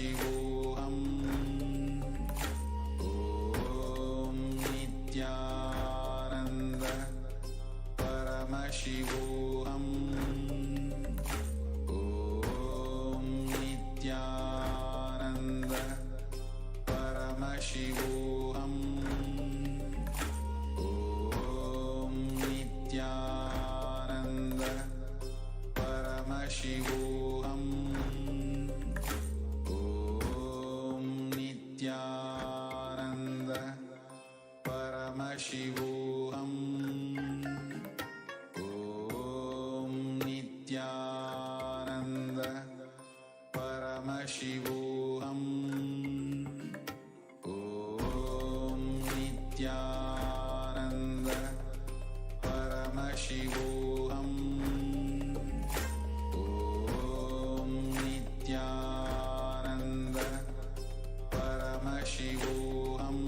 Paramashivoham. Om Nithyananda Paramashivoham. Om Nithyananda Paramashivoham. Om Nithyananda Paramashivoham. Om Nithyananda Paramashivoham. Om Nithyananda Paramashivoham. Om Nithyananda Paramashivoham. Om Nithyananda Paramashivoham.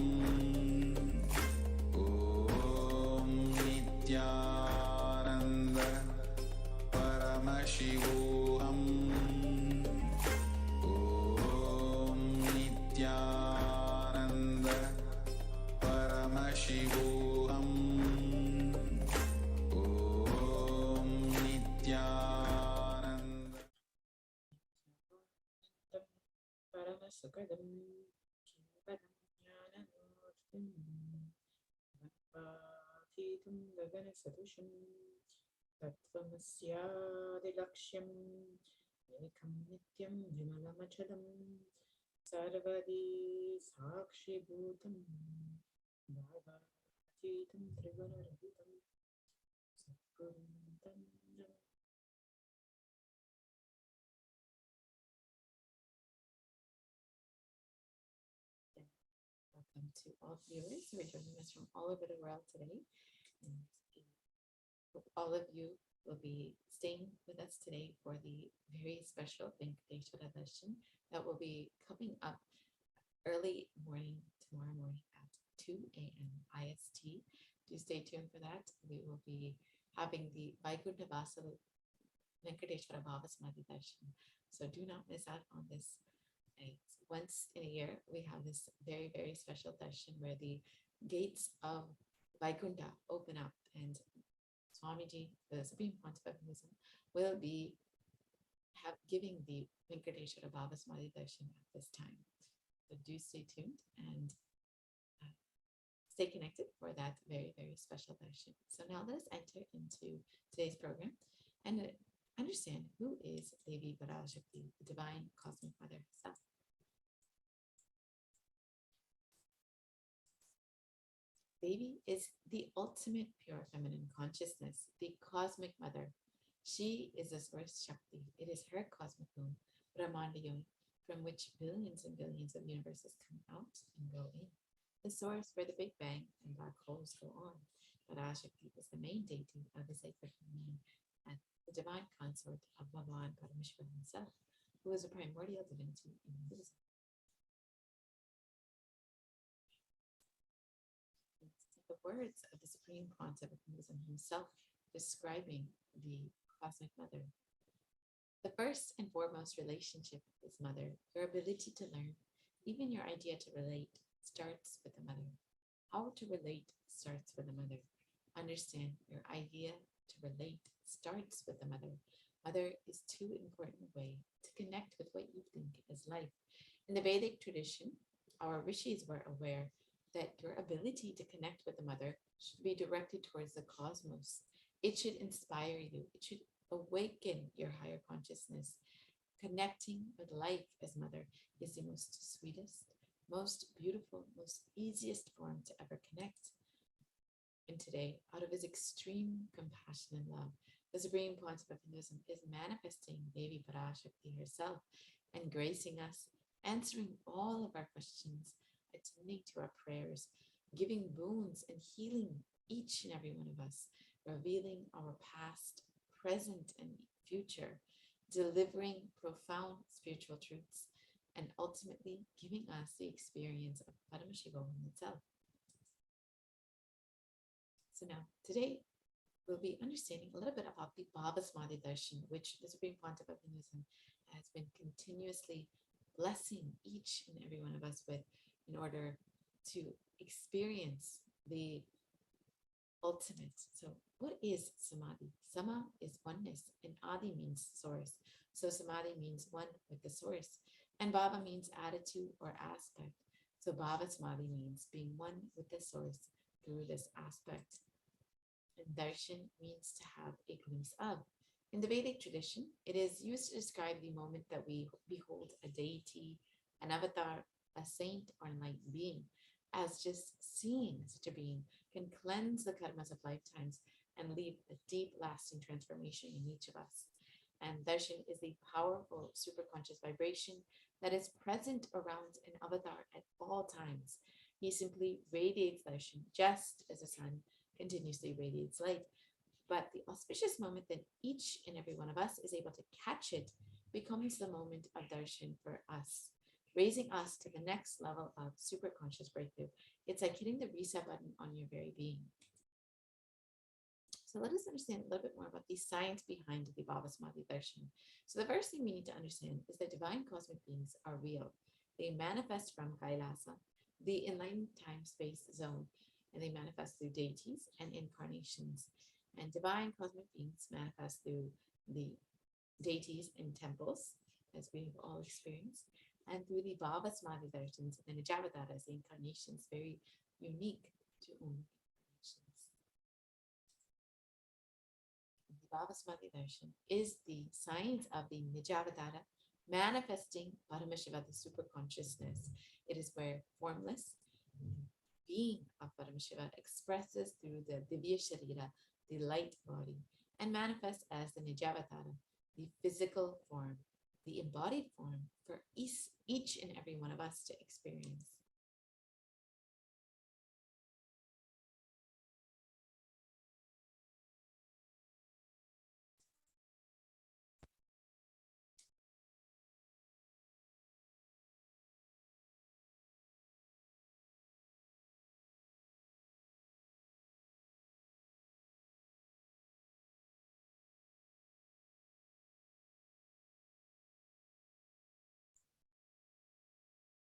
Om Nithyananda Paramashivoham. Om Nithyananda Paramashivoham. Om Nithyananda Paramasukadam Kipadam Jnanamurtim Vatthitum Gagana Sadusham Tattvamasyaadilakshyam Ekam Nityam Vimalamachalam Sarvadi Sakshi Bhutam Bhavaathitam Trigunarahitam Satgurum Tanjam. Welcome to all viewers who are joining us from all over the world today. And hope all of you will be staying with us today for the very special Venkateshwara darshan that will be coming up early morning tomorrow morning at 2 a.m. IST. Do stay tuned for that. We will be having the Vaikuntha Vasa Venkateshwara Bhava Samadhi darshan. So do not miss out on this. Once in a year, we have this very, very special darshan where the gates of Vaikuntha open up and Swamiji, the Supreme Pontiff of Hinduism, will be giving the Venkateshwara Bhava Samadhi darshan at this time. So do stay tuned and stay connected for that very, very special darshan. So now let us enter into today's program and understand who is Devi Parashakti, the Divine Cosmic Mother herself. Devi is the ultimate pure feminine consciousness, the cosmic mother. She is the source Shakti. It is her cosmic womb, Brahmanda Yoni, from which billions and billions of universes come out and go in. The source where the Big Bang and black holes go on. Parashakti is the main deity of the sacred feminine and the divine consort of Bhagavan Paramashivoham himself, who is a primordial divinity in Hinduism. The words of the Supreme Pontiff of Hinduism himself describing the Cosmic Mother. The first and foremost relationship is Mother. Your ability to learn, even your idea to relate, starts with the Mother. How to relate starts with the Mother. Understand your idea to relate starts with the Mother. Mother is too important a way to connect with what you think is life. In the Vedic tradition, our rishis were aware that your ability to connect with the Mother should be directed towards the cosmos. It should inspire you. It should awaken your higher consciousness. Connecting with life as Mother is the most sweetest, most beautiful, most easiest form to ever connect. And today, out of his extreme compassion and love, the Supreme Pontiff of Hinduism is manifesting Devi Parashakti herself and gracing us, answering all of our questions, attending to our prayers, giving boons and healing each and every one of us, revealing our past, present, and future, delivering profound spiritual truths, and ultimately giving us the experience of Paramashivoham itself. So now, today, we'll be understanding a little bit about the Bhava Samadhi darshan, which the Supreme Pontiff of Hinduism has been continuously blessing each and every one of us with in order to experience the ultimate. So, what is samadhi? Sama is oneness, and adi means source. So, samadhi means one with the source, and bhava means attitude or aspect. So, bhava samadhi means being one with the source through this aspect. And darshan means to have a glimpse of. In the Vedic tradition, it is used to describe the moment that we behold a deity, an avatar, a saint, or enlightened being, as just seeing such a being can cleanse the karmas of lifetimes and leave a deep, lasting transformation in each of us. And darshan is the powerful, superconscious vibration that is present around an avatar at all times. He simply radiates darshan just as the sun continuously radiates light. But the auspicious moment that each and every one of us is able to catch it becomes the moment of darshan for us, raising us to the next level of superconscious breakthrough. It's like hitting the reset button on your very being. So let us understand a little bit more about the science behind the Bhava Samadhi darshan. So the first thing we need to understand is that divine cosmic beings are real. They manifest from KAILASA, the enlightened time-space zone, and they manifest through deities and incarnations. And divine cosmic beings manifest through the deities in temples, as we've all experienced, and through the Bhava Samadhi darshans and the Javadatas, the incarnations, very unique to only incarnations. The Bhava Samadhi darshan is the science of the Nijavadata manifesting Paramashiva, the super consciousness. It is where formless being of Paramashiva expresses through the Divya Sharira, the light body, and manifests as the Nijavatara, the physical form, the embodied form for each and every one of us to experience.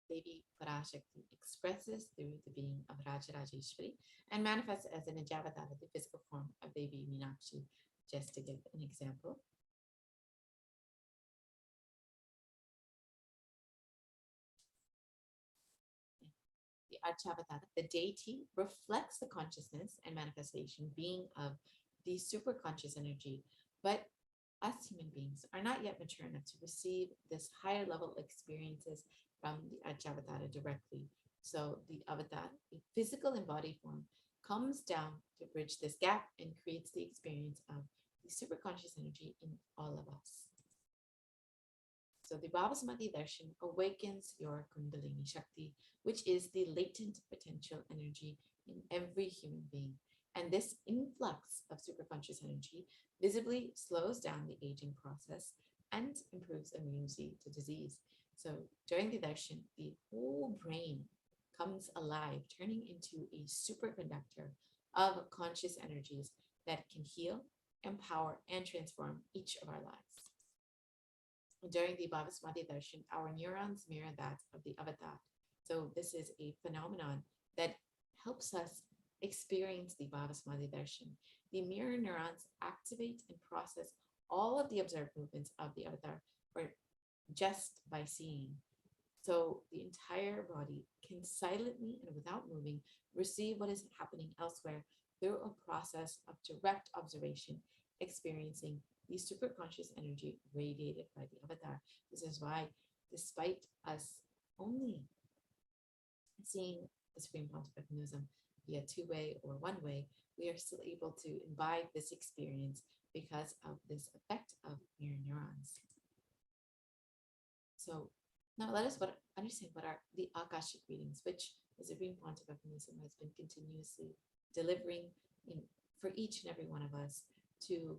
Devi Parashakti expresses through the being of Rajarajeshwari and manifests as an Nijavatara, the physical form of Devi Meenakshi, just to give an example. The Archavatara, the deity, reflects the consciousness and manifestation being of the super conscious energy, but us human beings are not yet mature enough to receive this higher level experiences from the Archavatara directly. So the avatar, the physical embodied form, comes down to bridge this gap and creates the experience of the super conscious energy in all of us. So the Bhava Samadhi darshan awakens your Kundalini Shakti, which is the latent potential energy in every human being. And this influx of superconscious energy visibly slows down the aging process and improves immunity to disease. So during the darshan, the whole brain comes alive, turning into a superconductor of conscious energies that can heal, empower, and transform each of our lives. During the Bhava Samadhi darshan, our neurons mirror that of the avatar. So this is a phenomenon that helps us experience the Bhava Samadhi darshan. The mirror neurons activate and process all of the observed movements of the avatar or just by seeing. So the entire body can silently and without moving receive what is happening elsewhere through a process of direct observation, experiencing the superconscious energy radiated by the avatar. This is why, despite us only seeing the Supreme Pontifical Wisdom via two-way or one-way, we are still able to imbibe this experience because of this effect of mirror neurons. So now let us understand what are the Akashic readings, which the Supreme Pontifical Wisdom has been continuously delivering for each and every one of us to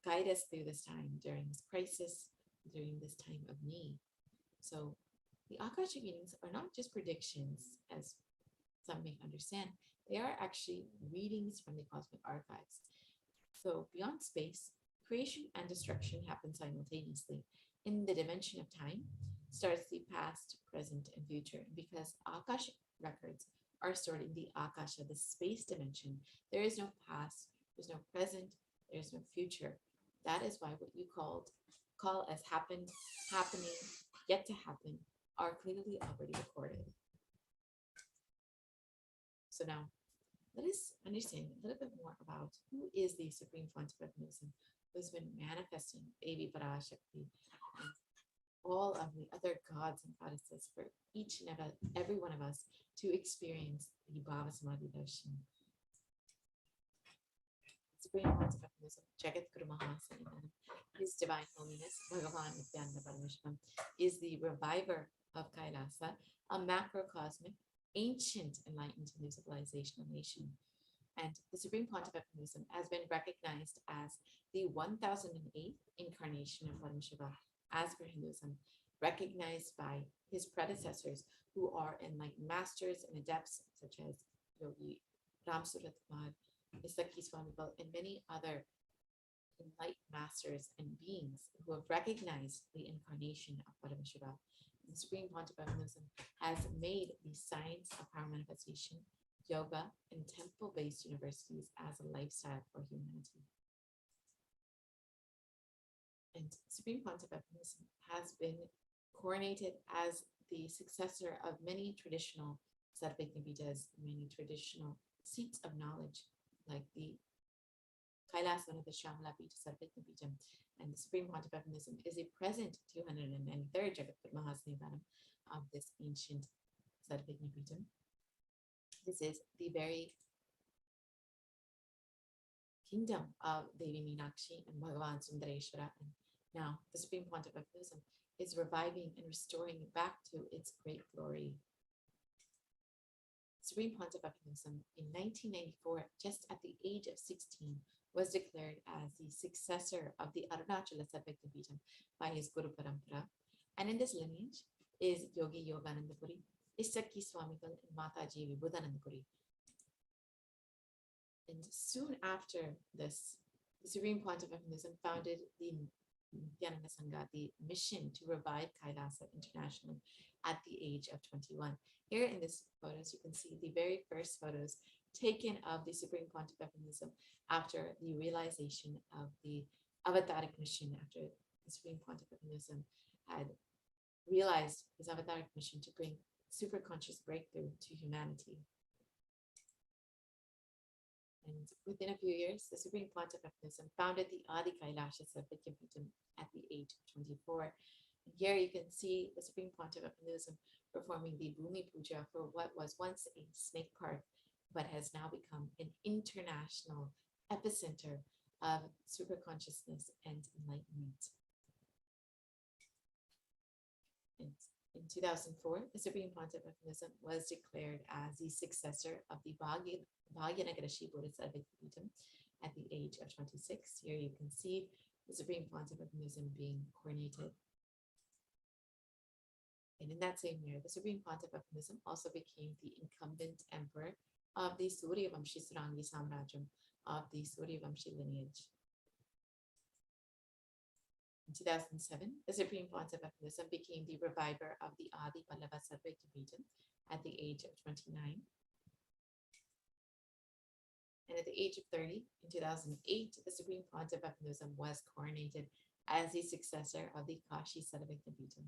guide us through this time, during this crisis, during this time of need. So the Akashic readings are not just predictions, as some may understand, they are actually readings from the cosmic archives. So beyond space, creation and destruction happen simultaneously in the dimension of time. starts the past, present, and future. And because Akashic records are stored in the Akasha, the space dimension, there is no past, there's no present, there's no future. That is why what you call as happened, happening, yet to happen are clearly already recorded. So now let us understand a little bit more about who is the Supreme Font of Mechanism who's been manifesting Devi Parashakti and all of the other gods and goddesses for each and every one of us to experience the Bhava Samadhi darshan. Supreme Font of Mechanism, Jagat Guru Mahasana, His Divine Holiness, Bhagavan Nithyananda Paramashivam, is the reviver of Kailasa, a macrocosmic, ancient enlightened new civilizational nation. And the Supreme Pontificate has been recognized as the 1008th incarnation of Paramashiva as per Hinduism, recognized by his predecessors who are enlightened masters and adepts such as Yogi Ram Suratkumar, Isaki Swamigal, and many other enlightened masters and beings who have recognized the incarnation of Paramashiva. The Supreme Pontificate has made the science of power manifestation, yoga, and temple-based universities as a lifestyle for humanity. And Supreme Pontificate has been coronated as the successor of many traditional Sarvajnapitas, many traditional seats of knowledge, like the KAILASA, the Shamalapita Sarvajnapitam, and the Supreme Pontificate is a present 293rd Jagat Mahasnivanam of this ancient Sarvajnapitam. This is the very kingdom of Devi Meenakshi and Bhagavan Sundareshwara. And now the Supreme Pontificate is reviving and restoring it back to its great glory. Supreme Pontificate in 1994, just at the age of 16, was declared as the successor of the Arunachala Sarvajnapitam by his Guru Parampara. And in this lineage is Yogi Yogananda Puri, Isaki Swamigal, and Mataji Vibhudananda Puri. And soon after this, the Supreme Pontificate founded the Nithyananda Sangha, the mission to revive Kailasa internationally at the age of 21. Here in this photos, you can see the very first photos taken of the Supreme Pontificate after the realization of the avataric mission, after the Supreme Pontificate had realized his avataric mission to bring super conscious breakthrough to humanity. And within a few years, the Supreme Pontificate founded the Adi Kailasha Sarvajnapitam at the age of 24. And here you can see the Supreme Pontificate performing the Bhumi Puja for what was once a snake park, but has now become an international epicenter of super consciousness and enlightenment. And in 2004, the Supreme Pontificate was declared as the successor of the Bhagyanagara Buddha Sarvajnapitam at the age of 26. Here you can see the Supreme Pontificate being coronated. And in that same year, the Supreme Pontificate also became the incumbent emperor of the Suryavamshi Sarangi Samrajam of the Suryavamshi lineage. In 2007, the Supreme Pontificate became the reviver of the Adi Pallava Sarvajnapitam at the age of 29. And at the age of 30, in 2008, the Supreme Pontificate was coronated as the successor of the Kashi Sarvajnapitam.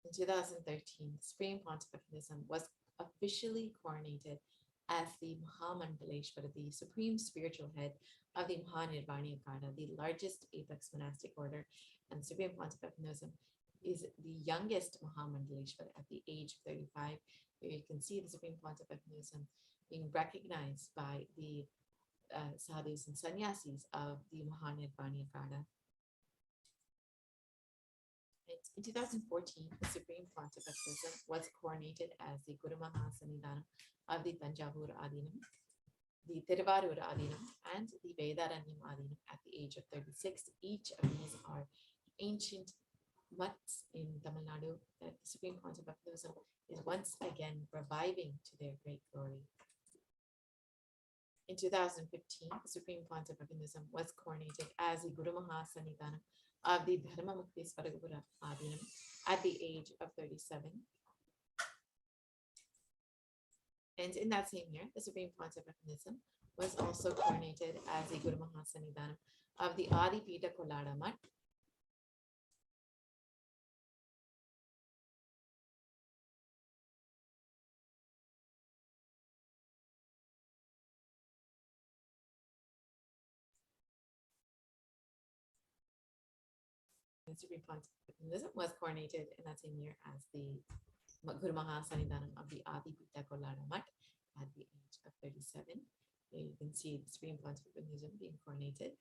In 2013, the Supreme Pontificate was officially coronated as the Mahamandaleshwara, the supreme spiritual head of the Mahanirvaniya Karna, the largest apex monastic order. And the Supreme Pontificate is the youngest Mahamandaleshwara at the age of 35. Here you can see the Supreme Pontificate being recognized by the sadhus and sannyasis of the Mahanirvaniya Karna. In 2014, the Supreme Pontificate was coronated as the Guru Mahasanidanam of the Tanjavur Adinam, the Thiruvarur Adinam, and the Vedaranyam Adinam at the age of 36. Each of these are ancient mutts in Tamil Nadu that the Supreme Pontificate is once again reviving to their great glory. In 2015, the Supreme Pontificate was coronated as the Guru Mahasanidanam of the Dharmamukti Svaragapura Adinam at the age of 37. And in that same year, the Supreme Pontiff of Hinduism was also coronated as the Guru Mahasanidanam of the Adi Pita Kolada Mutt. The Supreme Pontiff of Hinduism was coronated in that same year as the Guru Mahasanidanam of the Adi Pita Kolada Mutt at the age of 37. Here you can see the Supreme Pontiff of Hinduism being coronated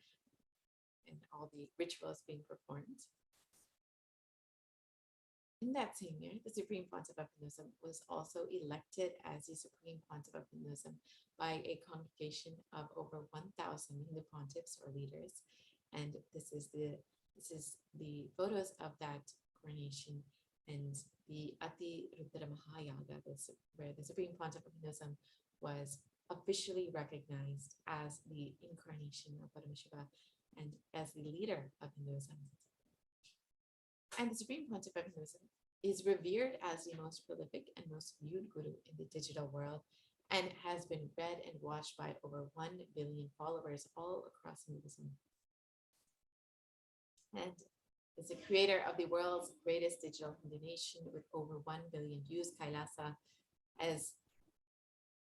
and all the rituals being performed. In that same year, the Supreme Pontiff of Hinduism was also elected as the Supreme Pontiff of Hinduism by a congregation of over 1,000 Hindu pontiffs or leaders. And this is the photos of that coronation and the Ati Rudra Mahayaga, where the Supreme Pontiff of Hinduism was officially recognized as the incarnation of Paramashiva and as the leader of Hinduism. And the Supreme Pontiff of Hinduism is revered as the most prolific and most viewed guru in the digital world and has been read and watched by over 1 billion followers all across Hinduism. And is the creator of the world's greatest digital Hindu nation with over 1 billion views. KAILASA has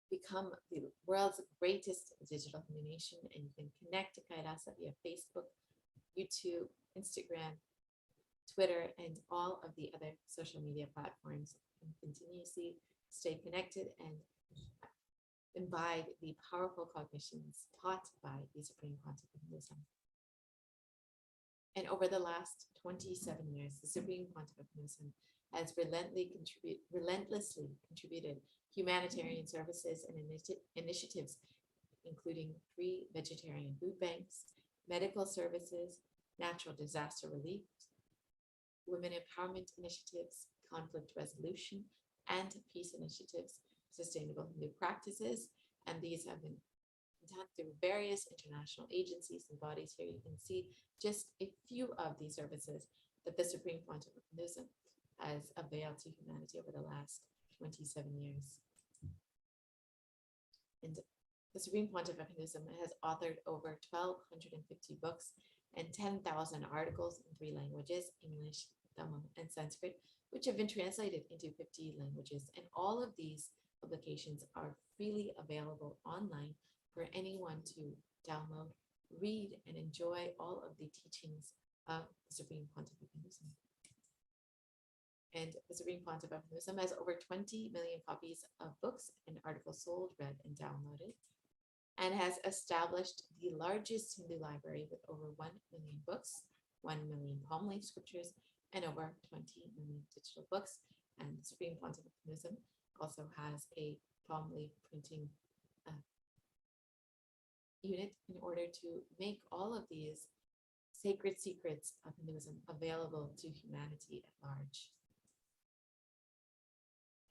become the world's greatest digital Hindu nation, and you can connect to KAILASA via Facebook, YouTube, Instagram, Twitter, and all of the other social media platforms, and continuously stay connected and imbibe the powerful cognitions taught by the Supreme Pontiff of Hinduism. And over the last 27 years, the Supreme Pontiff of Hinduism has relentlessly contributed humanitarian services and initiatives, including free vegetarian food banks, medical services, natural disaster relief, women empowerment initiatives, conflict resolution, and peace initiatives, sustainable Hindu practices, and these have been done through various international agencies and bodies. Here you can see just a few of these services that the Supreme Pontiff of Hinduism has availed to humanity over the last 27 years. And the Supreme Pontiff of Hinduism has authored over 1,250 books and 10,000 articles in 3 languages, English, Tamil, and Sanskrit, which have been translated into 50 languages. And all of these publications are freely available online for anyone to download, read, and enjoy all of the teachings of the Supreme Pontiff of Hinduism. And the Supreme Pontiff of Hinduism has over 20 million copies of books and articles sold, read, and downloaded, and has established the largest Hindu library with over 1 million books, 1 million palm leaf scriptures, and over 20 million digital books. And the Supreme Pontiff of Hinduism also has a palm leaf printing unit in order to make all of these sacred secrets of Hinduism available to humanity at large.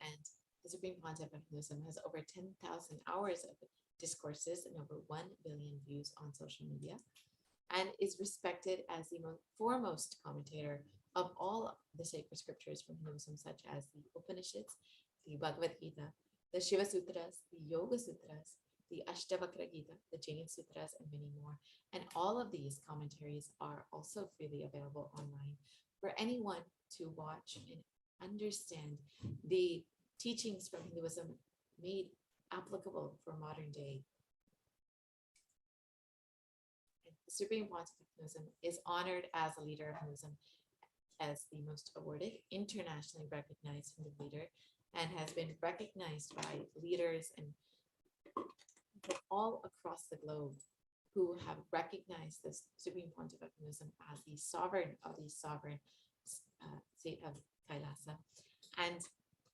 And the Supreme Pontiff of Hinduism has over 10,000 hours of discourses and over 1 billion views on social media, and is respected as the foremost commentator of all the sacred scriptures from Hinduism, such as the Upanishads, the Bhagavad Gita, the Shiva Sutras, the Yoga Sutras, the Ashtavakra Gita, the Jain Sutras, and many more. And all of these commentaries are also freely available online for anyone to watch and understand the teachings from Hinduism made applicable for modern day. And the Supreme Pontiff of Hinduism is honored as a leader of Hinduism, as the most awarded, internationally recognized Hindu leader, and has been recognized by leaders and all across the globe who have recognized the Supreme Pontiff of Hinduism as the sovereign of the sovereign state of KAILASA. And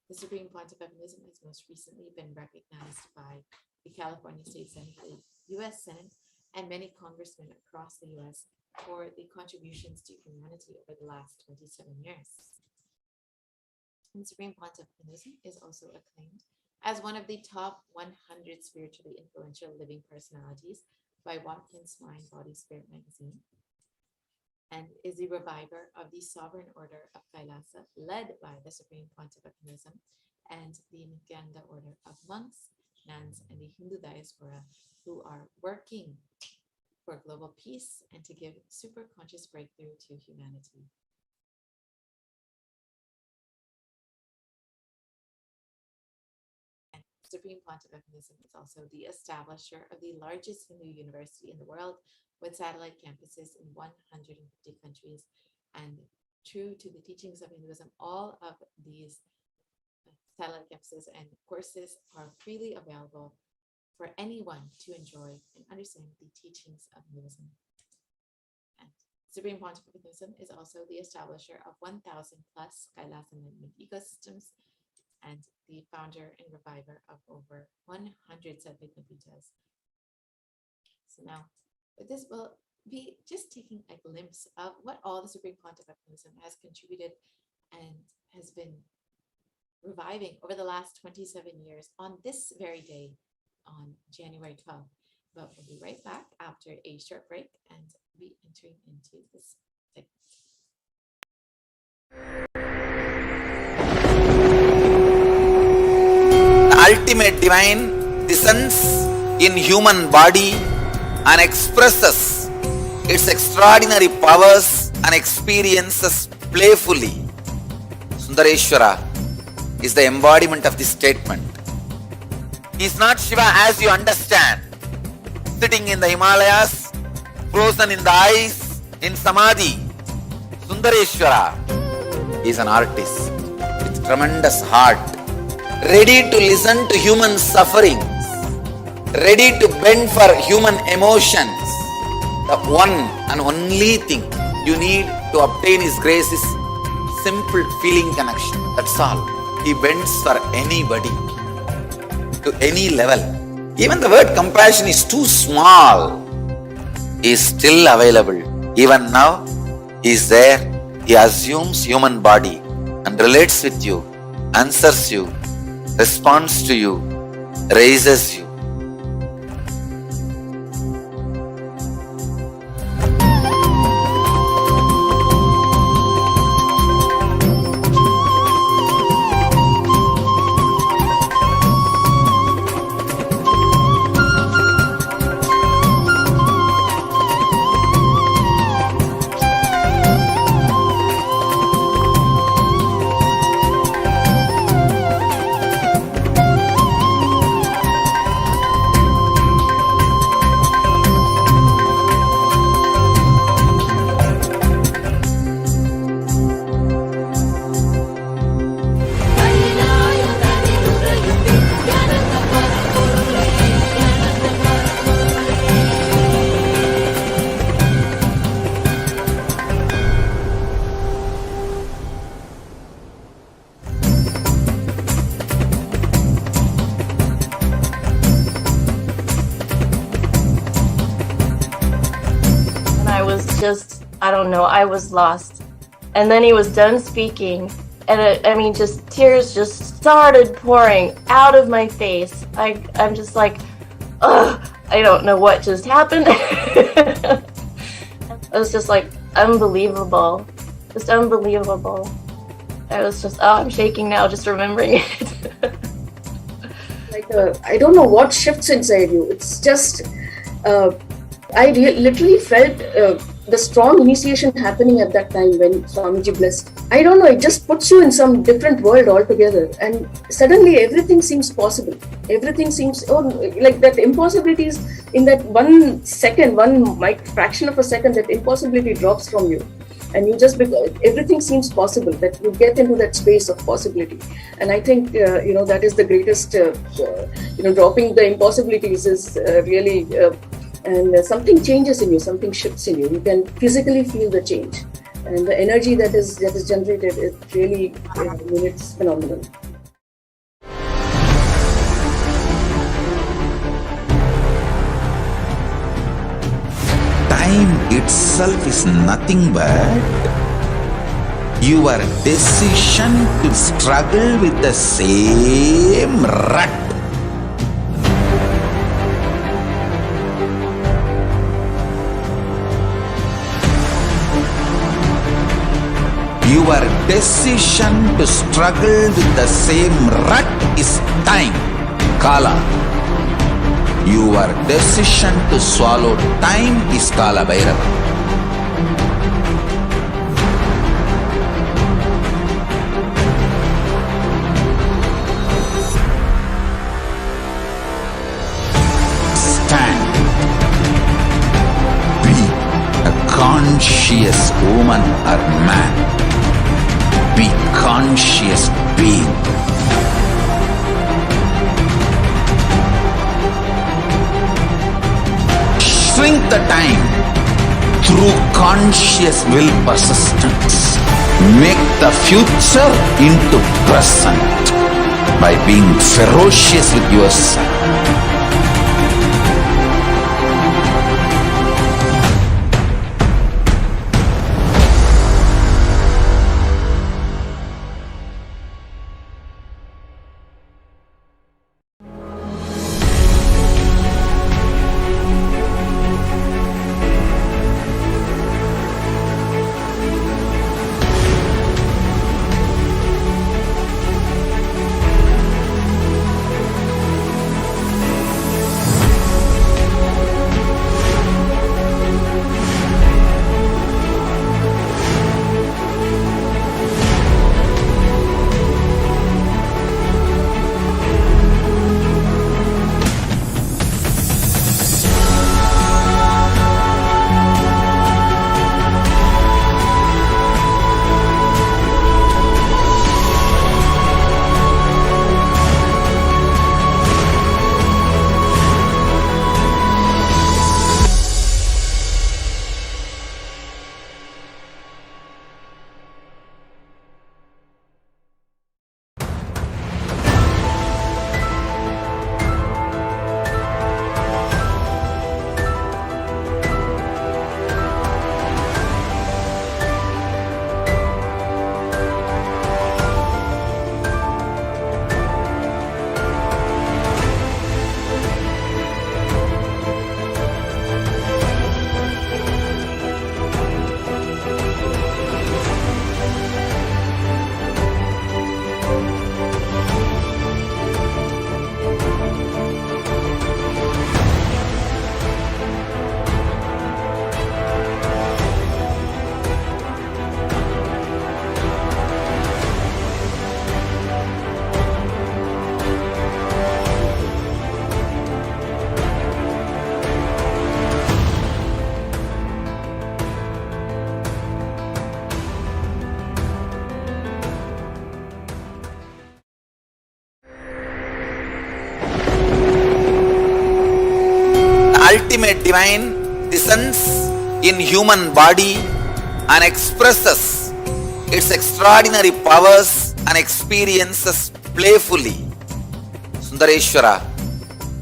the Supreme Pontiff of Hinduism has most recently been recognized by the California State Senate, the US Senate, and many congressmen across the US for the contributions to humanity over the last 27 years. And the Supreme Pontiff of Hinduism is also acclaimed as one of the top 100 spiritually influential living personalities by Watkins Mind Body Spirit magazine. and is the reviver of the sovereign order of Kailasa, led by the Supreme Pontiff of Hinduism and the Nithyananda order of monks, nuns, and the Hindu diaspora who are working for global peace and to give super conscious breakthrough to humanity. And Supreme Pontiff of Hinduism is also the establisher of the largest Hindu university in the world, with satellite campuses in 150 countries. And true to the teachings of Hinduism, all of these satellite campuses and courses are freely available for anyone to enjoy and understand the teachings of Hinduism. And Supreme Pontiff of Hinduism is also the establisher of 1,000 plus KAILASA ecosystems and the founder and reviver of over 100 Sadhguru. So now, but this will be just taking a glimpse of what all the Supreme Pontiff of Hinduism has contributed and has been reviving over the last 27 years on this very day, on January 12th. But we'll be right back after a short break and be entering into this segment. The ultimate divine descends in human body and expresses its extraordinary powers and experiences playfully. Sundareshwara is the embodiment of this statement. He is not Shiva as you understand, sitting in the Himalayas, frozen in the ice, in Samadhi. Sundareshwara is an artist with tremendous heart, ready to listen to human sufferings, ready to bend for human emotions. The one and only thing you need to obtain His grace is simple feeling connection. That's all. He bends for anybody, to any level. Even the word compassion is too small. He is still available. Even now, He is there. He assumes human body and relates with you, answers you, responds to you, raises you. I was lost. And then he was done speaking, and just tears just started pouring out of my face. I'm just like, ugh, I don't know what just happened. It was just like unbelievable, just unbelievable. I was just, I'm shaking now just remembering it. I don't know what shifts inside you. It's just, I literally felt the strong initiation happening at that time when Swamiji blessed. I don't know, it just puts you in some different world altogether, and suddenly everything seems possible. Everything seems, like that impossibilities in that 1 second, fraction of a second, that impossibility drops from you. And you just, everything seems possible, that you get into that space of possibility. And I think, that is the greatest, dropping the impossibilities is really, and something changes in you, something shifts in you. You can physically feel the change. And the energy that is generated, it really, it's phenomenal. Time itself is nothing but your decision to struggle with the same rut. Your decision to struggle with the same rut is time, Kala. Your decision to swallow time is Kala Bhairava. Stand. Be a conscious woman or man. Be conscious being. Shrink the time through conscious will persistence. Make the future into present by being ferocious with yourself. Ultimate divine descends in human body and expresses its extraordinary powers and experiences playfully. Sundareshwara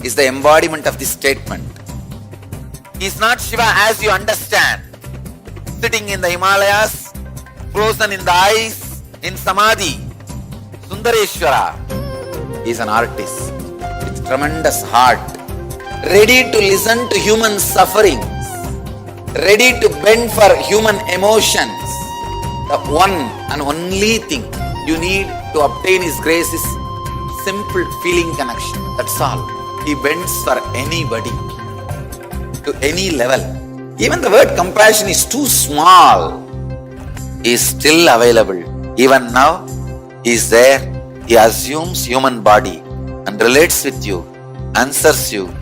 is the embodiment of this statement. He is not Shiva as you understand, sitting in the Himalayas, frozen in the ice, in Samadhi. Sundareshwara is an artist with tremendous heart, ready to listen to human sufferings, ready to bend for human emotions. The one and only thing you need to obtain His grace is simple feeling connection. That's all. He bends for anybody, to any level. Even the word compassion is too small. He is still available. Even now, He is there. He assumes human body and relates with you, answers you,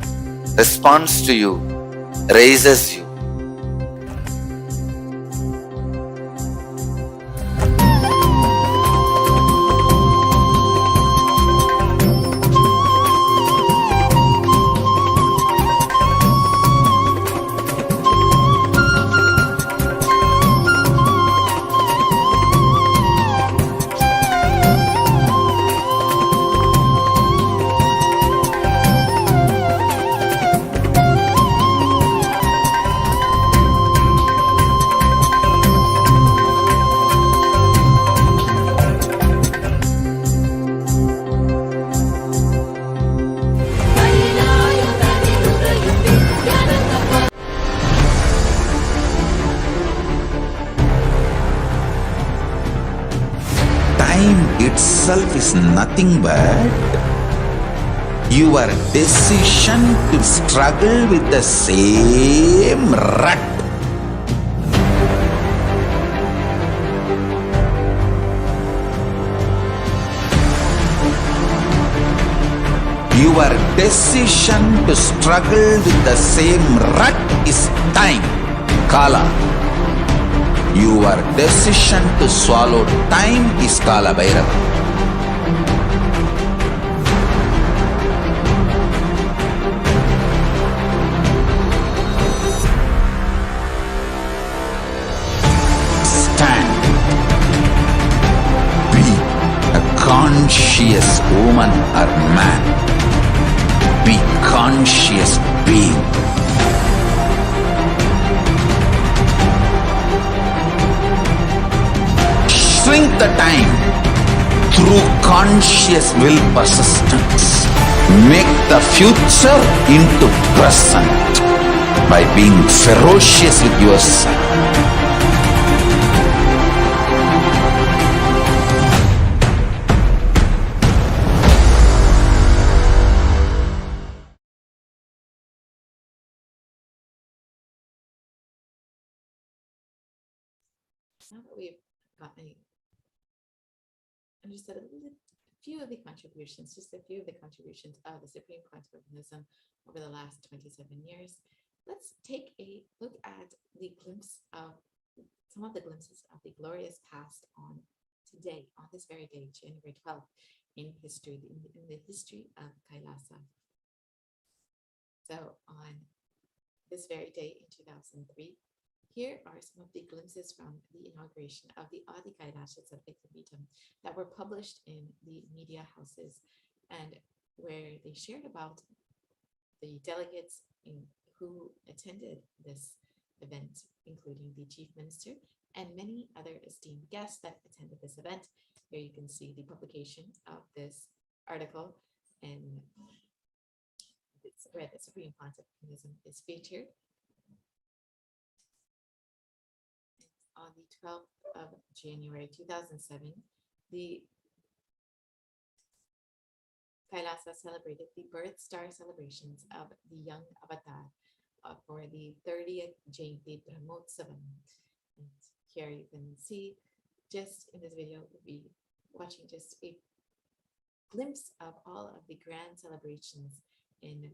responds to you, raises you. time itself is nothing but your decision to struggle with the same rut. Your decision to struggle with the same rut is time, Kala. Your decision to swallow time is Kala Bhairava. Stand. Be a conscious woman or man. Be conscious being. Shrink the time through conscious will persistence. Make the future into present by being ferocious with yourself. Now that we've understood a few of the contributions, just a few of the contributions of the Supreme Quantum over the last 27 years, let's take a look at the glimpse of some of the glimpses of the glorious past on today, on this very day, January 12th, in history, in the history of KAILASA. So on this very day in 2003, here are some of the glimpses from the inauguration of the Adi Kailashas of Ekabhitam that were published in the media houses, and where they shared about the delegates who attended this event, including the Chief Minister and many other esteemed guests that attended this event. Here you can see the publication of this article, and it's where the Supreme Pontificalism is featured. On the 12th of January 2007, the KAILASA celebrated the birth star celebrations of the young avatar for the 30th Jayanti Brahmotsavam. And here you can see, just in this video, we'll be watching just a glimpse of all of the grand celebrations in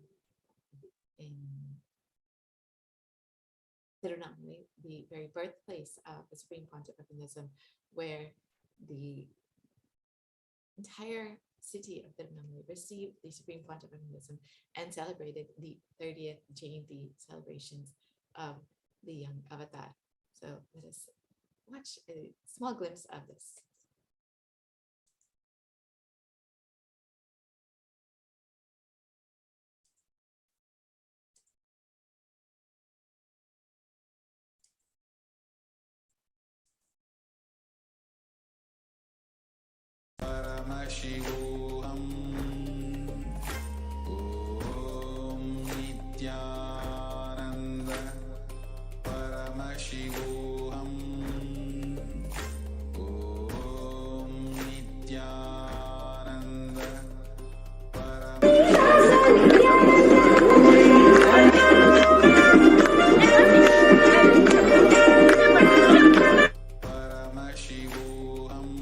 Tirunelveli, the very birthplace of the Supreme Pontificalism, where the entire city of Tirunelveli received the Supreme Pontificalism and celebrated the 30th Jayanti celebrations of the young avatar. So let us watch a small glimpse of this. Paramashivoham. Om Nithyananda Paramashivoham. Om Nithyananda Paramashivoham. Om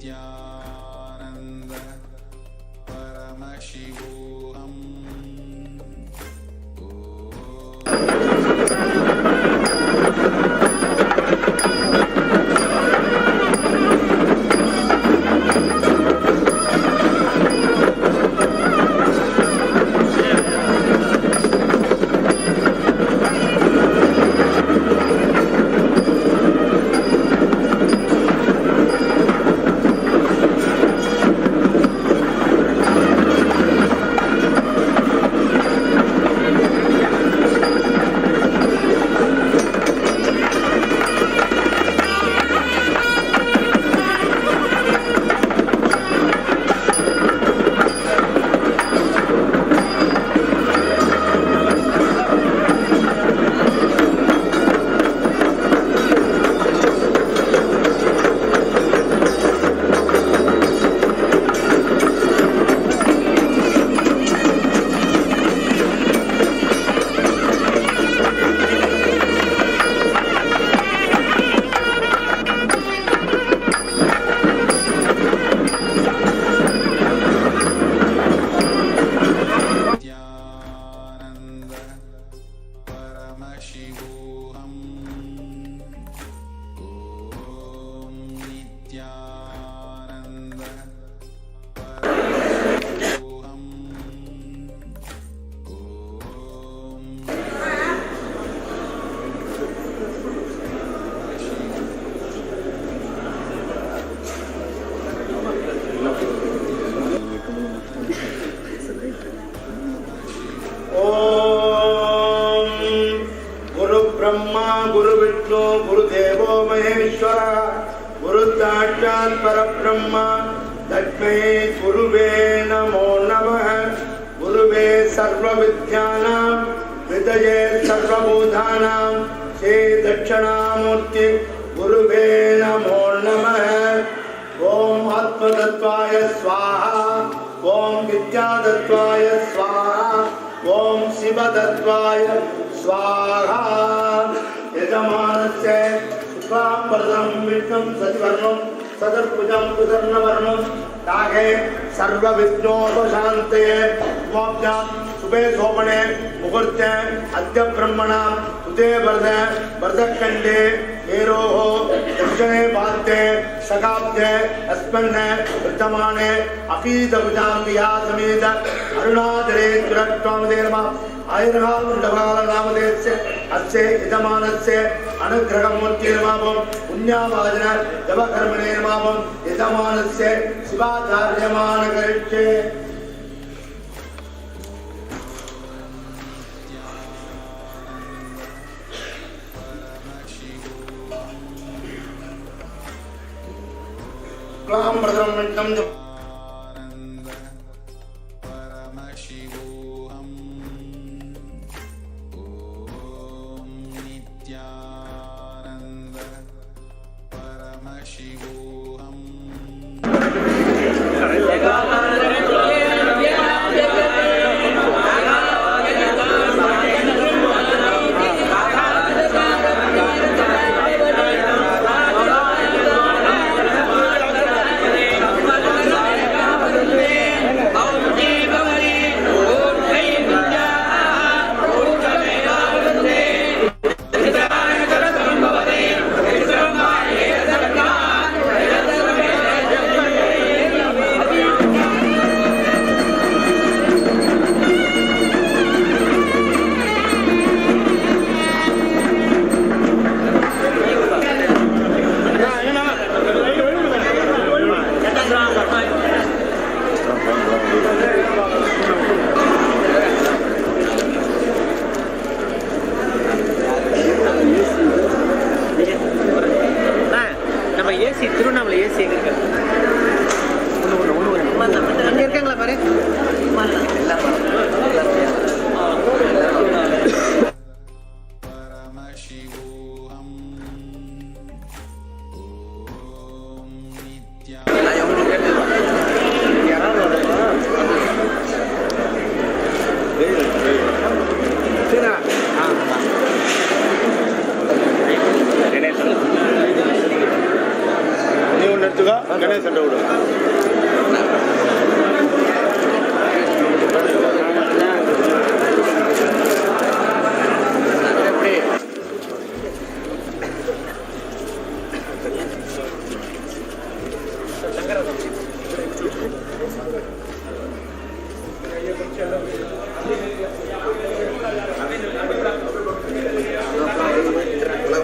Nithyananda Paramashivoham. Paramashivoham. Om Nithyananda Paramashivoham. ओम गुरु ब्रह्मा गुरु विष्णु गुरु देवो महेश्वरा गुरु साक्षात् परब्रह्म तस्मै गुरुवे नमो नमः। गुरुवे सर्वविद्यानां हृदये सर्वभूतानां श्री दक्षिणामूर्ति गुरुवे नमो नमः। ओम आत्मतत्वाय स्वाहा ओम विद्यातत्वाय स्वाहा ओम शिवतत्वाय स्वाहा। यजमानस्य शुक्लांबरधरं विष्णुं शशिवर्णं सदर्भुजं सुवर्णवर्णं तागे सर्वविघ्नोपशान्तये मोक्षां शुभे शोभने मुहूर्ते अद्य ब्रह्मणां सुते वरदे वरदखण्डे हेरोः दक्षिणे पार्श्वे शकाब्दे अस्मिन् वर्तमाने अपीतभुजाम्बिया समेत अरुणाचलेश्वरत्वामदे नमः। आयुर्कालमण्डपालनामधेयस्य अस्य यजमानस्य अनुग्रहमूर्ते नमः। पुण्यावाचन जपकर्मणे नमः। यजमानस्य शिवाचार्यमान करिष्ये। क्लांबरधरं विष्णुं Paramashivoham. Om Nithyananda Paramashivoham. ओम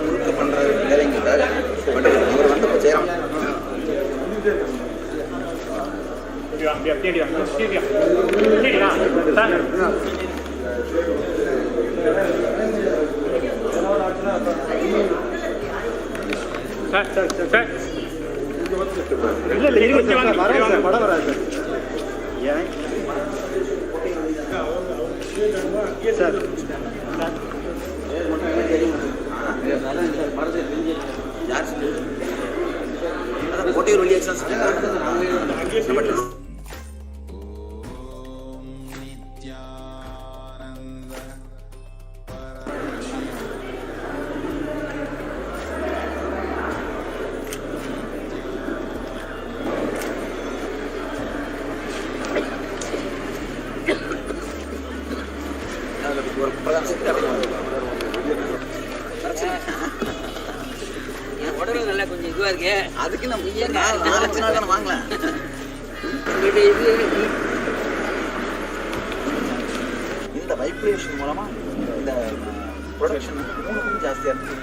முறுக்கு பண்ற வேலைங்க சார். பட் அவர் வந்து செய்யறாங்க. படம் வராது சார். Whatever reactions நல்லா கொஞ்சம் இதுவா இருக்கு. அதுக்கு நம்ம 4 நாள் வாங்கலாம். இந்த வைப்ரேஷன் மூலமா இந்த ப்ரொடக்ஷன் இன்னும் ஜாஸ்தியா இருக்கு.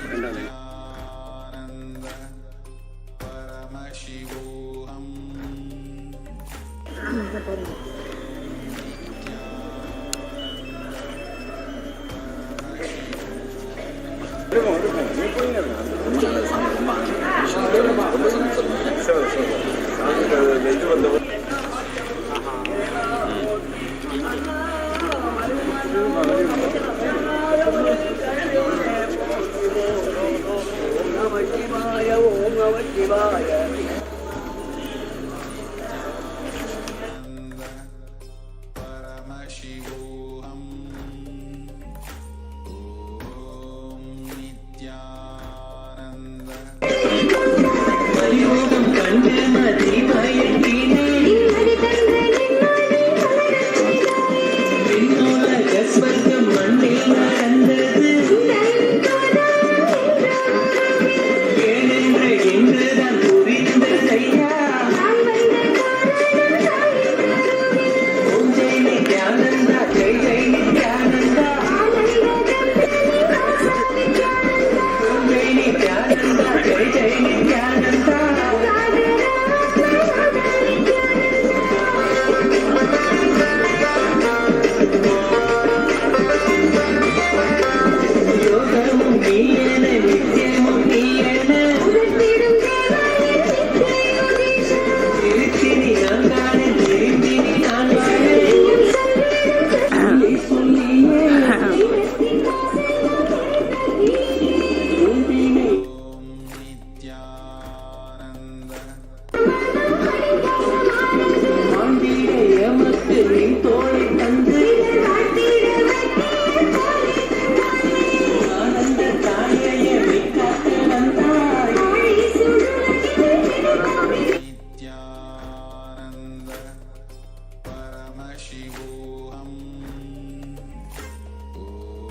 Paramashivoham.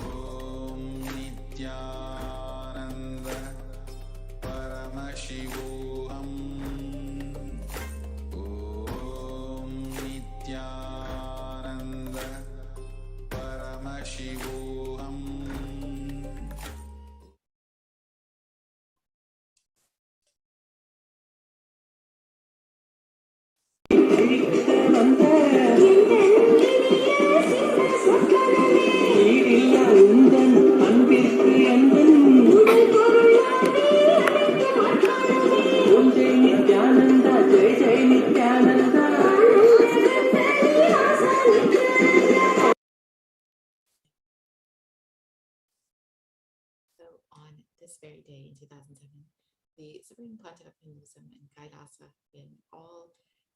Om Nithyananda. Paramashivoham. Om Nithyananda. Paramashivoham. Om Nithyananda. Paramashivoham. So on this very day in 2007, the Supreme Pontiff of Hinduism and KAILASA and all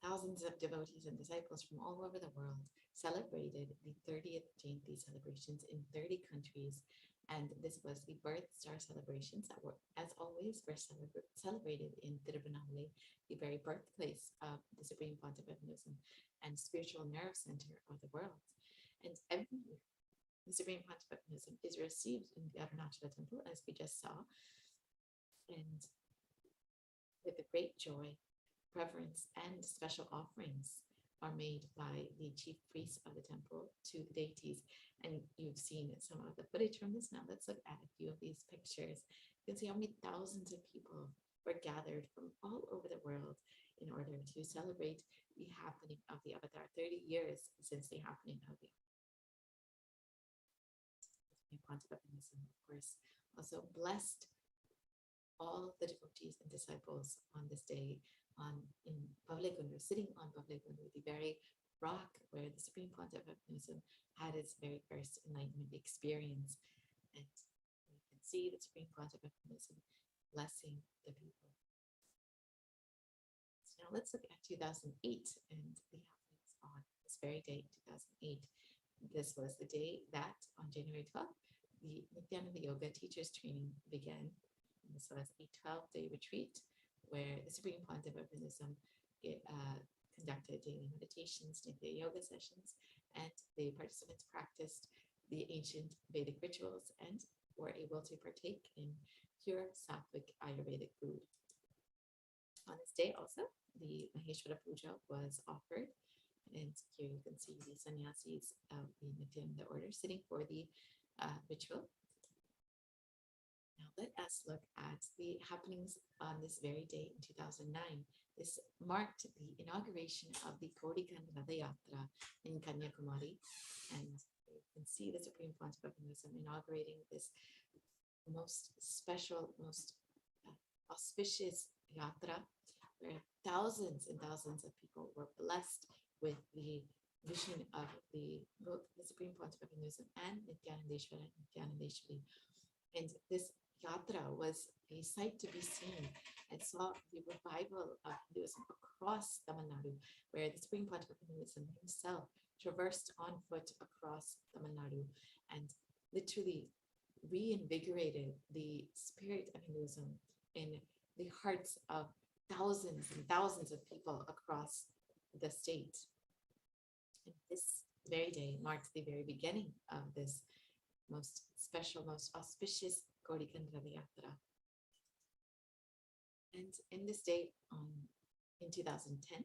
thousands of devotees and disciples from all over the world celebrated the 30th Jayanti celebrations in 30 countries. And this was the birth star celebrations that were, as always, were celebrated in Tirunelveli, the very birthplace of the Supreme Pontiff of Hinduism and spiritual nerve center of the world. And every year, the Supreme Pontiff of Hinduism is received in the Arunachala temple, as we just saw, and with a great joy, reverence, and special offerings are made by the chief priests of the temple to the deities. And you've seen some of the footage from this. Now let's look at a few of these pictures. You can see how many thousands of people were gathered from all over the world in order to celebrate the happening of the avatar, 30 years since the happening of the Panchavatism, of course, also blessed all the devotees and disciples on this day in Pavlegundu, sitting on Pavlegundu, the very rock where the Supreme Panchavatism had its very first enlightenment experience. And you can see the Supreme Panchavatism blessing the people. So now let's look at 2008 and the happenings on this very day, 2008. This was the day that on January 12th, the Nithyananda Yoga Teachers Training began. And this was a 12-day retreat where the Supreme Panchavatism conducted daily meditations, Nithya yoga sessions, and the participants practiced the ancient Vedic rituals and were able to partake in pure sattvic Ayurvedic food. On this day also, the Maheshwara Puja was offered. And here you can see the sannyasis of the Nithyananda order sitting for the ritual. Now let us look at the happenings on this very day in 2009. This marked the inauguration of the Kodikanda Yatra in Kanyakumari. And you can see the Supreme Panchavatism inaugurating this most special, most auspicious yatra, where thousands and thousands of people were blessed with the vision of both the Supreme Panchavatism and Nithyanandeshwara and Nithyanandeshwari. And this yatra was a sight to be seen and saw the revival of Hinduism across Tamil Nadu, where the Supreme Panchavatism himself traversed on foot across Tamil Nadu and literally reinvigorated the spirit of Hinduism in the hearts of thousands and thousands of people across the state. And this very day marks the very beginning of this most special, most auspicious Kodikanda Yatra. And in this day, in 2010,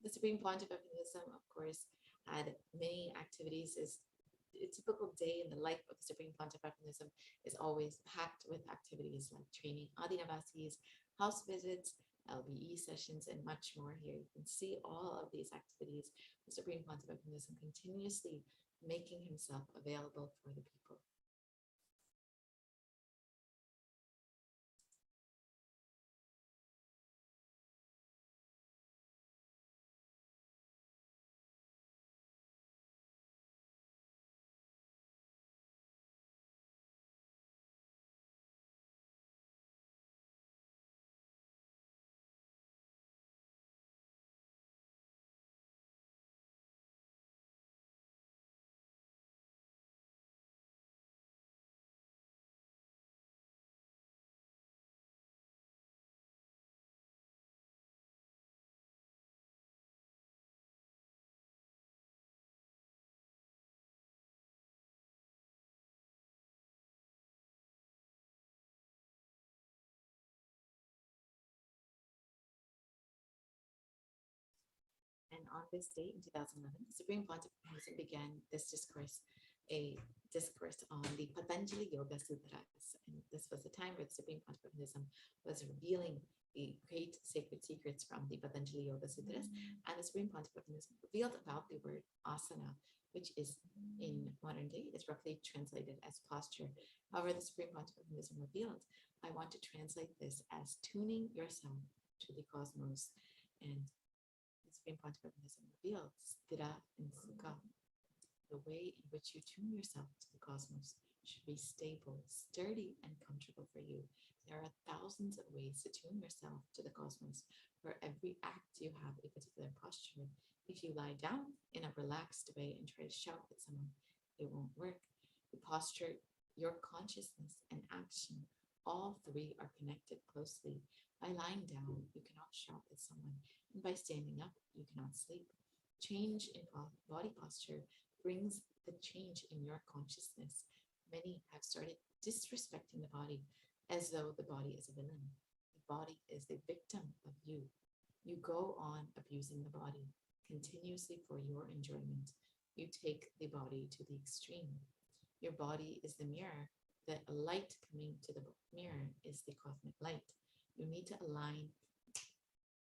the Supreme Panchavatism, of course, had many activities. A typical day in the life of the Supreme Panchavatism is always packed with activities like training Adinavasis, house visits, LBE sessions, and much more. Here you can see all of these activities. The Supreme Panchavatism continuously making himself available for the people. And on this day in 2011, the Supreme Panchavatism began this discourse, a discourse on the Patanjali Yoga Sutras. And this was the time where the Supreme Panchavatism was revealing the great sacred secrets from the Patanjali Yoga Sutras. And the Supreme Panchavatism revealed about the word asana, which is in modern day is roughly translated as posture. However, the Supreme Panchavatism revealed, I want to translate this as tuning yourself to the cosmos. And Supreme Panchavatism reveals sthira and sukha. The way in which you tune yourself to the cosmos should be stable, sturdy, and comfortable for you. There are thousands of ways to tune yourself to the cosmos. For every act, you have a particular posture. If you lie down in a relaxed way and try to shout at someone, it won't work. The posture, your consciousness, and action, all three are connected closely. By lying down, you cannot shout at someone. And by standing up, you cannot sleep. Change in body posture brings the change in your consciousness. Many have started disrespecting the body as though the body is a villain. The body is the victim of you. You go on abusing the body. continuously for your enjoyment. You take the body to the extreme. Your body is the mirror. The light coming to the mirror is the cosmic light. You need to align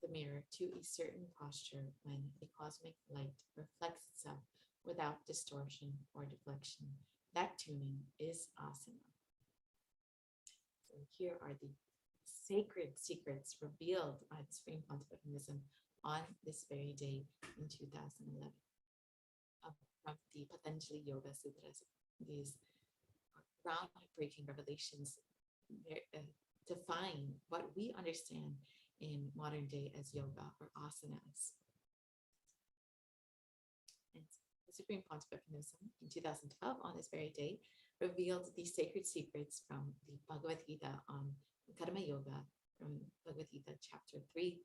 the mirror to a certain posture when the cosmic light reflects itself without distortion or deflection. That tuning is asana. So here are the sacred secrets revealed by the Supreme Pontifical Wisdom on this very day in 2011 from the Patanjali Yoga Sutras. These groundbreaking revelations define what we understand in modern day as yoga or asanas. And the Supreme Pontifical Wisdom in 2012 on this very day revealed the sacred secrets from the Bhagavad Gita on Karma Yoga from Bhagavad Gita chapter 3.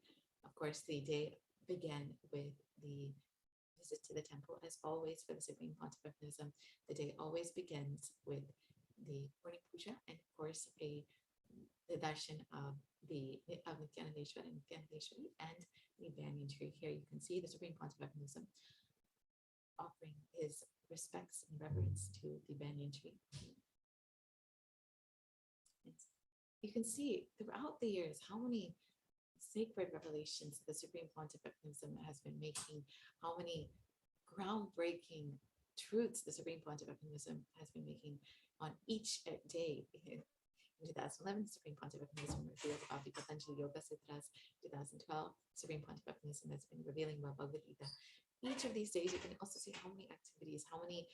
Of course, the day began with the visit to the temple. As always for the Supreme Pontifical Wisdom, the day always begins with the morning puja and of course the darshan of Nithyananda and the banyan tree. Here you can see the Supreme Pontifical Wisdom offering his respects and reverence to the banyan tree. And you can see throughout the years how many sacred revelations the Supreme Pontifical Wisdom has been making, how many groundbreaking truths the Supreme Pontifical Wisdom has been making on each day. In 2011, Supreme Pontifical Wisdom revealed about the Patanjali Yoga Sutras. 2012, Supreme Pontifical Wisdom has been revealing about Bhagavad Gita. Each of these days, you can also see how many activities, how many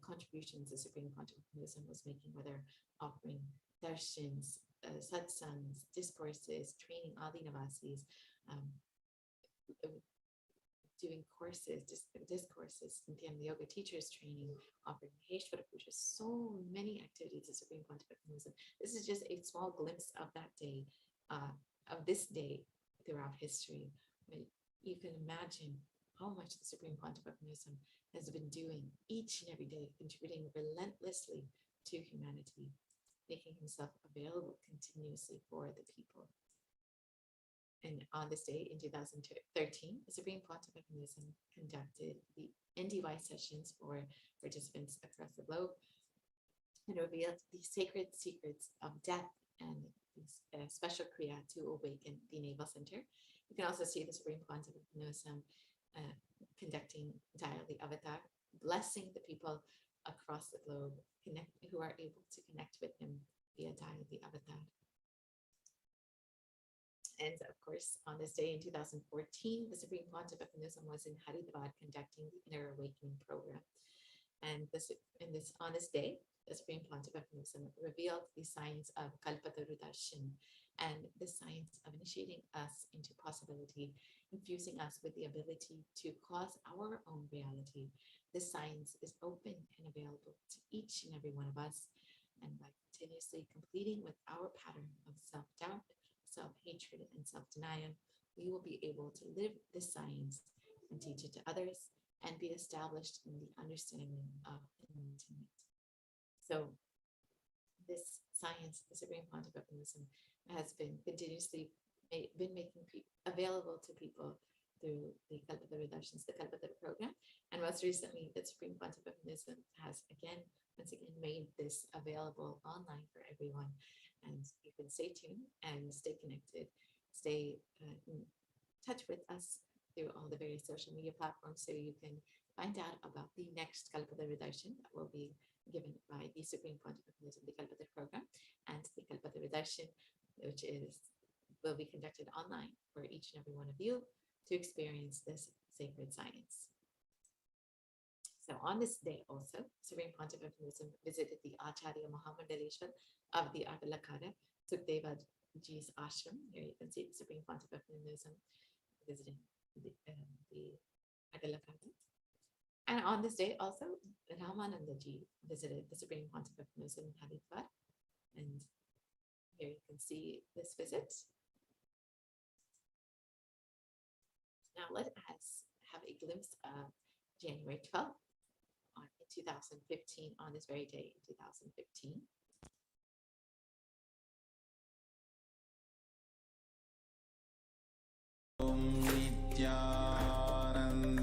contributions the Supreme Pontifical Wisdom was making, whether offering darshans, satsangs, discourses, training Adi Navasis, doing courses, discourses, Nithyananda Yoga teachers training, offering Maheshwara Puja, so many activities of Supreme Pontifical Wisdom. This is just a small glimpse of that day, of this day throughout history. You can imagine how much the Supreme Pontifical Wisdom has been doing each and every day, contributing relentlessly to humanity, making himself available continuously for the people. And on this day in 2013, the Supreme Pontifical Wisdom conducted the NDY sessions for participants across the globe and revealed the sacred secrets of death and the special kriya to awaken the naval center. You can also see the Supreme Pontifical Wisdom conducting Daya the Avatar, blessing the people across the globe who are able to connect with him via Daya the Avatar. And of course, on this day in 2014, the Supreme Pontifical Wisdom was in Haridwar conducting the Inner Awakening program. And on this day, the Supreme Pontifical Wisdom revealed the science of Kalpataru darshan and the science of initiating us into possibility, infusing us with the ability to cause our own reality. This science is open and available to each and every one of us. And by continuously completing with our pattern of self-doubt, self-hatred, and self-denial, we will be able to live this science and teach it to others and be established in the understanding of enlightenment. So this science, the Supreme Pontifical Wisdom, has been continuously making available to people through the Kalpataru Darshans, the Kalpataru program. And most recently, the Supreme Pontifical Wisdom has once again made this available online for everyone. And you can stay tuned and stay connected, stay in touch with us through all the various social media platforms so you can find out about the next Kalpataru Darshan that will be given by the Supreme Pontifical Wisdom, the Kalpataru program, and the Kalpataru Darshan, which will be conducted online for each and every one of you to experience this sacred science. So on this day also, Supreme Pontifical Wisdom visited the Acharya Mahamandaleshwar of the Agalakara, Sukdeva Ji's ashram. Here you can see the Supreme Pontifical Wisdom visiting the Agalakara. And on this day also, Ramananda Ji visited the Supreme Pontifical Wisdom in Haridwar. And here you can see this visit. Now let us have a glimpse of January 12th in 2015, on this very day in 2015. Om Nithyananda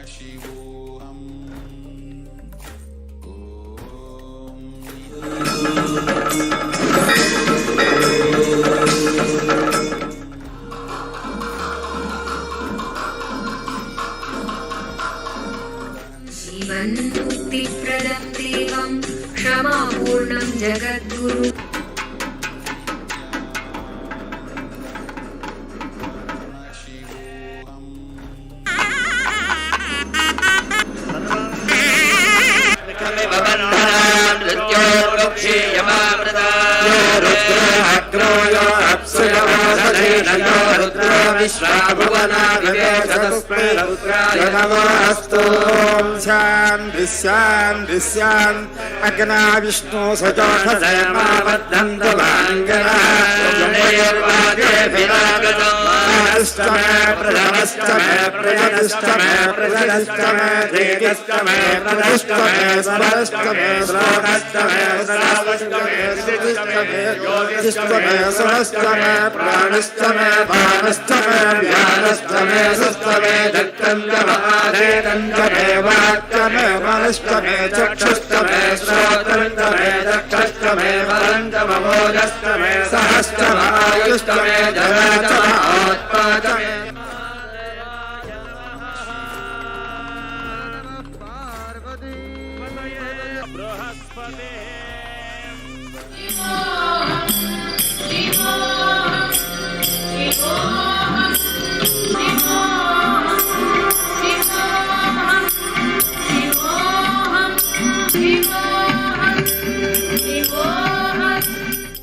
Paramashivoham. जीवन्मुक्तिप्रदं देवं क्षमापूर्णं जगद्गुरु अग्ना Vishnu चक्षुस्तमे श्रोत्रन्तमे दक्षस्तमे वरन्तमोदस्तमे सहस्रमायुस्तमे जगतमात्मातमे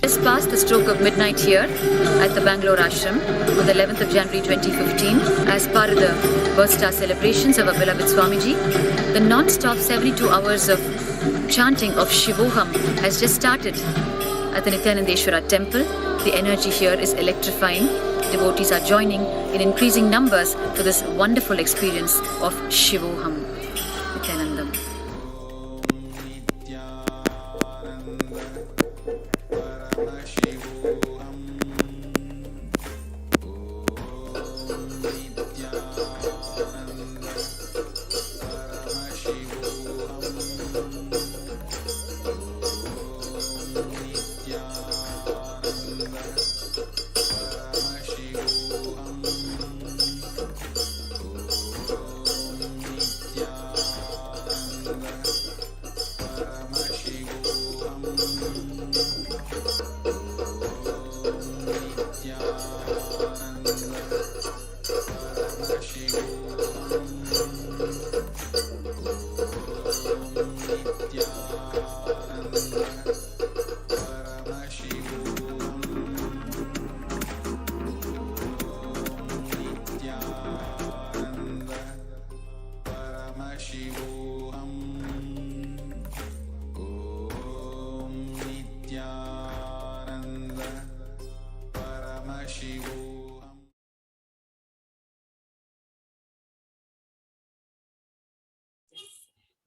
Just past the stroke of midnight here at the Bangalore Ashram on the 11th of January 2015 as part of the birth star celebrations of our beloved Swamiji. The non-stop 72 hours of chanting of Shivoham has just started at the Nithyanandeshwara temple. The energy here is electrifying. Devotees are joining in increasing numbers to this wonderful experience of Shivoham. Nithyanandam.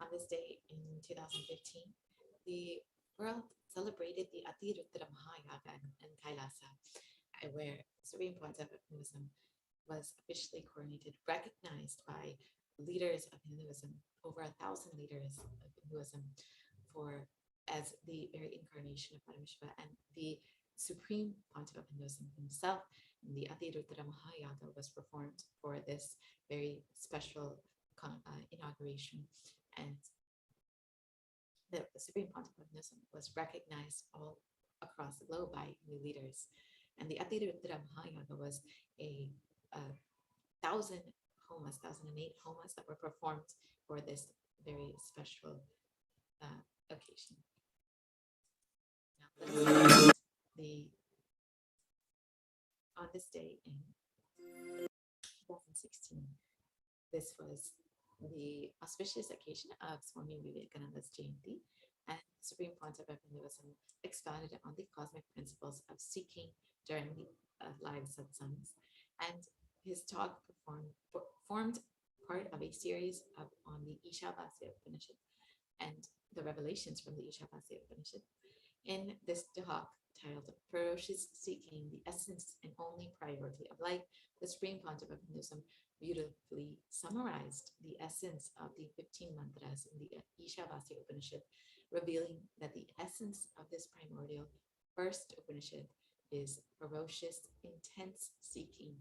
On this day in 2015, the world celebrated the Atirudra Mahayaga in KAILASA, where Supreme Pontiff of Hinduism was officially coronated, recognized by leaders of Hinduism, over 1,000 leaders of Hinduism, as the very incarnation of Paramashiva, and the Supreme Pontiff of Hinduism himself. The Atirudra Mahayaga was performed for this very special inauguration, and the Supreme Pontiff of Hinduism was recognized all across the globe by new leaders. And the Atirudra Mahayaga was a 1,000 homas, 1,008 homas that were performed for this very special occasion. Now, on this day in 2016, this was the auspicious occasion of Swami Vivekananda's Jayanti, and Supreme Pontiff of Hinduism expounded on the cosmic principles of seeking during the live satsangs. And his talk formed part of a series on the Ishavasya Upanishad and the revelations from the Ishavasya Upanishad. In this talk titled Ferocious Seeking, the Essence and Only Priority of Life, the Supreme Pontiff of Hinduism beautifully summarized the essence of the 15 mantras in the Ishavasya Upanishad, revealing that the essence of this primordial first Upanishad is ferocious, intense seeking,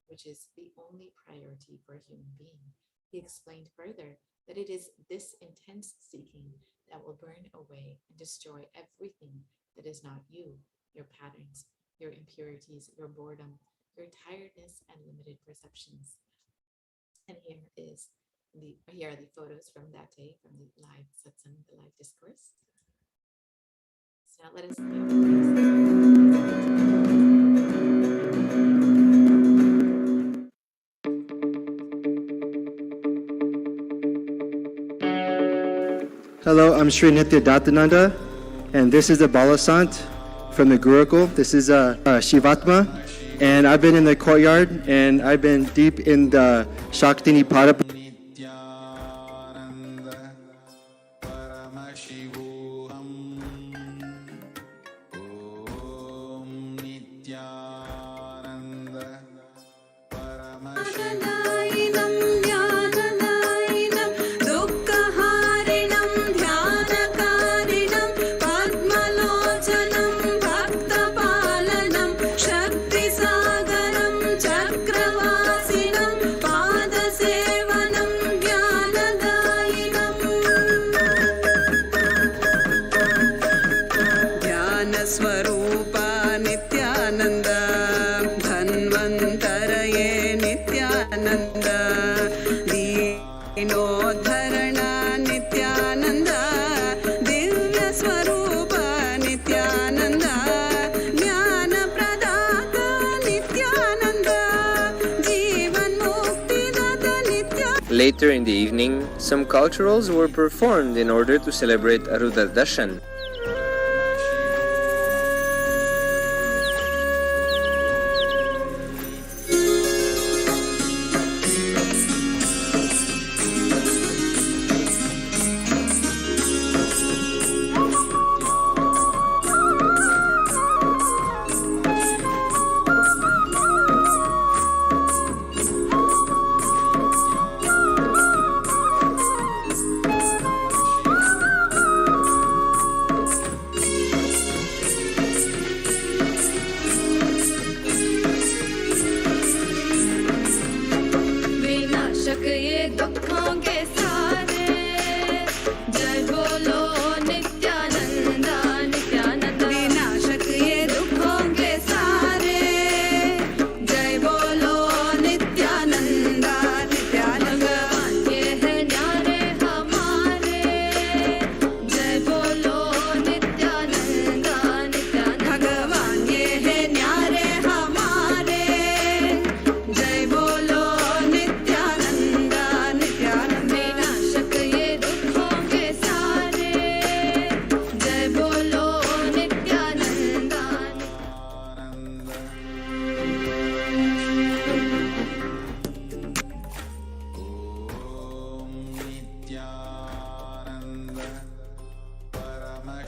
which is the only priority for a human being. He explained further that it is this intense seeking that will burn away and destroy everything that is not you, your patterns, your impurities, your boredom, your tiredness, and limited perceptions. And here are the photos from that day, from the live satsang, the live discourse. So now let us Hello, I'm Sri Nithyananda, and this is the Balasant from the Gurukul. This is Shivatma, and I've been in the courtyard, and I've been deep in the Shaktini Pada. Nithyananda Paramashivoham. Om Nithyananda Paramashivoham. Later in the evening, some culturals were performed in order to celebrate Arudha Darshan.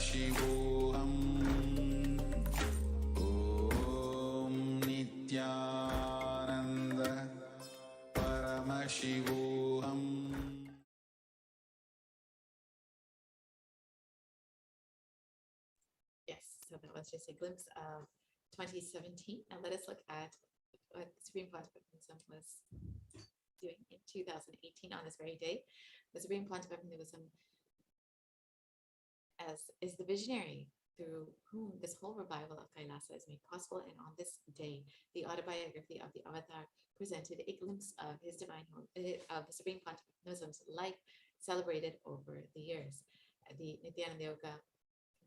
Paramashivoham. Om Nithyananda Paramashivoham. Yes, so that was just a glimpse of 2017. Now let us look at what the Supreme Pontiff of Hinduism was doing in 2018 on this very day. The Supreme Pontiff of Hinduism is the visionary through whom this whole revival of KAILASA is made possible. And on this day, the autobiography of the Avatar presented a glimpse of his of the Supreme Pontiff of Hinduism's life celebrated over the years. The Nithyananda Yoga,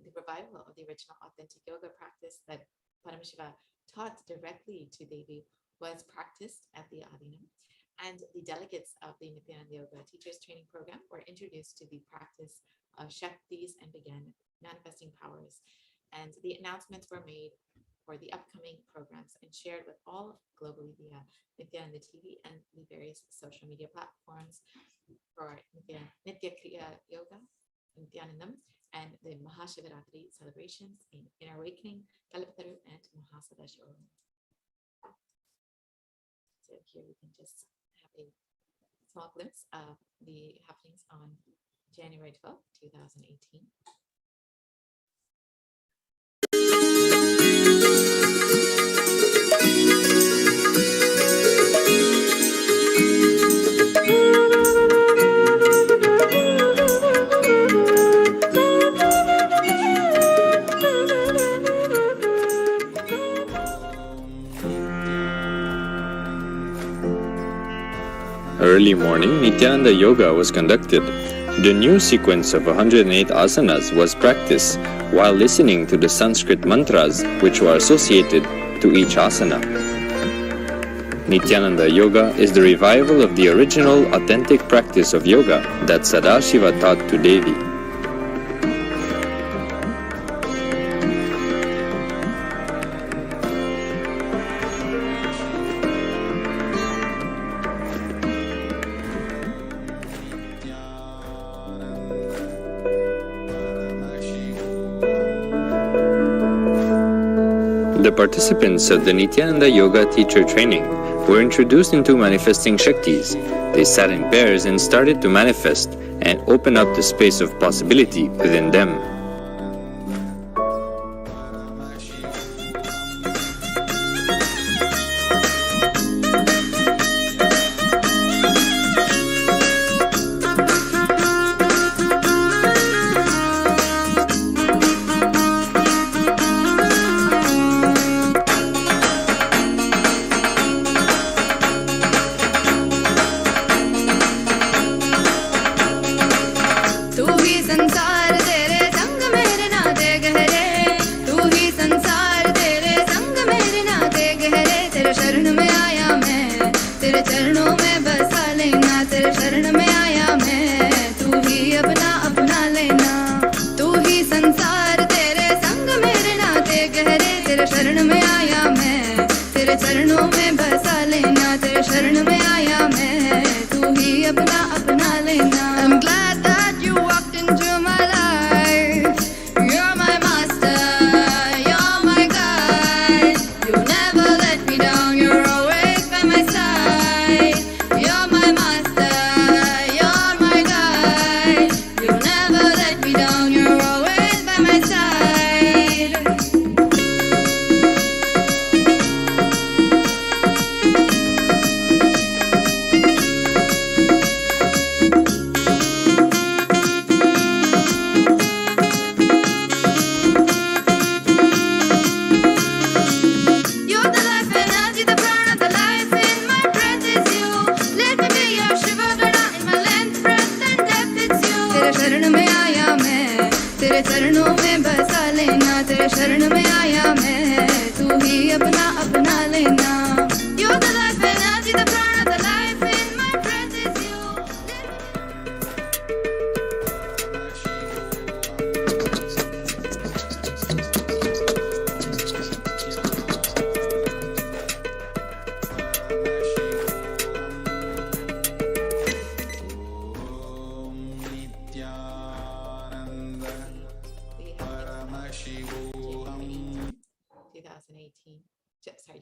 the revival of the original authentic yoga practice that Paramashiva taught directly to Devi was practiced at the Adinam, and the delegates of the Nithyananda Yoga Teachers Training Program were introduced to the practice of shaktis and began manifesting powers. And the announcements were made for the upcoming programs and shared with all globally via Nithyananda TV and the various social media platforms for Nithya Kriya Yoga, Nithyanandam, and the Mahashivaratri celebrations in Inner Awakening, Kalpataru, and Mahasadashoram. So here we can just have a small glimpse of the happenings on January 12th, 2018. Early morning Nithyananda Yoga was conducted. The new sequence of 108 asanas was practiced while listening to the Sanskrit mantras which were associated to each asana. Nithyananda Yoga is the revival of the original authentic practice of yoga that Sadashiva taught to Devi. The participants of the Nithyananda Yoga teacher training were introduced into manifesting shaktis. They sat in pairs and started to manifest and open up the space of possibility within them.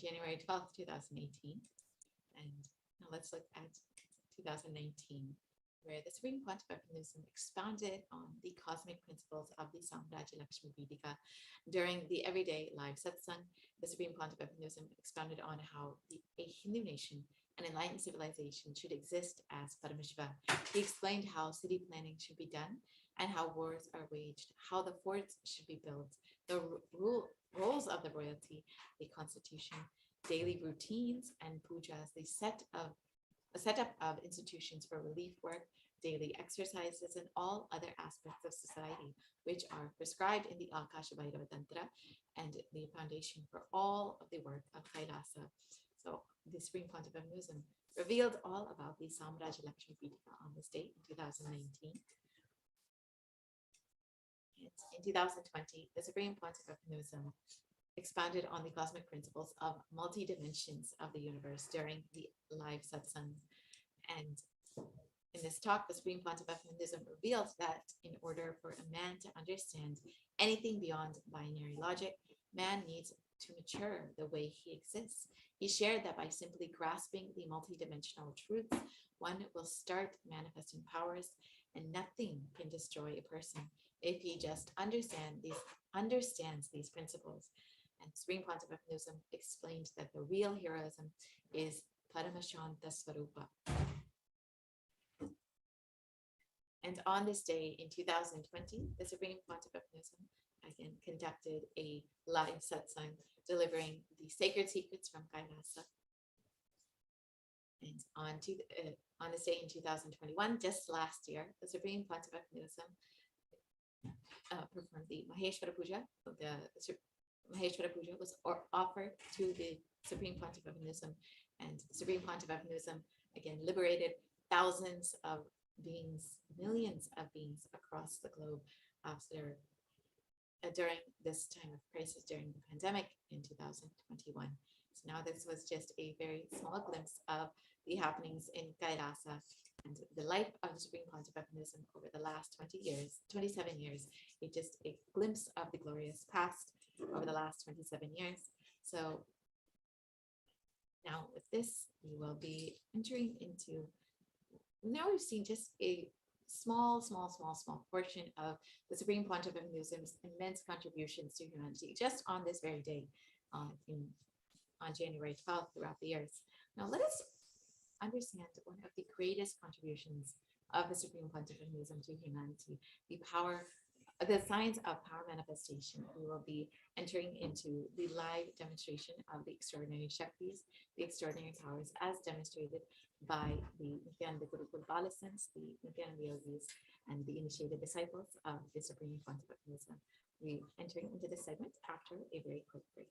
January 12th, 2018. And now let's look at 2019, where the Supreme Pontificanism expounded on the cosmic principles of the Samrajya Lakshmi Vedika. During the everyday live satsang, the Supreme Pontificanism expounded on how a Hindu nation, an enlightened civilization, should exist as Paramashiva. He explained how city planning should be done and how wars are waged, how the forts should be built, the roles of the royalty, the constitution, daily routines and pujas, the setup of institutions for relief work, daily exercises, and all other aspects of society, which are prescribed in the Akasha Bhairava Tantra and the foundation for all of the work of KAILASA. So the Supreme Pontificanism revealed all about the Samrajya Lakshmi Vedika on this date in 2019. In 2020, the Supreme Pontificanism expounded on the cosmic principles of multi-dimensions of the universe during the live satsang. And In this talk, the Supreme Pontiff of Hinduism revealed that in order for a man to understand anything beyond binary logic, man needs to mature the way he exists. He shared that by simply grasping the multidimensional truths, one will start manifesting powers, and nothing can destroy a person if he just understands these principles. And Supreme Pontiff of Hinduism explained that the real heroism is Paramashanta Swarupa. And on this day in 2020, the Supreme Pontiff of Hinduism again conducted a live satsang delivering the sacred secrets from KAILASA. And on this day in 2021, just last year, the Supreme Pontiff of Hinduism performed the Maheshwara Puja. The Maheshwara Puja was offered to the Supreme Pontiff of Hinduism, and the Supreme Pontiff of Hinduism again liberated thousands of beings, millions of beings across the globe after during this time of crisis, during the pandemic in 2021. So now this was just a very small glimpse of the happenings in KAILASA and the life of the Supreme Pontiff of Hinduism over the last 27 years. It's just a glimpse of the glorious past over the last 27 years. So now with this, we will be entering into, now we've seen just a small portion of the Supreme Pontiff of Hinduism's immense contributions to humanity just on this very day on January 12th throughout the years. Now let us understand one of the greatest contributions of the Supreme Pontiff of Hinduism to humanity, the science of power manifestation. We will be entering into the live demonstration of the extraordinary shaktis, the extraordinary powers as demonstrated by the Nithyananda Gurukul Balasants, the Nithyananda Yogis, and the initiated disciples of the Supreme Pontiff of Hinduism. We're entering into this segment after a very quick break.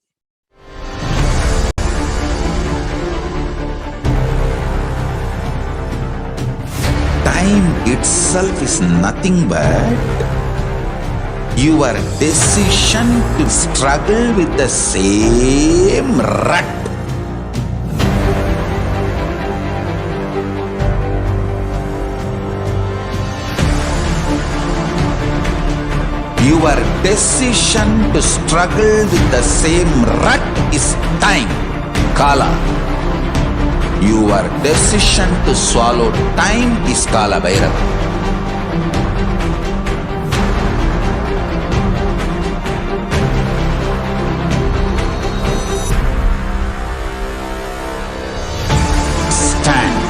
Time itself is nothing but your decision to struggle with the same rut. Your decision to struggle with the same rut is time, Kala. Your decision to swallow time is Kala Bhairava. Stand.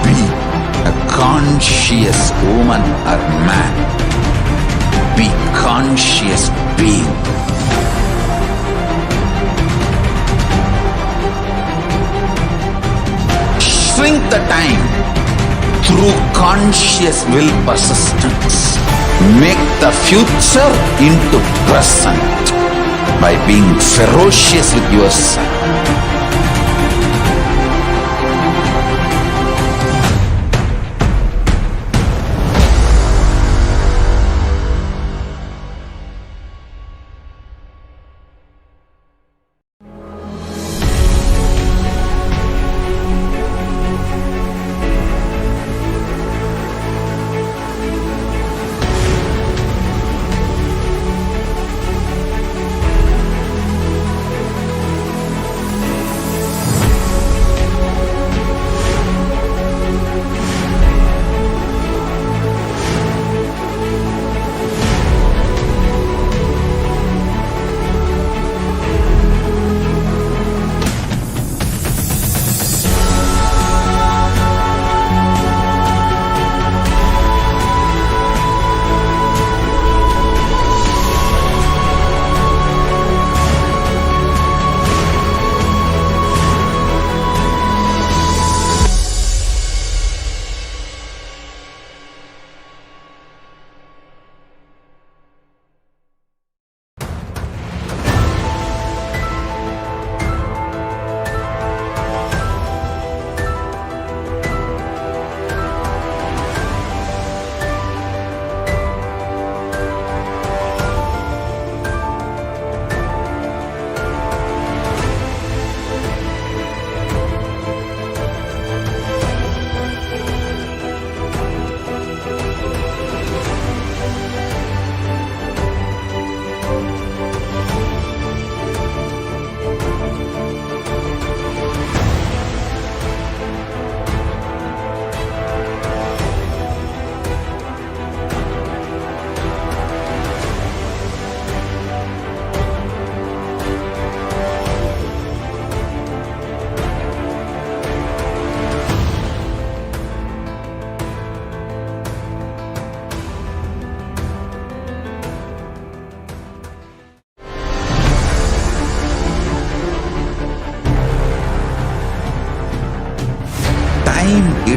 Be a conscious woman or man. Be conscious being. Shrink the time through conscious will persistence. Make the future into present by being ferocious with yourself.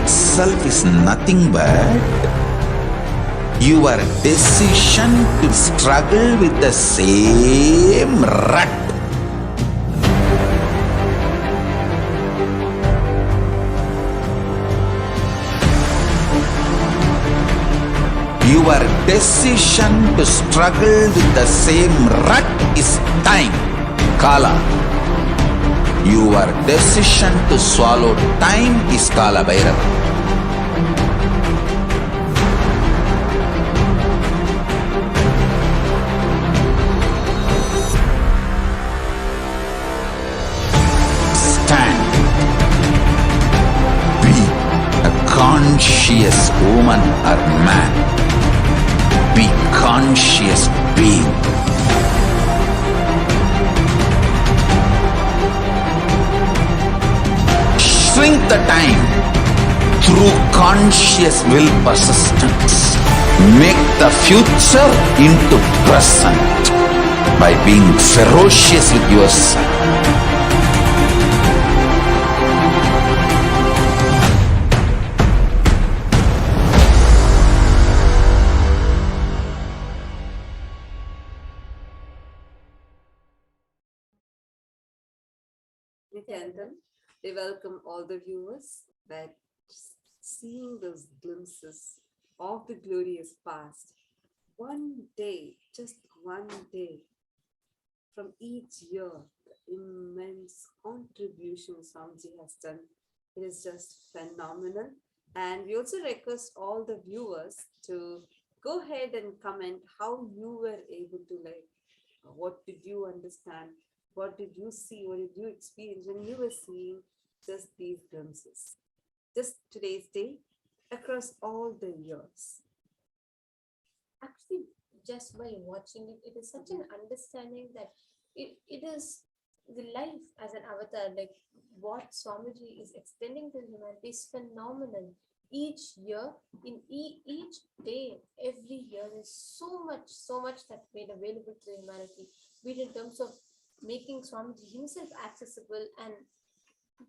itself is nothing but your decision to struggle with the same rut. Your decision to struggle with the same rut is time, Kala. Your decision to swallow time is Kala Bhairava. Stand. Be a conscious woman or man. Be conscious being. Shrink the time through conscious will persistence. Make the future into present by being ferocious with yourself. Nithyananda, they welcome all the viewers that seeing those glimpses of the glorious past, one day, just one day, from each year, the immense contribution Swamiji has done. It is just phenomenal. And we also request all the viewers to go ahead and comment how you were able to, like, what did you understand? What did you see? What did you experience when you were seeing just these glimpses? Just today's day, across all the years. Actually, just by watching it, it is such an understanding that it is the life as an avatar, like what Swamiji is extending to humanity is phenomenal. Each year, in each day, every year, there's so much that's made available to humanity, be it in terms of making Swamiji himself accessible and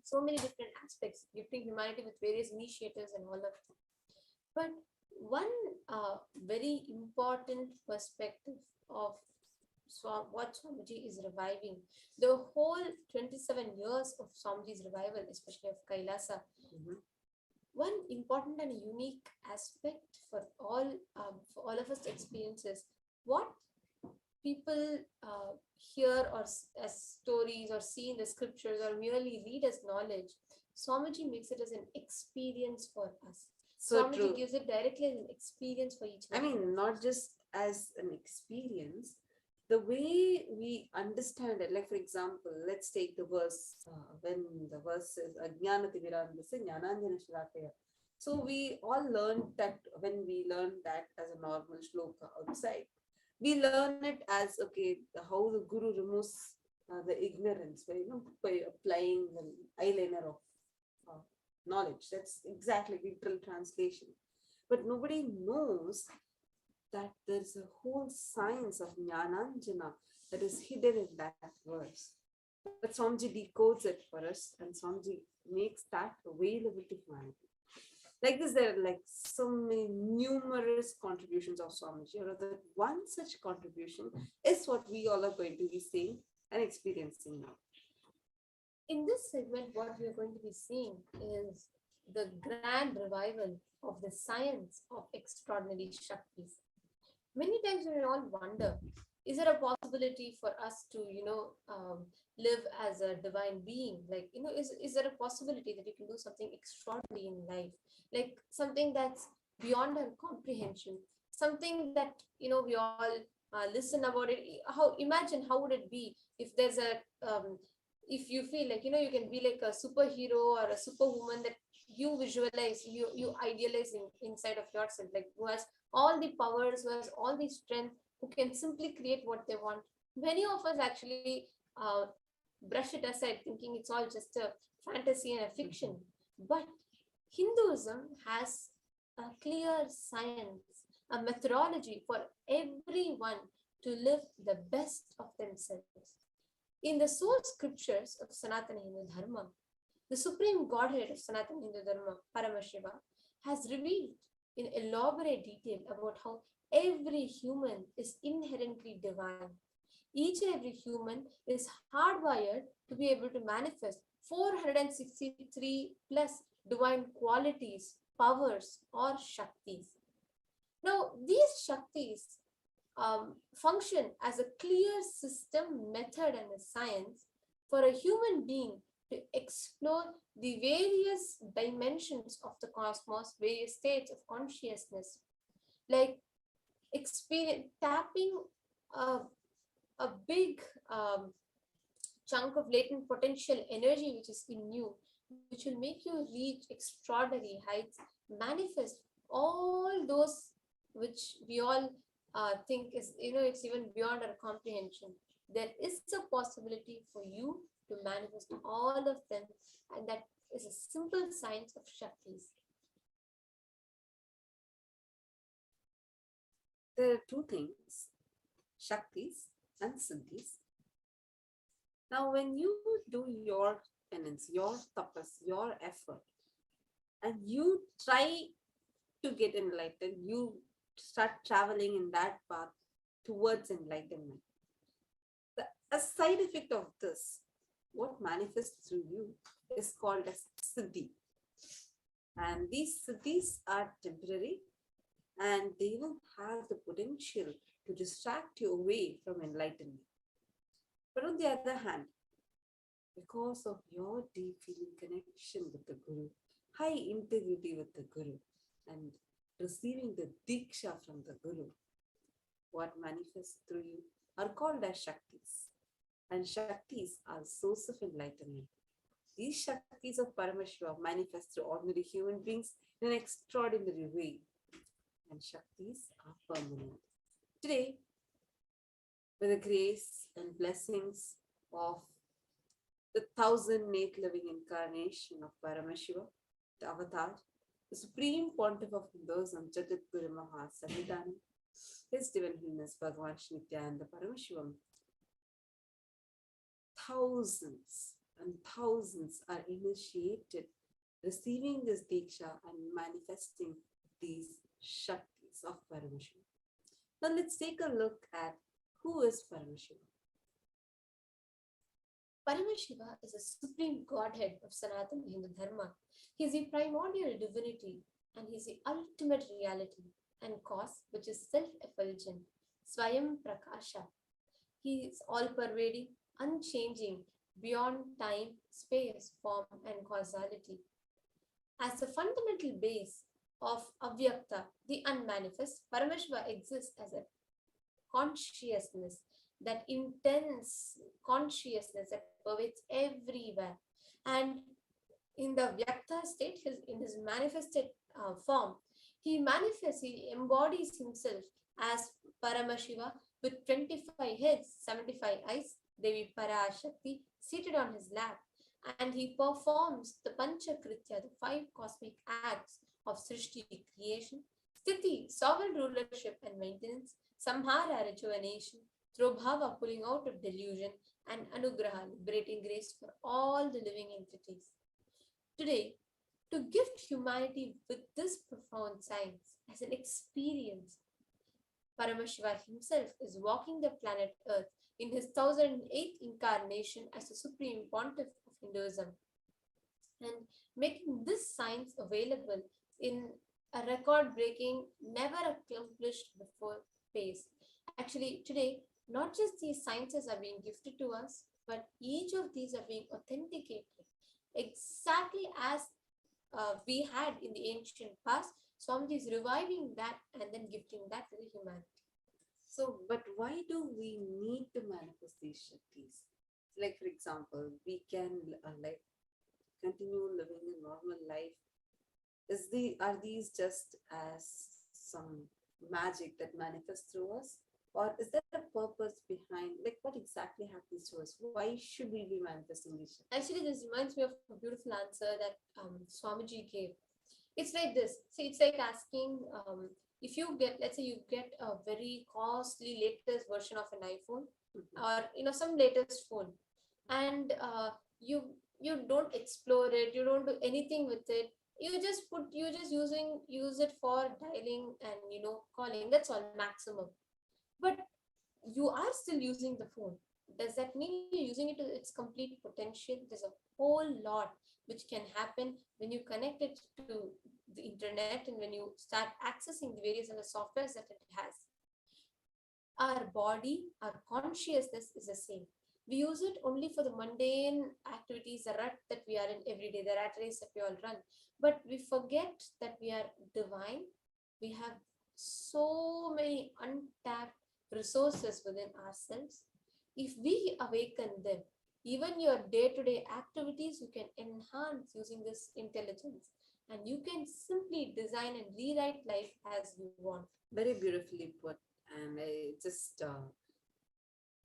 so many different aspects, gifting humanity with various initiatives and all of that. But one very important perspective of what Swamiji is reviving, the whole 27 years of Swamiji's revival, especially of KAILASA, one important and unique aspect for all of us to experience is what people hear or as stories or see in the scriptures or merely read as knowledge. Swamiji makes it as an experience for us. So Swamiji true. gives it directly as an experience for each I mean, not just as an experience, the way we understand it. Like, for example, let's take the verse, when the verse is Ajnanatimirandasya Jnananjana Shalakaya. So we all learned that when we learn that as a normal shloka outside, we learn it as, okay, how the Guru removes the ignorance by applying the eyeliner of knowledge. That's exactly literal translation. But nobody knows that there's a whole science of Jnananjana that is hidden in that verse. But Swamiji decodes it for us, and Swamiji makes that available to humanity. Like this, there are like so many numerous contributions of Swamiji. That one such contribution is what we all are going to be seeing and experiencing now. In this segment, what we are going to be seeing is the grand revival of the science of extraordinary shaktis. Many times we all wonder, is there a possibility for us to, live as a divine being? Like, is there a possibility that you can do something extraordinary in life? Like something that's beyond our comprehension, something that, we all listen about it. Imagine how would it be if there's if you feel like, you can be like a superhero or a superwoman that you visualize, you idealize inside of yourself, like who has all the powers, who has all the strength, who can simply create what they want. Many of us actually brush it aside, thinking it's all just a fantasy and a fiction. But Hinduism has a clear science, a methodology for everyone to live the best of themselves. In the source scriptures of Sanatana Hindu Dharma, the supreme godhead of Sanatana Hindu Dharma, Paramashiva, has revealed in elaborate detail about how every human is inherently divine. Each and every human is hardwired to be able to manifest 463 plus divine qualities, powers, or shaktis. Now, these shaktis function as a clear system, method, and a science for a human being to explore the various dimensions of the cosmos, various states of consciousness, like tapping a big chunk of latent potential energy which is in you, which will make you reach extraordinary heights, manifest all those which we all think is, it's even beyond our comprehension. There is a possibility for you to manifest all of them, and that is a simple science of shaktis. There are two things, shaktis and siddhis. Now, when you do your penance, your tapas, your effort, and you try to get enlightened, you start traveling in that path towards enlightenment. A side effect of this, what manifests through you, is called as siddhi. And these siddhis are temporary, and they even have the potential to distract you away from enlightenment. But on the other hand, because of your deep feeling connection with the Guru, high integrity with the Guru, and receiving the diksha from the Guru, what manifests through you are called as shaktis. And shaktis are source of enlightenment. These shaktis of Paramashiva manifest through ordinary human beings in an extraordinary way. And shaktis are permanent. Today, with the grace and blessings of the 1008th living incarnation of Paramashiva, the avatar, the Supreme Pontiff of Hinduism, Jagadguru Mahasannidhanam, His Divine Highness Bhagavan Shri Nithyananda Paramashivam, thousands and thousands are initiated, receiving this diksha and manifesting these shaktis of Paramashiva. Now let's take a look at who is Paramashiva. Paramashiva is a supreme godhead of Sanatana Hindu Dharma. He is the primordial divinity, and he is the ultimate reality and cause, which is self-effulgent, Swayam Prakasha. He is all-pervading, unchanging, beyond time, space, form, and causality. As the fundamental base of Avyakta, the unmanifest, Paramashiva exists as a consciousness, that intense consciousness that pervades everywhere. And in the Vyakta state, in his manifested form, he embodies himself as Paramashiva with 25 heads, 75 eyes, Devi Parashakti seated on his lap, and he performs the Panchakritya, the 5 cosmic acts of Srishti, creation, Sthiti, sovereign rulership and maintenance, Samhara, rejuvenation, Trobhava, pulling out of delusion, and Anugraha, liberating grace for all the living entities. Today, to gift humanity with this profound science as an experience, Paramashiva himself is walking the planet Earth in his 1008th incarnation as the Supreme Pontiff of Hinduism, and making this science available in a record-breaking, never accomplished before pace. Actually, today, not just these sciences are being gifted to us, but each of these are being authenticated exactly as we had in the ancient past. Swamiji is reviving that and then gifting that to the humanity. So, but why do we need to manifest these shaktis? Like, for example, we can continue living a normal life. Are these just as some magic that manifests through us? Or is there a purpose behind, like, what exactly happens to us? Why should we be manifesting these shaktis? Actually, this reminds me of a beautiful answer that Swamiji gave. It's like this. See, it's like asking, if you get, let's say you get a very costly latest version of an iPhone, or some latest phone, and you you don't explore it, you don't do anything with it. You just use it for dialing and calling. That's all maximum. But you are still using the phone. Does that mean you're using it to its complete potential? There's a whole lot which can happen when you connect it to the internet and when you start accessing the various other softwares that it has. Our body, our consciousness is the same. We use it only for the mundane activities, the rut that we are in every day, the rat race that we all run. But we forget that we are divine. We have so many untapped resources within ourselves. If we awaken them, even your day-to-day activities, you can enhance using this intelligence, and you can simply design and rewrite life as you want. Very beautifully put. And it just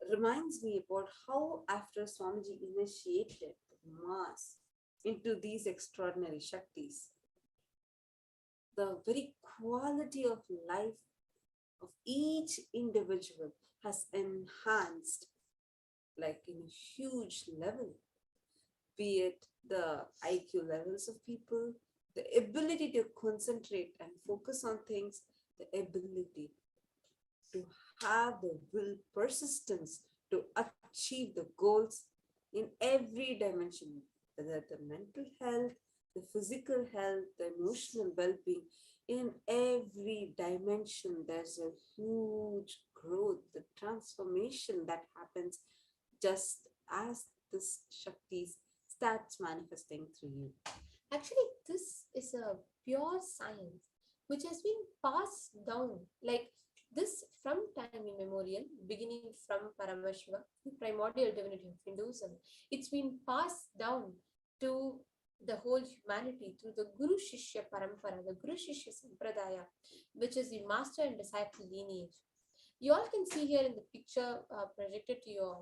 reminds me about how after Swamiji initiated the mass into these extraordinary shaktis, the very quality of life of each individual has enhanced like in a huge level, be it the IQ levels of people, the ability to concentrate and focus on things, the ability to have the will, persistence to achieve the goals in every dimension, whether the mental health, the physical health, the emotional well-being. In every dimension, there's a huge growth, the transformation that happens just as this Shaktis starts manifesting through you. Actually, this is a pure science which has been passed down like this from time immemorial, beginning from Paramashiva, the primordial divinity of Hinduism. It's been passed down to the whole humanity through the Guru Shishya Parampara, the Guru Shishya Sampradaya, which is the master and disciple lineage. You all can see here in the picture projected to you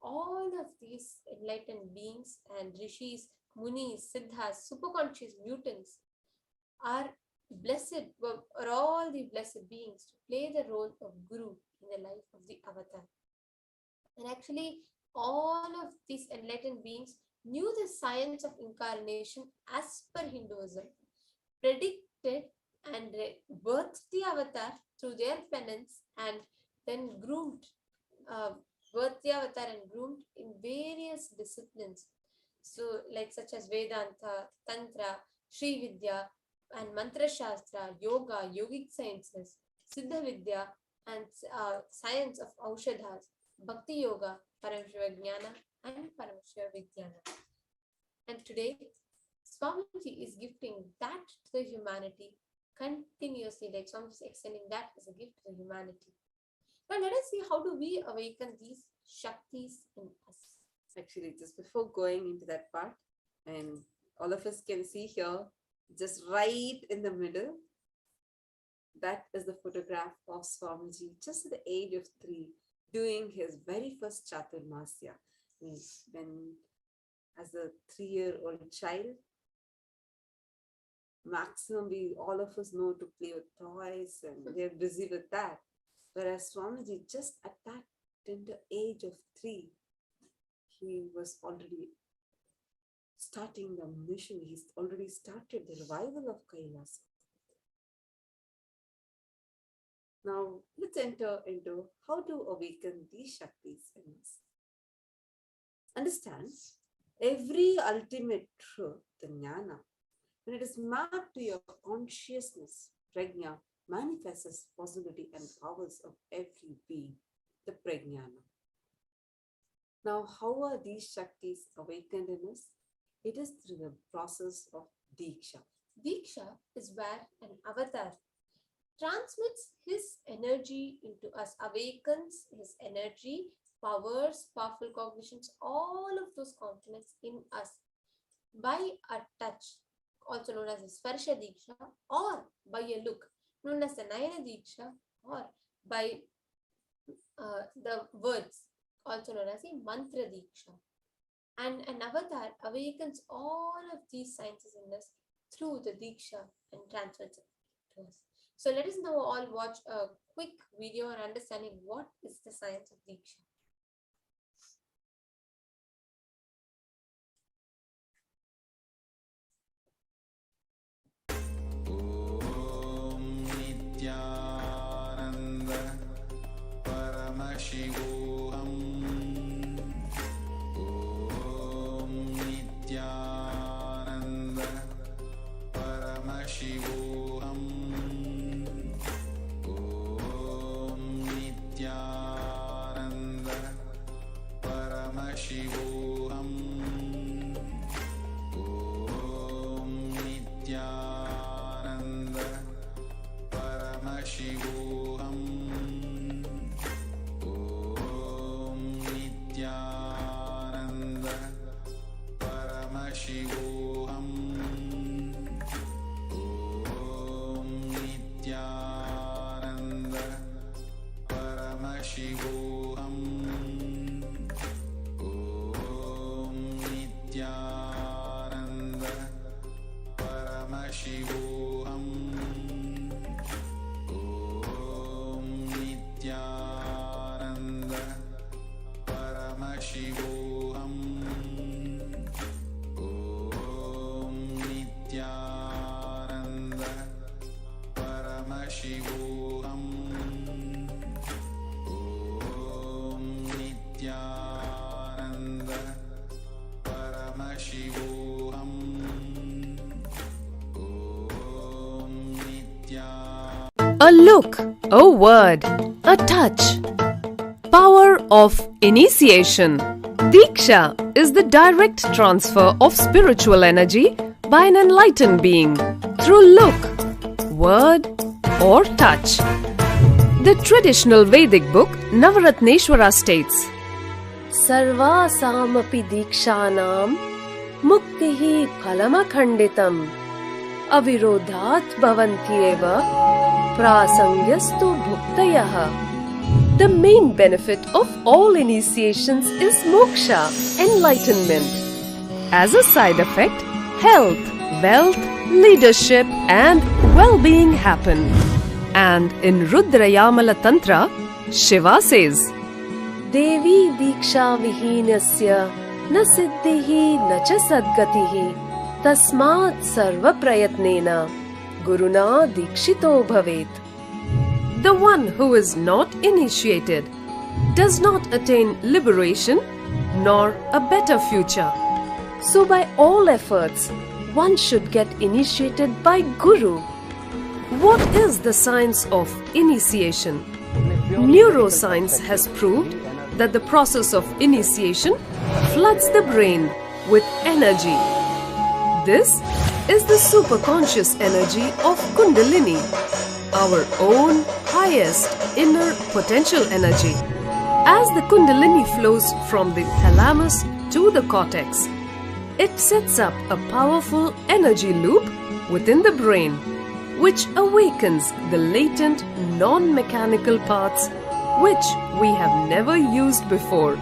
all of these enlightened beings and rishis, munis, siddhas, superconscious mutants are blessed, are all the blessed beings to play the role of Guru in the life of the avatar. And actually, all of these enlightened beings knew the science of incarnation as per Hinduism, predicted and birthed the avatar through their penance, and then groomed, birthed the avatar and groomed in various disciplines. So, like such as Vedanta, Tantra, Sri Vidya, and Mantra Shastra, Yoga, Yogic sciences, Siddha Vidya, and science of Aushadhas, Bhakti Yoga, Paramashiva Jnana, and Paramashiva Vidyana. And today, Swamiji is gifting that to the humanity continuously, like Swamiji is extending that as a gift to the humanity. Now let us see how do we awaken these Shaktis in us. Actually, just before going into that part, and all of us can see here, just right in the middle, that is the photograph of Swamiji, just at the age of 3, doing his very first Chaturmasya. When, as a 3-year-old child, maximum all of us know to play with toys and we're busy with that. Whereas Swamiji, just at that tender age of 3, he was already starting the mission. He's already started the revival of KAILASA. Now, let's enter into how to awaken these Shaktis in us. Understand, every ultimate truth, the Jnana, when it is mapped to your consciousness, Prajna, manifests as possibility and powers of every being, the Prajnana. Now, how are these Shaktis awakened in us? It is through the process of diksha. Diksha is where an avatar transmits his energy into us, awakens his energy, powers, powerful cognitions, all of those components in us by a touch, also known as the Sparsha Diksha, or by a look, known as the Nayana Diksha, or by the words, also known as the Mantra Diksha. And an avatar awakens all of these sciences in us through the Diksha and transfers it to us. So let us now all watch a quick video on understanding what is the science of Diksha. Paramashivoham. Om Nithyananda Paramashivoham. Om Nithyananda Paramashivoham. Om Nithyananda Paramashivoham. Om Nithyananda Paramashivoham. Om Nithyananda Paramashivoham. Om Nithyananda Paramashivoham. Om Nithyananda. A look, a word, a touch. Power of initiation. Diksha is the direct transfer of spiritual energy by an enlightened being through look, word, or touch. The traditional Vedic book Navaratneshwara states, Sarvasamapi dikshanam muktihi phalamakhanditam avirodhat bhavantyeva prasangyastu bhuktayah. The main benefit of all initiations is moksha, enlightenment. As a side effect, health, wealth, leadership and well-being happen. And in Rudrayamala Tantra, Shiva says, Devi diksha vihinasya na siddhihi na cha sadgatihi tasmat sarva prayatnena guruna dikshito bhavet. The one who is not initiated does not attain liberation nor a better future. So by all efforts, one should get initiated by Guru. What is the science of initiation? Neuroscience has proved that the process of initiation floods the brain with energy. This is the superconscious energy of Kundalini, our own highest inner potential energy. As the Kundalini flows from the thalamus to the cortex, it sets up a powerful energy loop within the brain, which awakens the latent non-mechanical parts which we have never used before.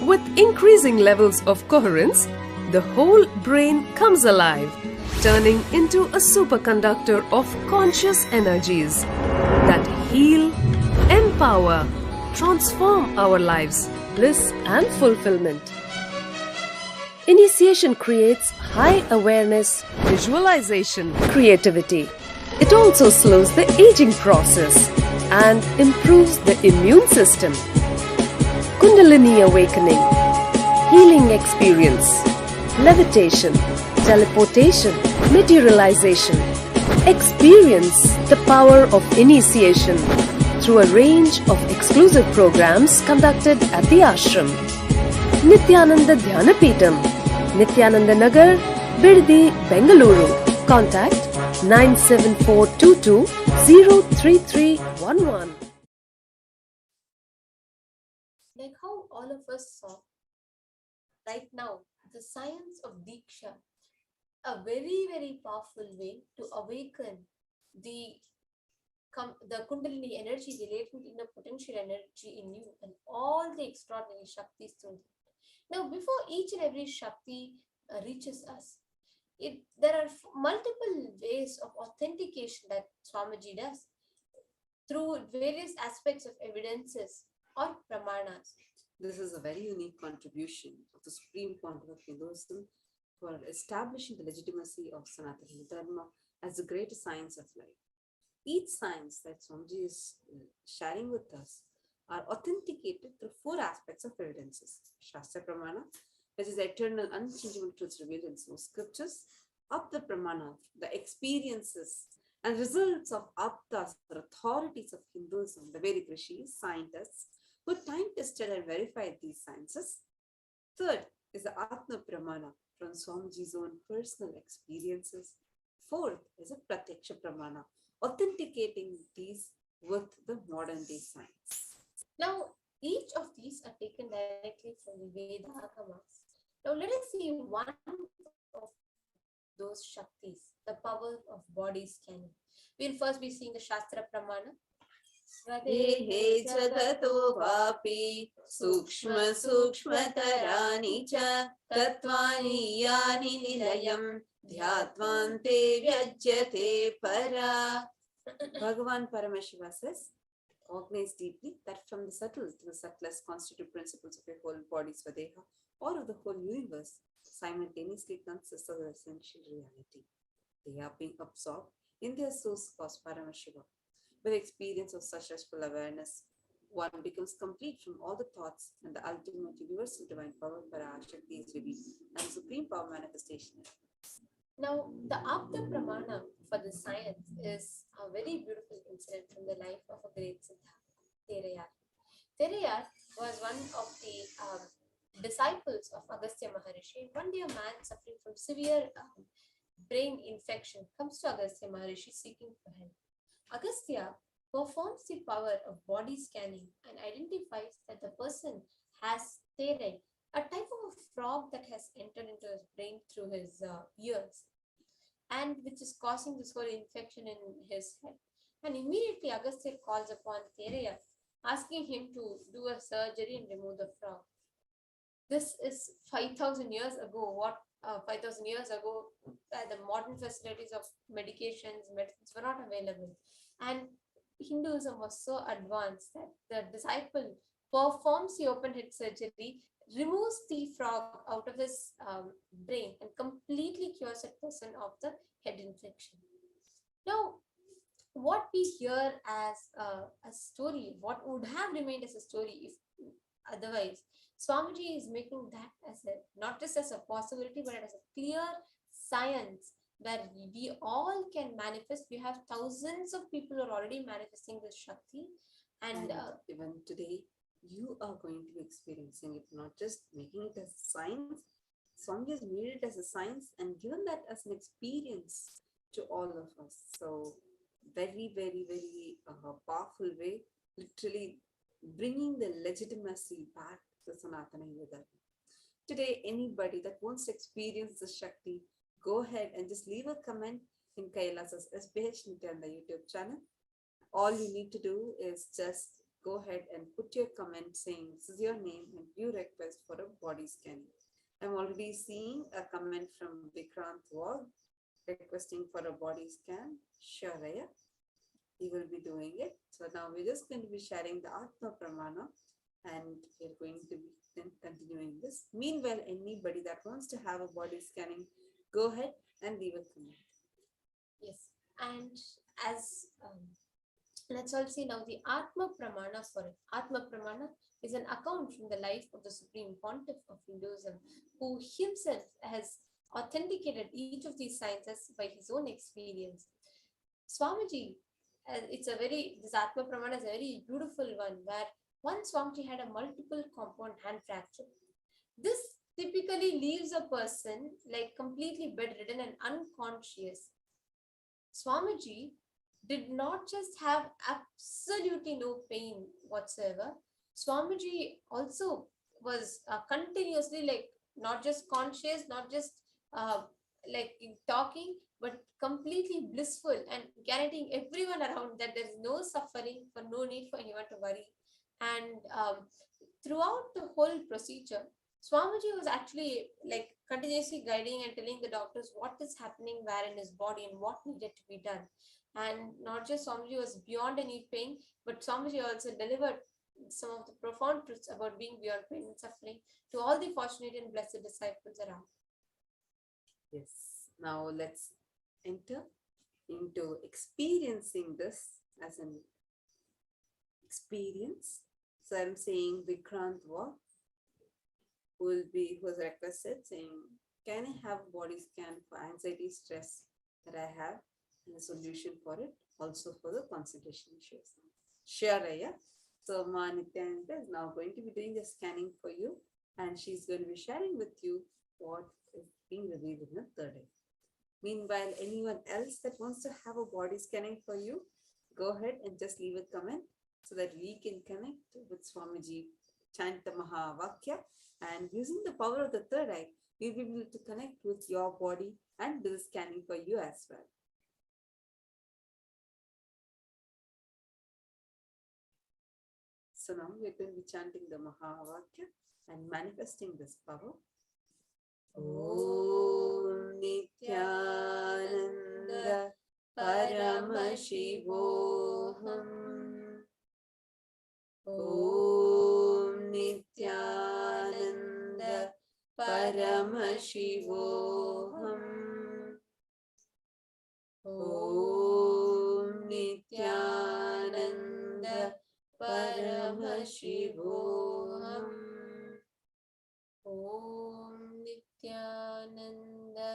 With increasing levels of coherence, the whole brain comes alive, turning into a superconductor of conscious energies that heal, empower, transform our lives, bliss and fulfillment. Initiation creates high awareness, visualization, creativity. It also slows the aging process and improves the immune system. Kundalini awakening, healing experience, levitation, teleportation, materialization. Experience the power of initiation through a range of exclusive programs conducted at the ashram. Nithyananda Dhyanapeetham, Nithyananda Nagar, Biddi, Bengaluru. Contact 97422-03311. Like how all of us saw right now, the science of diksha, a very, very powerful way to awaken the Kundalini energy, the latent inner potential energy in you, and all the extraordinary shaktis through it. Now, before each and every shakti reaches us, there are multiple ways of authentication that Swamiji does through various aspects of evidences or pramanas. This is a very unique contribution of the Supreme Quantum of Hinduism for establishing the legitimacy of Sanatana Dharma as the greatest science of life. Each science that Swamiji is sharing with us are authenticated through four aspects of evidences. Shastra Pramana, which is the eternal unchangeable truths revealed in source scriptures. Apta Pramana, the experiences and results of Aptas, the authorities of Hinduism, the Vedic rishis, scientists, who time-tested and verified these sciences. Third is the Atma Pramana, from Swamiji's own personal experiences. Fourth is a Pratyaksha Pramana, authenticating these with the modern day science. Now, each of these are taken directly from the Vedagamas. Now, let us see one of those shaktis, the power of body scanning. We'll first be seeing the Shastra Pramana. He jagato vapi sukshma sukshmataraani cha tattvani yani nilayam dhyatvante vyajyate para. Bhagavan Paramashiva says, cognize deeply that from the subtle to the subtlest constitute principles of your whole body Swadeha or of the whole universe simultaneously consist of the essential reality. They are being absorbed in their source cause Paramashiva. With experience of such restful awareness, one becomes complete from all the thoughts and the ultimate universal divine power Parashakti is revealed and supreme power manifestation. Now, the Apta Pramana for the science is a very beautiful incident from the life of a great Siddha, Terayar. Terayar was one of the disciples of Agastya Maharishi. One day, a man suffering from severe brain infection comes to Agastya Maharishi seeking for help. Agastya performs the power of body scanning and identifies that the person has terai, a type of a frog that has entered into his brain through his ears, and which is causing this whole infection in his head. And immediately Agastya calls upon Teraya, asking him to do a surgery and remove the frog. This is 5,000 years ago. 5,000 years ago, the modern facilities of medications, medicines were not available. And Hinduism was so advanced that the disciple performs the open head surgery, removes the frog out of his brain, and completely cures a person of the head infection. Now, what we hear as a story, what would have remained as a story if otherwise, Swamiji is making that as not just as a possibility, but as a clear science where we all can manifest. We have thousands of people who are already manifesting this Shakti. And even today, you are going to be experiencing it, not just making it as science. Swamiji has made it as a science and given that as an experience to all of us. So, very, very, very powerful way, literally bringing the legitimacy back to Sanatana Yoga. Today, anybody that wants to experience the Shakti, go ahead and just leave a comment in KAILASA's HDH Nithyananda YouTube channel. All you need to do is just go ahead and put your comment saying this is your name and you request for a body scanning. I'm already seeing a comment from Vikrant Wag requesting for a body scan. Sure, Raya. He will be doing it. So now we're just going to be sharing the Atma Pramana and we're going to be then continuing this. Meanwhile, anybody that wants to have a body scanning, go ahead and leave a comment. Yes, and as let's all see now the Atma Pramana for it. Atma Pramana is an account from the life of the Supreme Pontiff of Hinduism, who himself has authenticated each of these sciences by his own experience. Swamiji, this Atma Pramana is a very beautiful one, where one Swamiji had a multiple compound hand fracture. This typically leaves a person like completely bedridden and unconscious. Swamiji did not just have absolutely no pain whatsoever. Swamiji also was continuously like not just conscious, not just like talking, but completely blissful and guaranteeing everyone around that there's no suffering, for no need for anyone to worry. And throughout the whole procedure, Swamiji was actually like continuously guiding and telling the doctors what is happening where in his body and what needed to be done. And not just Swamiji was beyond any pain, but Swamiji also delivered some of the profound truths about being beyond pain and suffering to all the fortunate and blessed disciples around. Yes. Now let's enter into experiencing this as an experience. So I'm saying Vikrant Wag, who was requested saying, can I have a body scan for anxiety, stress that I have and a solution for it, also for the concentration issues. Sure, Raya. So Ma Nithyananda is now going to be doing the scanning for you and she's going to be sharing with you what is being revealed in the third eye. Meanwhile, anyone else that wants to have a body scanning for you, go ahead and just leave a comment so that we can connect with Swamiji, chant the Mahavakya, and using the power of the third eye, you'll be able to connect with your body and do the scanning for you as well. So now we're going to be chanting the Mahavakya and manifesting this power. Om Nithyananda Paramashivoham. Om Nithyananda Paramashivoham. Om Nithyananda Paramashivoham. Om Nithyananda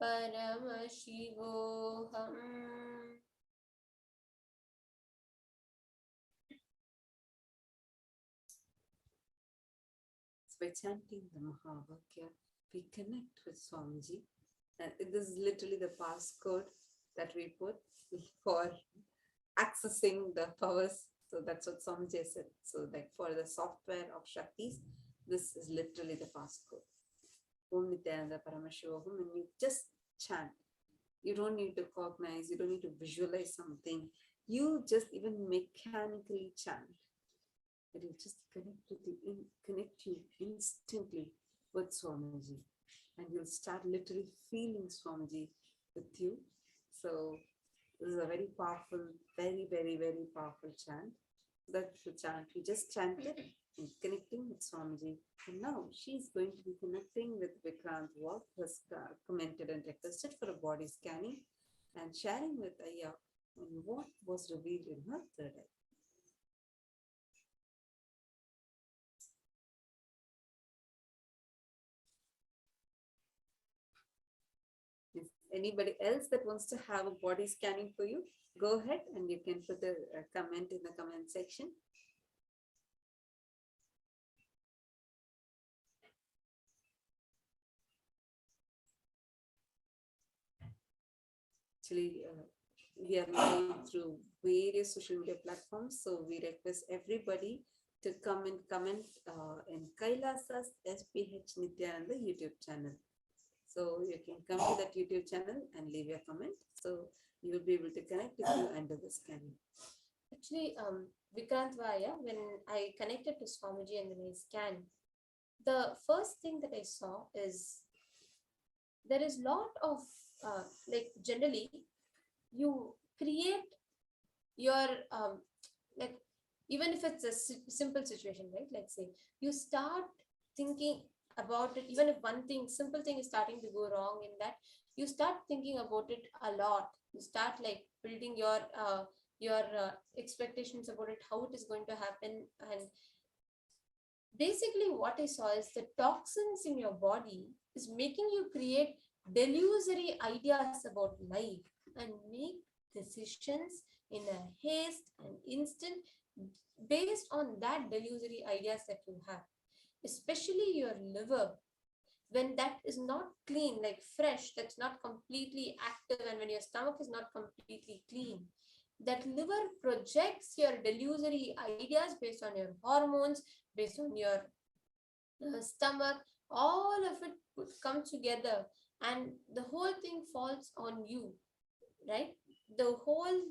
Paramashivoham. So by chanting the Mahavakya, we connect with Swamiji. This is literally the passcode that we put for accessing the powers. So that's what Swamiji said. So like for the software of shaktis, this is literally the passcode. Om Nithyananda Paramashivoham, and you just chant. You don't need to cognize, you don't need to visualize something. You just even mechanically chant. It will just connect you instantly with Swamiji. And you'll start literally feeling Swamiji with you. So this is a very powerful, very, very, very powerful chant. That's the chant. We just chanted and connecting with Swamiji. And now she's going to be connecting with Vikrant, who has commented and requested for a body scanning and sharing with Aya on what was revealed in her third eye. If anybody else that wants to have a body scanning for you, go ahead and you can put a comment in the comment section. Actually, we are going through various social media platforms, so we request everybody to come and comment in KAILASA's HDH Nithyananda YouTube channel. So you can come to that YouTube channel and leave your comment. So you will be able to connect with you and do the scanning. Actually, Vikrant Vaya, when I connected to Swamiji and then I scanned, the first thing that I saw is there is a lot of like generally you create your like even if it's a simple situation, right? Let's say you start thinking about it, even if one thing, simple thing is starting to go wrong in that, you start thinking about it a lot. You start like building your expectations about it, how it is going to happen. And basically what I saw is the toxins in your body is making you create delusory ideas about life and make decisions in a haste and instant based on that delusory ideas that you have, especially your liver. When that is not clean, like fresh, that's not completely active, and when your stomach is not completely clean, that liver projects your delusory ideas based on your hormones, based on your stomach. All of it would come together and the whole thing falls on you, right? The whole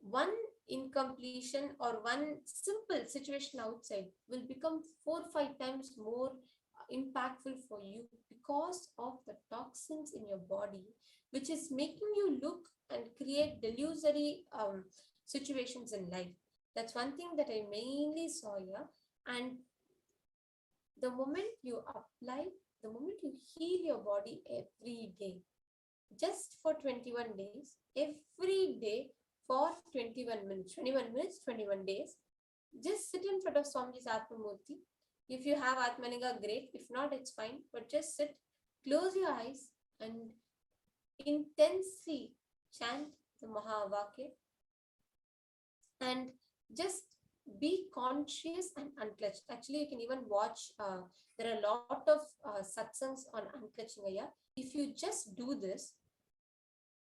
one incompletion or one simple situation outside will become 4 or 5 times more impactful for you because of the toxins in your body, which is making you look and create delusory situations in life. That's one thing that I mainly saw here. And the moment you apply, the moment you heal your body every day, just for 21 days, every day for 21 minutes, 21 days, just sit in front of Swamiji's Atmamurti. If you have Atmalinga, great. If not, it's fine. But just sit, close your eyes and intensely chant the Mahavakya and just be conscious and unclutched. Actually, you can even watch, there are a lot of satsangs on unclutching. You if you just do this,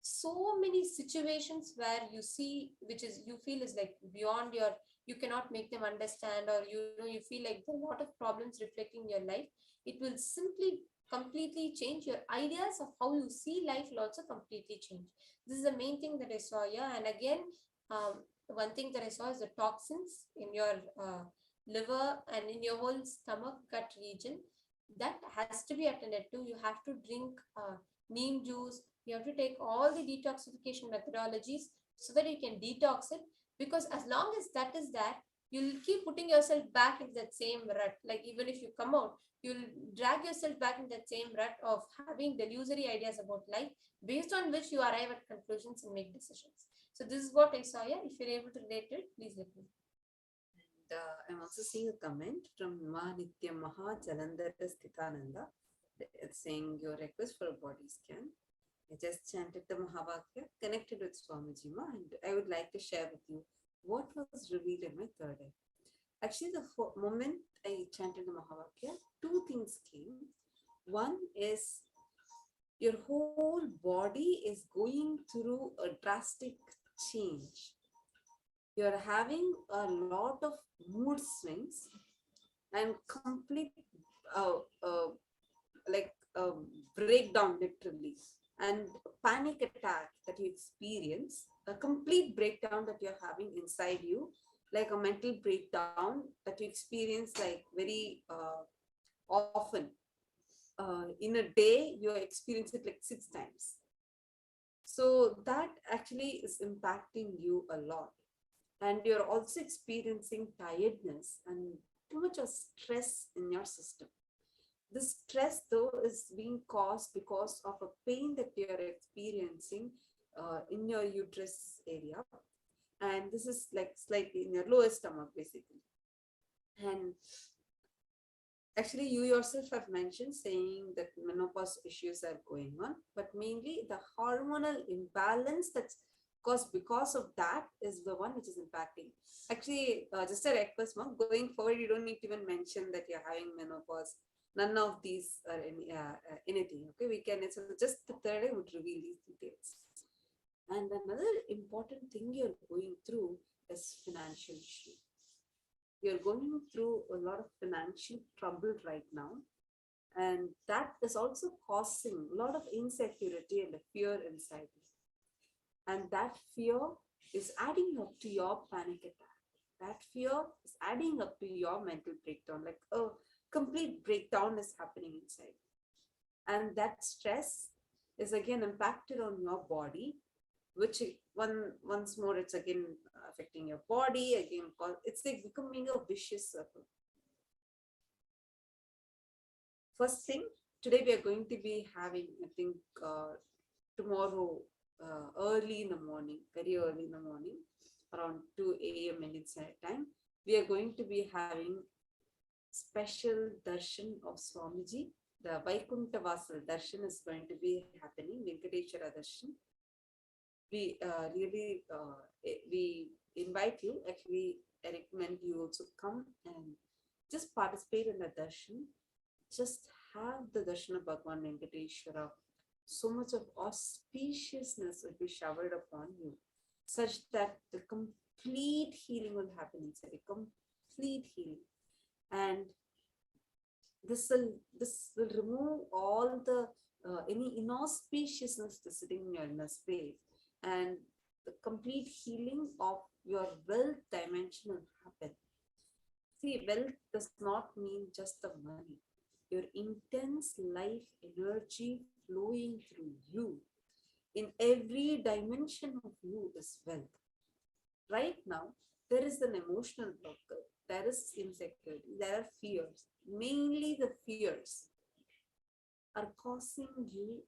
so many situations where you see, which is you feel is like beyond your, you cannot make them understand, or you feel like there are a lot of problems reflecting your life, it will simply completely change your ideas of how you see life will also completely change. This is the main thing that I saw here. And again, one thing that I saw is the toxins in your liver and in your whole stomach gut region, that has to be attended to. You have to drink neem juice. You have to take all the detoxification methodologies so that you can detox it, because as long as that is there, you'll keep putting yourself back in that same rut. Like even if you come out, you'll drag yourself back in that same rut of having delusory ideas about life, based on which you arrive at conclusions and make decisions. So this is what I saw here. If you're able to relate it, please let me. And I'm also seeing a comment from Nitya Maha Nithyananda saying your request for a body scan. I just chanted the Mahavakya, connected with Swamiji Ma, and I would like to share with you what was revealed in my third eye. Actually, the moment I chanted the Mahavakya, two things came. One is your whole body is going through a drastic change. You're having a lot of mood swings and complete breakdown, literally, and panic attack that you experience, a complete breakdown that you're having inside you, like a mental breakdown that you experience like very often. In a day, you experience it like 6 times. So that actually is impacting you a lot. And you're also experiencing tiredness and too much of stress in your system. This stress, though, is being caused because of a pain that you're experiencing in your uterus area. And this is like slightly in your lower stomach, basically. And actually, you yourself have mentioned saying that menopause issues are going on, but mainly the hormonal imbalance that's caused because of that is the one which is impacting. Actually, just a request, Mom, going forward, you don't need to even mention that you're having menopause. None of these are anything. Okay, we can, so just the third eye would reveal these details. And another important thing you're going through is financial issue. You're going through a lot of financial trouble right now, and that is also causing a lot of insecurity and fear inside you. And that fear is adding up to your panic attack. That fear is adding up to your mental breakdown, like a complete breakdown is happening inside. And that stress is again impacted on your body, which once more, it's again affecting your body, again, it's like becoming a vicious circle. First thing, today we are going to be having, I think, tomorrow, early in the morning, very early in the morning, around 2 a.m. Indian Standard Time, we are going to be having special darshan of Swamiji. The Vaikuntha Vasal darshan is going to be happening, Venkateshwara darshan. We we invite you, actually, I recommend you also come and just participate in the darshan. Just have the darshan of Bhagavan Venkateshwara. So much of auspiciousness will be showered upon you, such that the complete healing will happen inside, a complete healing. And this will remove all the any inauspiciousness that's sitting in your inner space, and the complete healing of your wealth dimension will happen. See, wealth does not mean just the money. Your intense life energy flowing through you in every dimension of you is wealth. Right now, there is an emotional blocker, there is insecurity, there are fears. Mainly the fears are causing you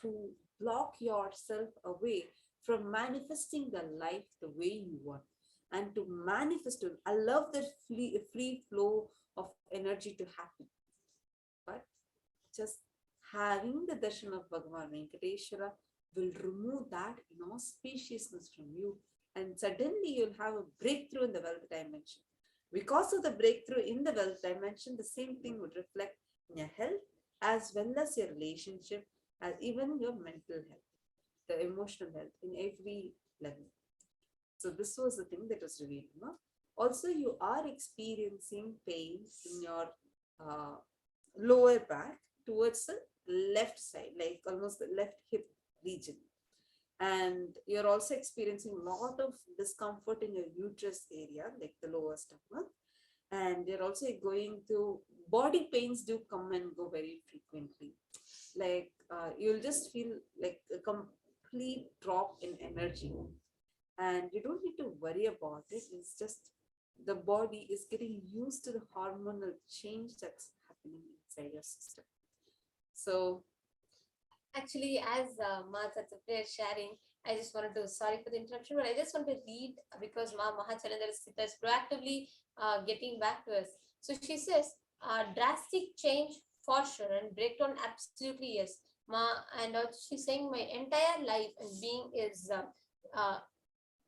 to block yourself away from manifesting the life the way you want, and to manifest it. I love the free flow of energy to happen. But just having the darshan of Bhagavan Venkateshwara will remove that inauspiciousness from you, and suddenly you'll have a breakthrough in the wealth dimension. Because of the breakthrough in the wealth dimension, the same thing would reflect in your health as well as your relationship as even your mental health, the emotional health in every level. So this was the thing that was revealed. No? Also, you are experiencing pain in your lower back towards the left side, like almost the left hip region. And you're also experiencing a lot of discomfort in your uterus area, like the lower stomach. And you're also going through body pains do come and go very frequently. Like you'll just feel like a complete drop in energy. And you don't need to worry about it. It's just the body is getting used to the hormonal change that's happening inside your system. So actually, as Mahachandra is sharing, I just wanted to, sorry for the interruption, but I just want to read because Mahachandra is proactively getting back to us. So she says, drastic change for sure and breakdown, absolutely yes. And also she's saying my entire life and being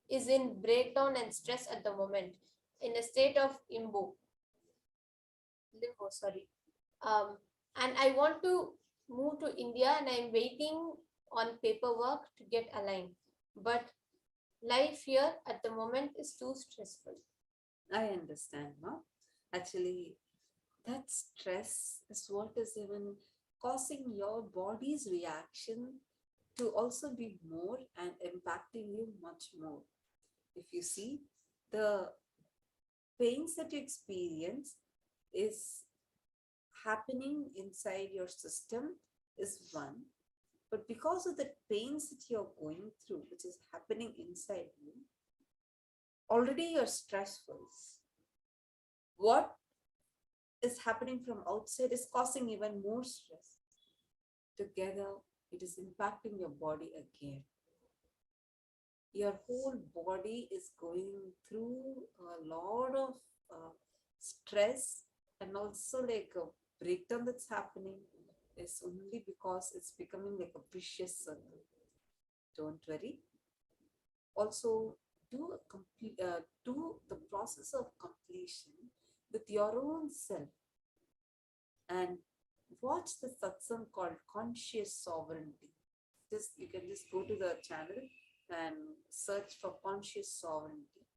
is in breakdown and stress at the moment, in a state of limbo, sorry. And I want to move to India and I'm waiting on paperwork to get aligned. But life here at the moment is too stressful. I understand, no? Actually, that stress is what is even causing your body's reaction to also be more and impacting you much more. If you see, the pains that you experience is happening inside your system is one, but because of the pains that you're going through, which is happening inside you, already you're stressful. What is happening from outside is causing even more stress. Together, it is impacting your body again. Your whole body is going through a lot of stress, and also like a breakdown that's happening is only because it's becoming like a vicious circle. Don't worry. Also, do the process of completion with your own self and watch the satsang called Conscious Sovereignty. You can just go to the channel and search for Conscious Sovereignty.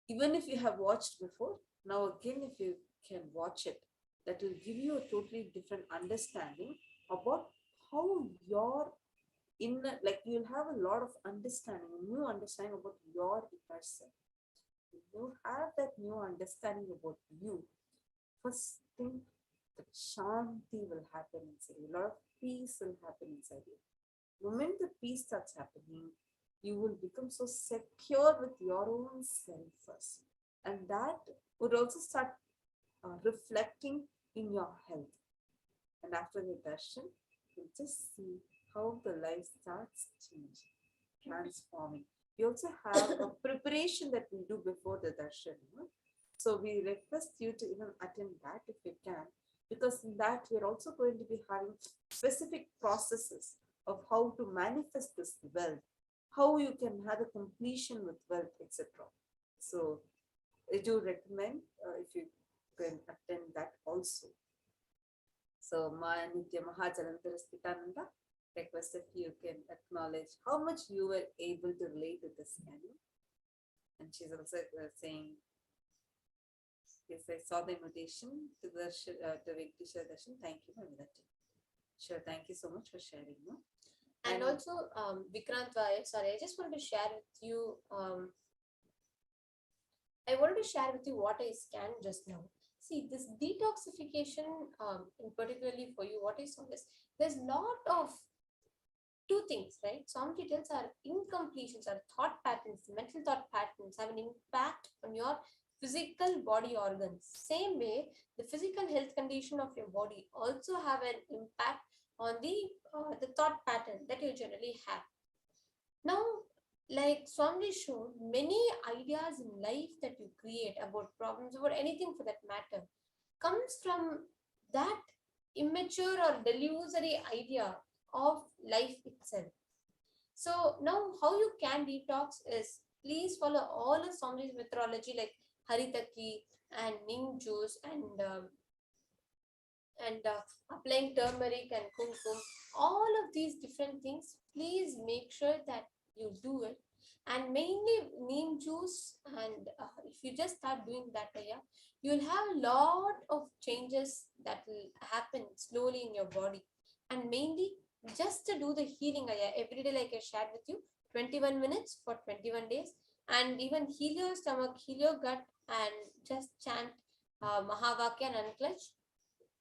Even if you have watched before, now again if you can watch it, that will give you a totally different understanding about how your inner, like you'll have a lot of understanding, new understanding about your inner self. If you have that new understanding about you, first thing, the shanti will happen inside you. A lot of peace will happen inside you. The moment the peace starts happening, you will become so secure with your own self first. And that would also start reflecting in your health. And after the darshan, you'll just see how the life starts changing, transforming. We also have a preparation that we do before the darshan. So we request you to even attend that if you can, because in that we're also going to be having specific processes of how to manifest this wealth, how you can have a completion with wealth, etc. So I do recommend if you can attend that also. So Nitya Nithyananda request if you can acknowledge how much you were able to relate to this scanning. And she's also saying, yes, I saw the invitation to the Venkateshwara darshan. Thank you, Mavidati. Sure, thank you so much for sharing. No? And also, Vikrant, sorry, I just wanted to share with you. I wanted to share with you what I scanned just now. See, this detoxification, in particularly for you, what I saw is there's a lot of two things, right? Some details are incompletions, are thought patterns, mental thought patterns have an impact on your physical body organs. Same way, the physical health condition of your body also have an impact on the thought pattern that you generally have. Now, like Swami showed, many ideas in life that you create about problems, about anything for that matter, comes from that immature or delusory idea of life itself. So now how you can detox is, please follow all of Swami's methodology like Haritaki and Ning juice and and applying turmeric and kumkum, all of these different things, please make sure that you do it. And mainly neem juice, and if you just start doing that, you'll have a lot of changes that will happen slowly in your body. And mainly just to do the healing every day, like I shared with you, 21 minutes for 21 days, and even heal your stomach, heal your gut, and just chant Mahavakya and unclench.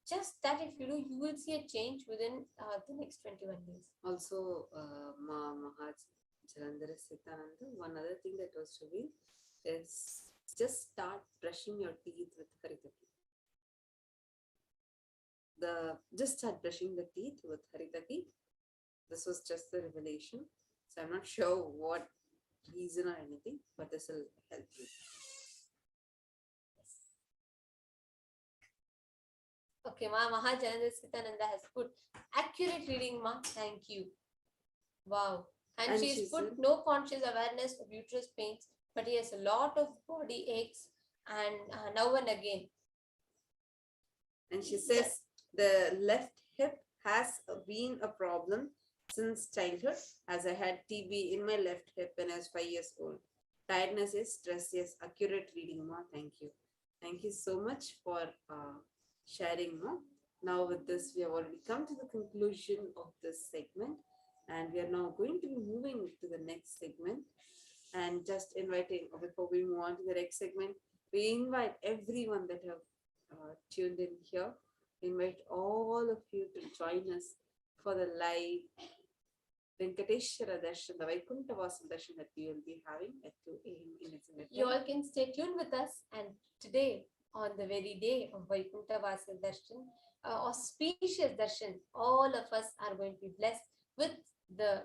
Just that, if you do, you will see a change within the next 21 days. Also, Maheshwara, one other thing that was revealed is just start brushing your teeth with Haritaki. Just start brushing the teeth with Haritaki. This was just the revelation. So I'm not sure what reason or anything, but this will help you. Okay, Maheshwara Nithyananda has put accurate reading, Ma. Thank you. Wow. And she's put no conscious awareness of uterus pains, but he has a lot of body aches and now and again. And she says the left hip has been a problem since childhood, as I had TB in my left hip when I was 5 years old. Tiredness is stress, yes, accurate reading, Ma. Thank you. Thank you so much for sharing, Ma. Now with this, we have already come to the conclusion of this segment, and we are now going to be moving to the next segment. And just inviting, before we move on to the next segment, we invite everyone that have tuned in here, invite all of you to join us for the live Venkateshwara darshan, the Vaikuntha Vasam darshan that we will be having at 2 a.m. in its midnight. You all can stay tuned with us, and today, on the very day of Vaikuntha Vasam darshan, auspicious darshan, all of us are going to be blessed with the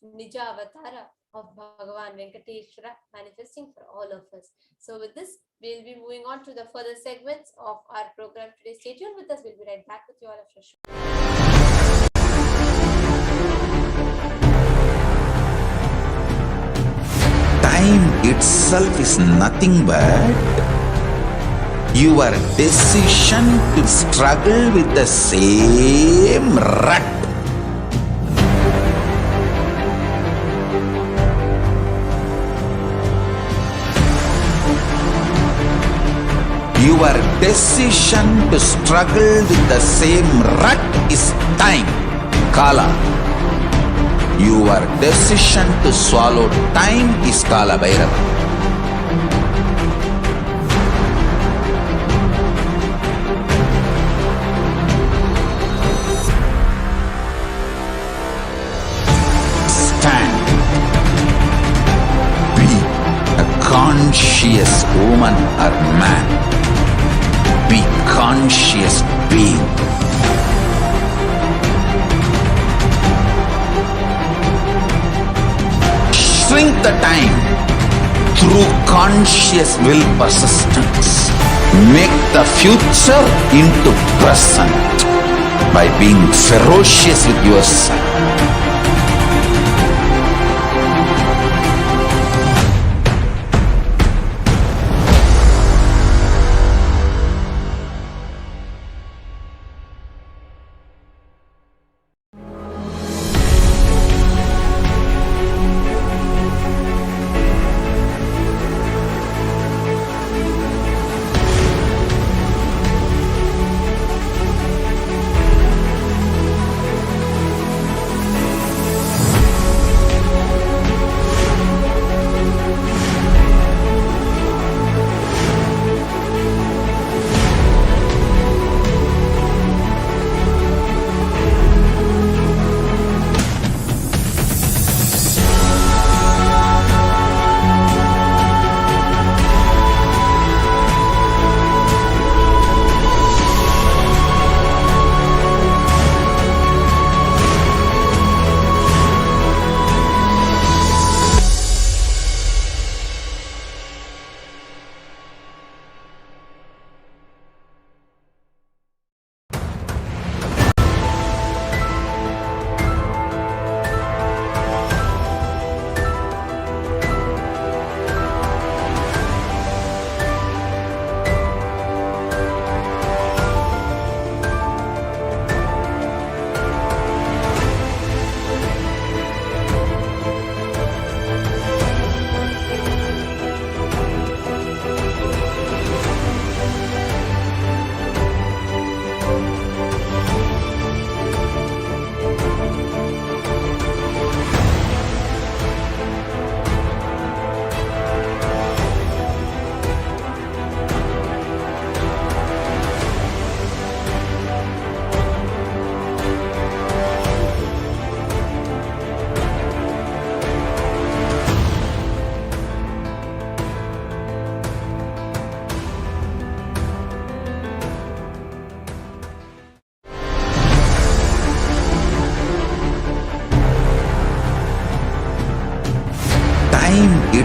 Nija Avatara of Bhagavan Venkateshwara manifesting for all of us. So with this, we'll be moving on to the further segments of our program today. Stay tuned with us. We'll be right back with you all after show. Time itself is nothing but your decision to struggle with the same rut. Your decision to struggle with the same rut is time, Kala. Your decision to swallow time is Kala Bhairava. Stand. Be a conscious woman or man. Be conscious being. Shrink the time through conscious will persistence. Make the future into present by being ferocious with yourself.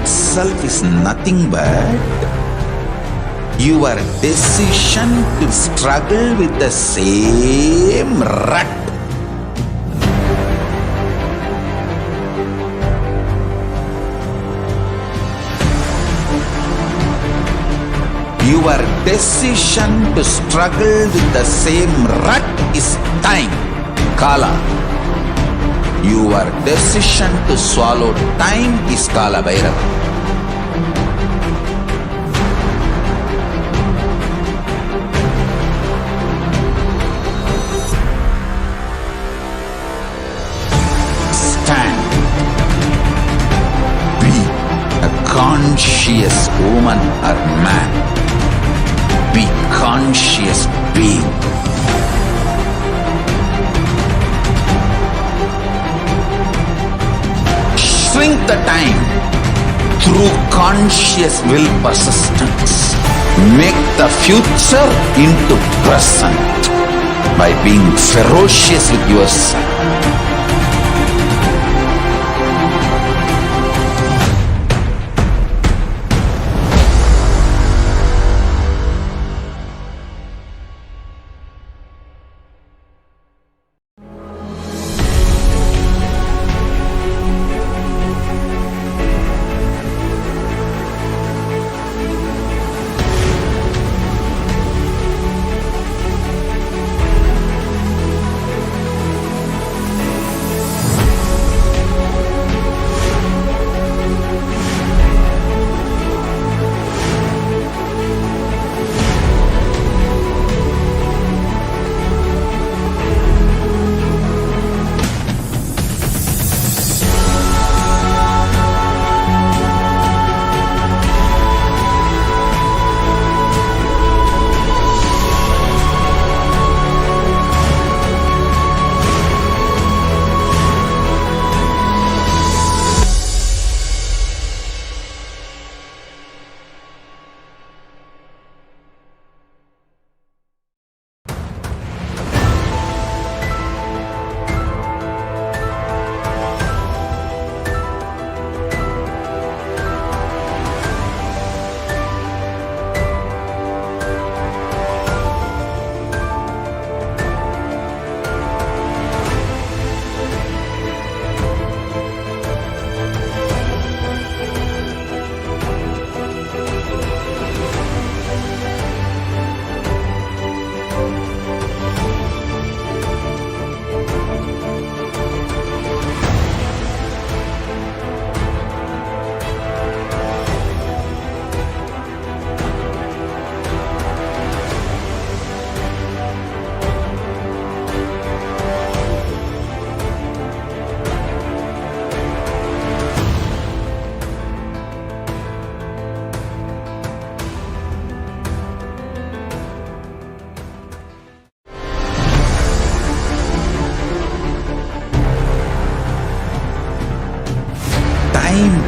itself is nothing but your decision to struggle with the same rut. Your decision to struggle with the same rut is time, Kala. Your decision to swallow time is Kala Bhairava. Stand. Be a conscious woman or man. Be conscious being. Shrink the time through conscious will persistence. Make the future into present by being ferocious with yourself.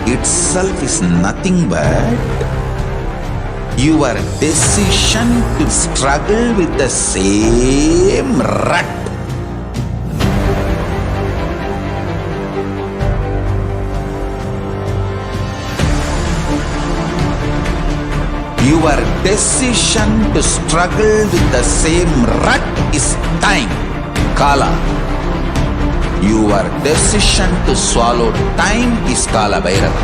Itself is nothing but your decision to struggle with the same rut. Your decision to struggle with the same rut is time, Kala. Your decision to swallow time is Kala Bhairava.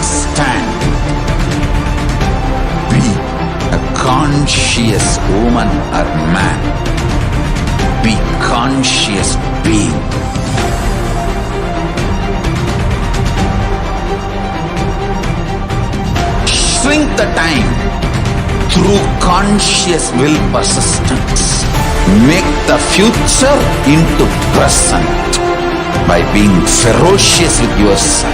Stand. Be a conscious woman or man. Be conscious being. Shrink the time through conscious will persistence. Make the future into present by being ferocious with yourself.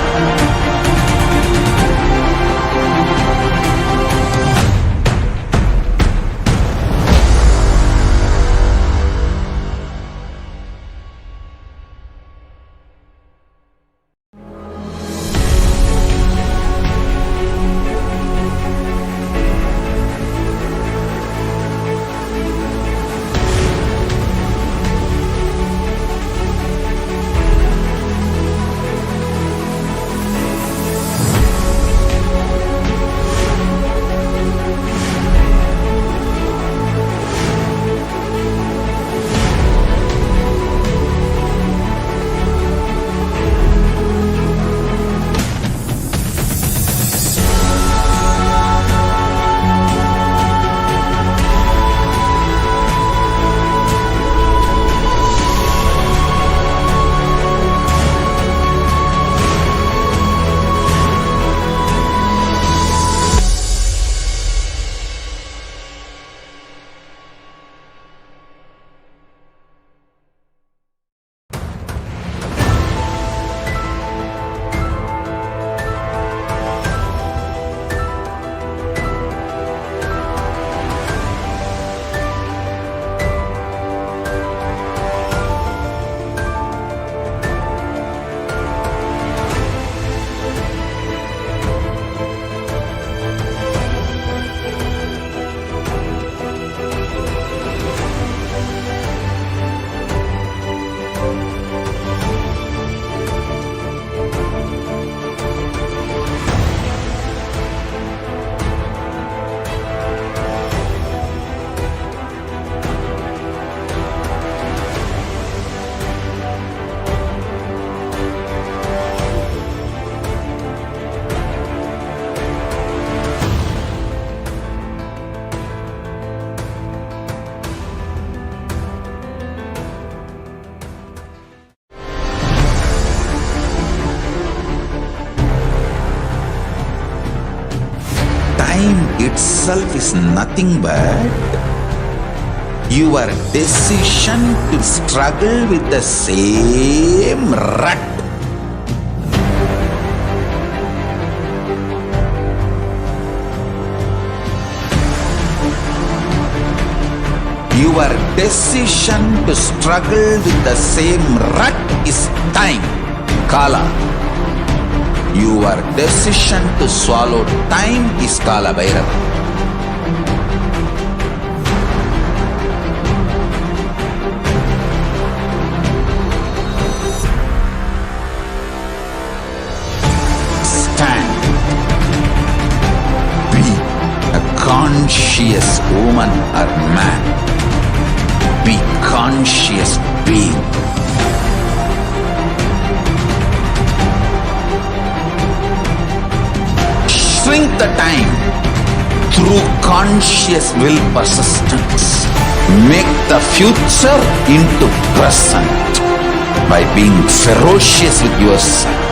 itself is nothing but your decision to struggle with the same rut. Your decision to struggle with the same rut is time, Kala. Your decision to swallow time is Kala Bhairava. Stand. Be a conscious woman or man. Be conscious being. Shrink the time through conscious will persistence. Make the future into present by being ferocious with yourself.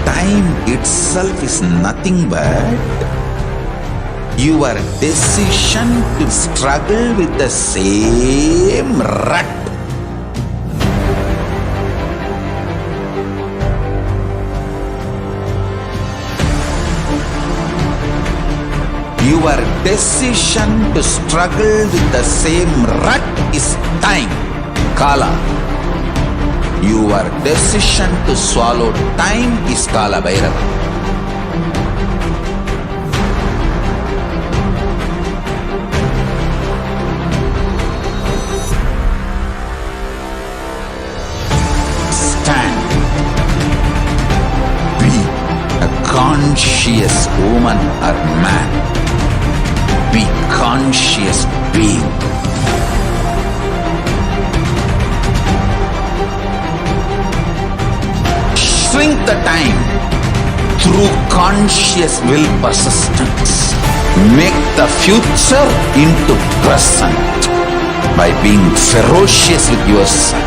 Time itself is nothing but your decision to struggle with the same rut. Your decision to struggle with the same rut is time, Kala. Your decision to swallow time is Kala Bhairava. Stand. Be a conscious woman or man. Be conscious being. Shrink the time through conscious will persistence. Make the future into present by being ferocious with yourself.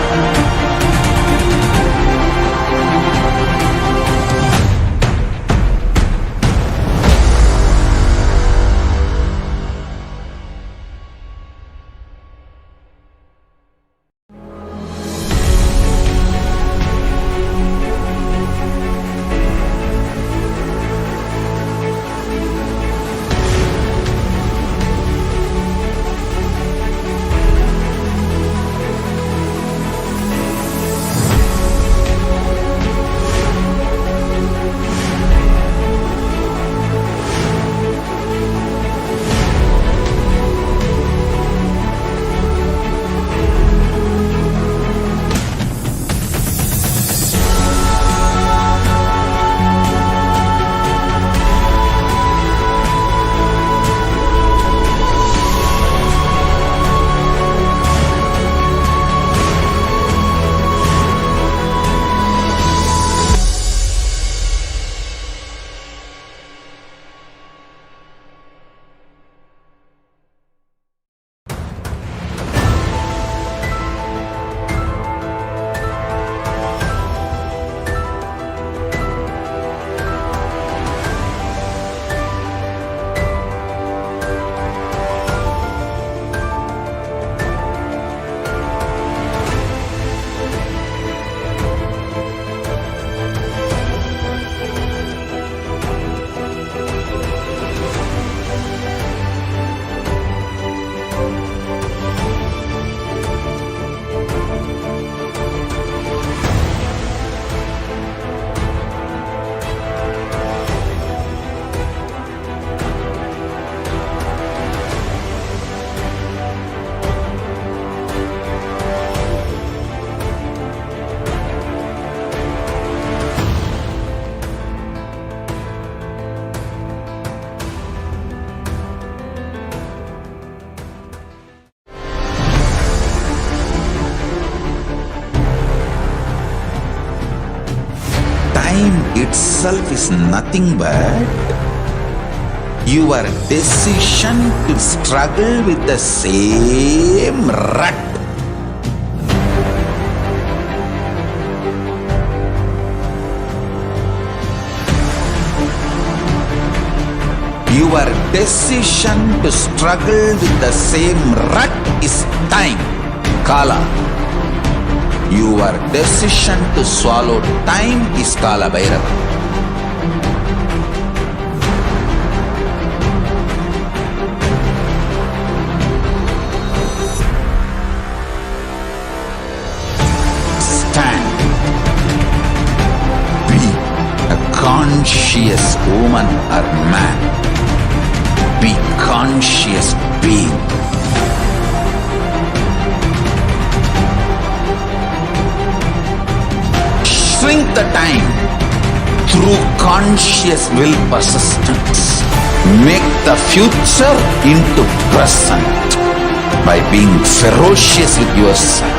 itself is nothing but your decision to struggle with the same rut. Your decision to struggle with the same rut is time, Kala. Your decision to swallow time is Kala Bhairava. Stand. Be a conscious woman or man. Be conscious being. Shrink the time through conscious will persistence. Make the future into present by being ferocious with yourself.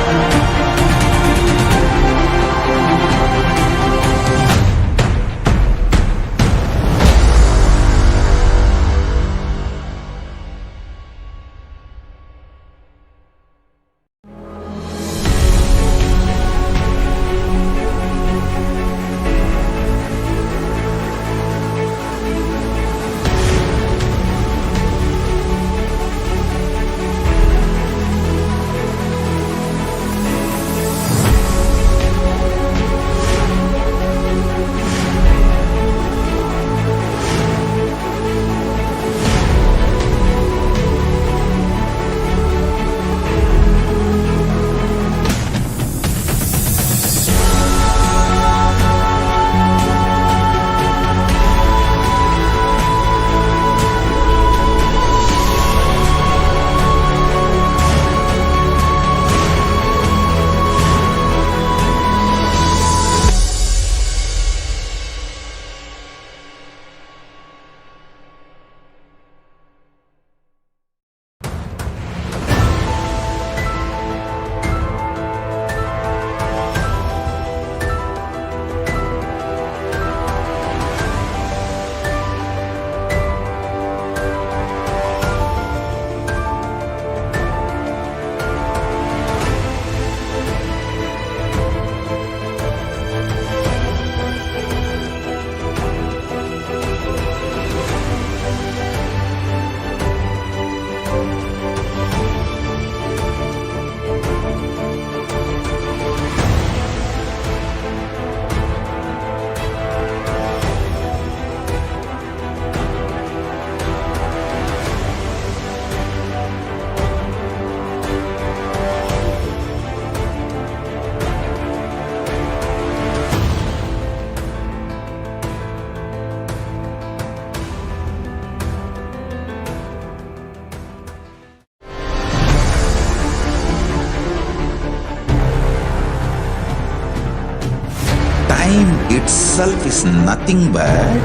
Time itself is nothing but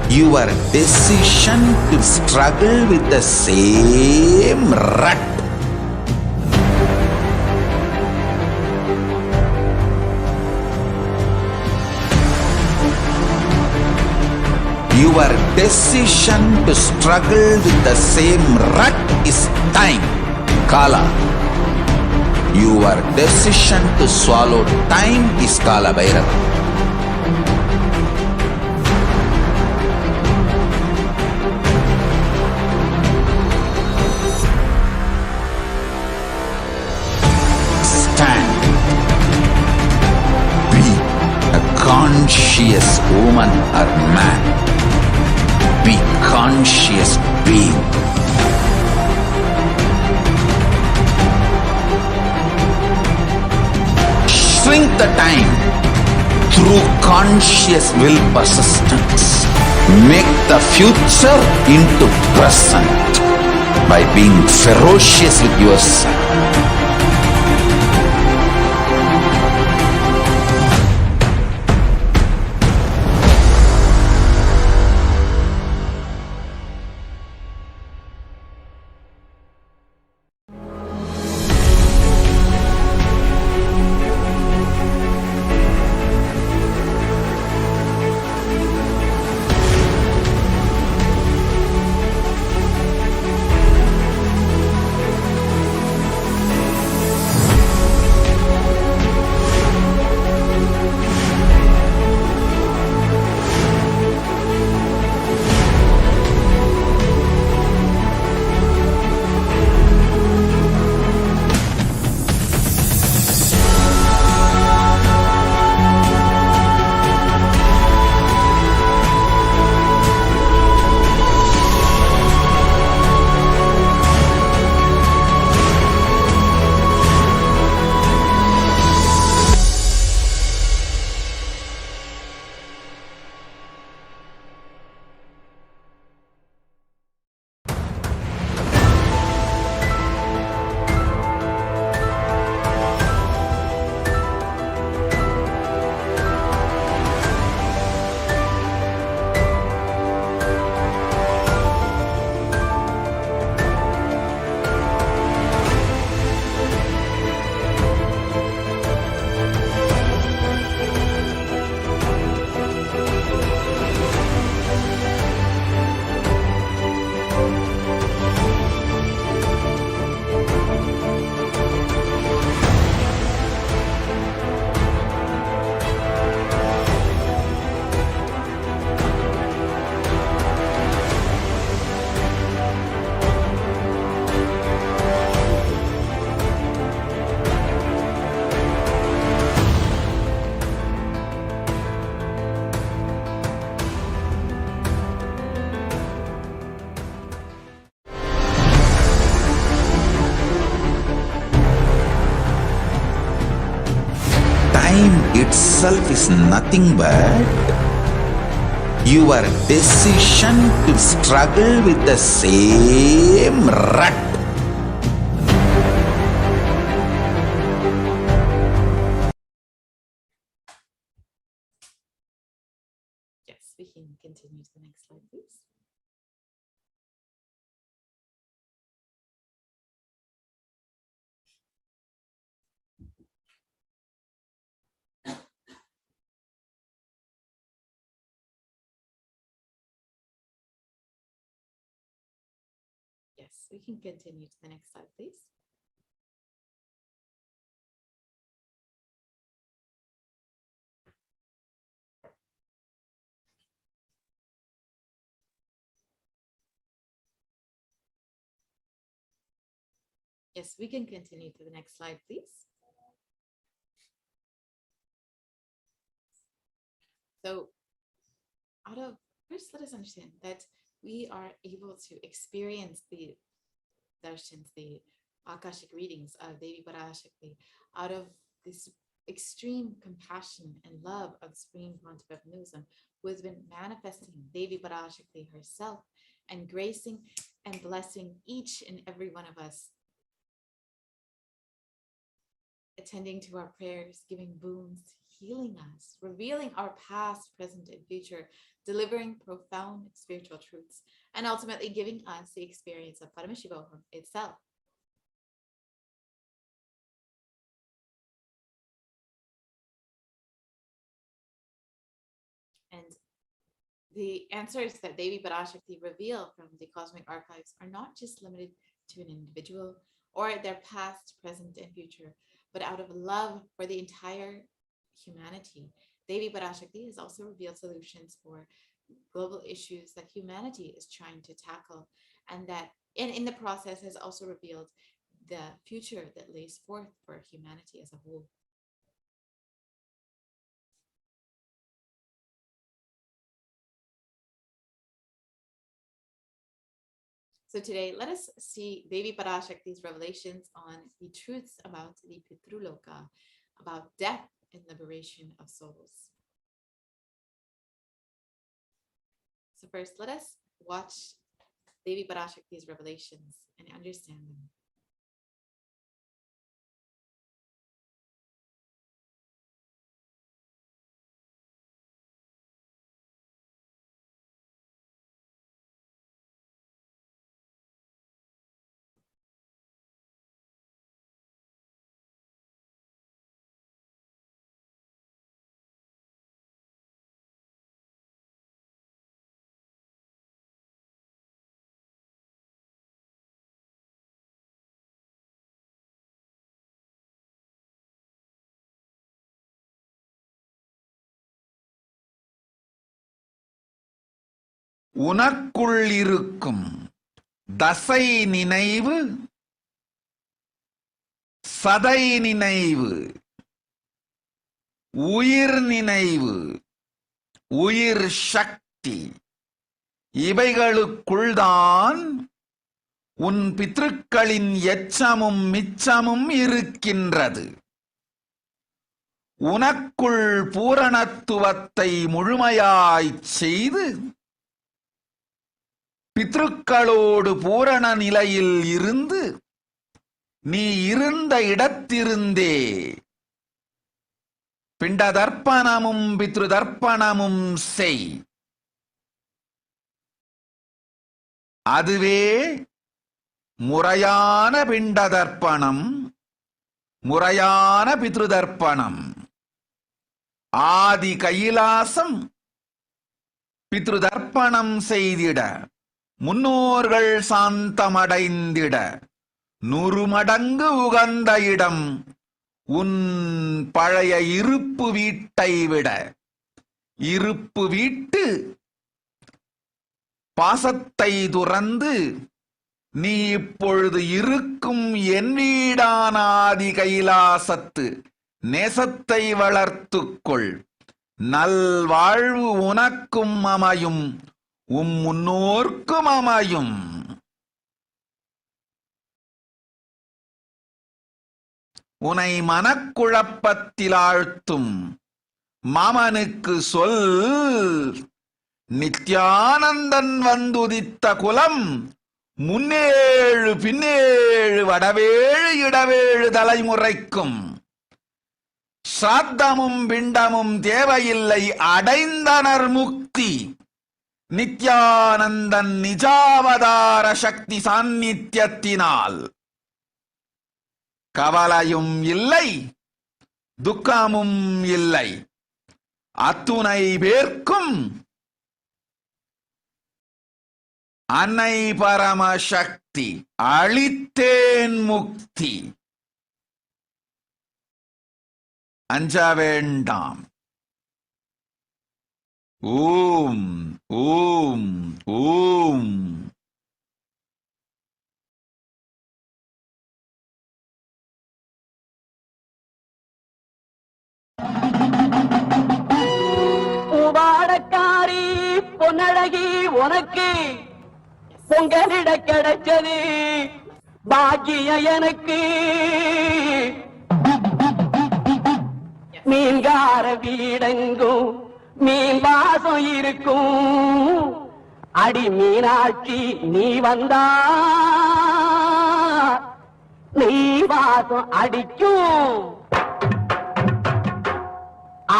your decision to struggle with the same rut. Your decision to struggle with the same rut is time, Kala. Your decision to swallow time is Kala Bhairava. Stand. Be a conscious woman or man. Be conscious being. Shrink the time through conscious will persistence. Make the future into present by being ferocious with yourself. itself is nothing but your decision to struggle with the same rut. Yes, we can continue to the next slide, please. Yes, we can continue to the next slide, please. Yes, we can continue to the next slide, please. So, first, let us understand that we are able to experience the darshans, the Akashic readings of Devi Parashakti out of this extreme compassion and love of Supreme Pontiff of Hinduism, who has been manifesting Devi Parashakti herself and gracing and blessing each and every one of us, attending to our prayers, giving boons, healing us, revealing our past, present, and future, delivering profound spiritual truths, and ultimately giving us the experience of Paramashivoham itself. And the answers that Devi Parashakti reveal from the cosmic archives are not just limited to an individual or their past, present, and future, but out of love for the entire humanity. Devi Parashakti has also revealed solutions for global issues that humanity is trying to tackle, and that in the process has also revealed the future that lays forth for humanity as a whole. So today, let us see Devi Parashakti's revelations on the truths about the Pitruloka, about death and liberation of souls. So first, let us watch Devi Parashakti's revelations and understand them. உனக்குள்ளிருக்கும் தசை நினைவு, சதை நினைவு, உயிர் நினைவு, உயிர் சக்தி, இவைகளுக்குள்தான் உன் பித்ருக்களின் எச்சமும் மிச்சமும் இருக்கின்றது. உனக்குள் பூரணத்துவத்தை முழுமையாய்ச் செய்து பித்ருக்களோடு பூரண நிலையில் இருந்து நீ இருந்த இடத்திருந்தே பிண்டதர்ப்பணமும் பித்ருதர்ப்பணமும் செய். அதுவே முறையான பிண்டதர்ப்பணம், முறையான பித்ருதர்ப்பணம். ஆதி கைலாசம் பித்ருதர்ப்பணம் செய்திட, முன்னோர்கள் சாந்தமடைந்திட 100 மடங்கு உகந்த இடம் உன் பழைய இருப்பு வீட்டை விட. இருப்பு வீட்டு பாசத்தை துறந்து நீ இப்பொழுது இருக்கும் என் வீடான ஆதி கைலாசத்து நேசத்தை வளர்த்துக்கொள். நல்வாழ்வு உனக்கும் அமையும், முன்னோர்க்கும் அமையும். உனை மனக்குழப்பத்தில் ஆழ்த்தும் மாமனுக்கு சொல் நித்யானந்தன் வந்துதித்த குலம் முன்னேழு பின்னேழு வடவேழு இடவேழு தலைமுறைக்கும் சாத்தமும் பிண்டமும் தேவையில்லை அடைந்தனர் முக்தி நித்யானந்தன் நிஜாவதார சக்தி சாநித்தியத்தினால் கவலையும் இல்லை துக்கமும் இல்லை அத்துணை பேர்க்கும் அன்னை பரமசக்தி அளித்தேன் முக்தி அஞ்ச வேண்டாம் ஓம் ஓம் ஓம் பூவாடக்காரி பொன்னழகி உனக்கு பொங்கலிட கிடைச்சது பாக்கியம் எனக்கு மீன்கார வீடெங்கும் மீன் வாசம் இருக்கும் அடி மீனாட்சி நீ வந்தா நீ வாசம் அடிக்கும்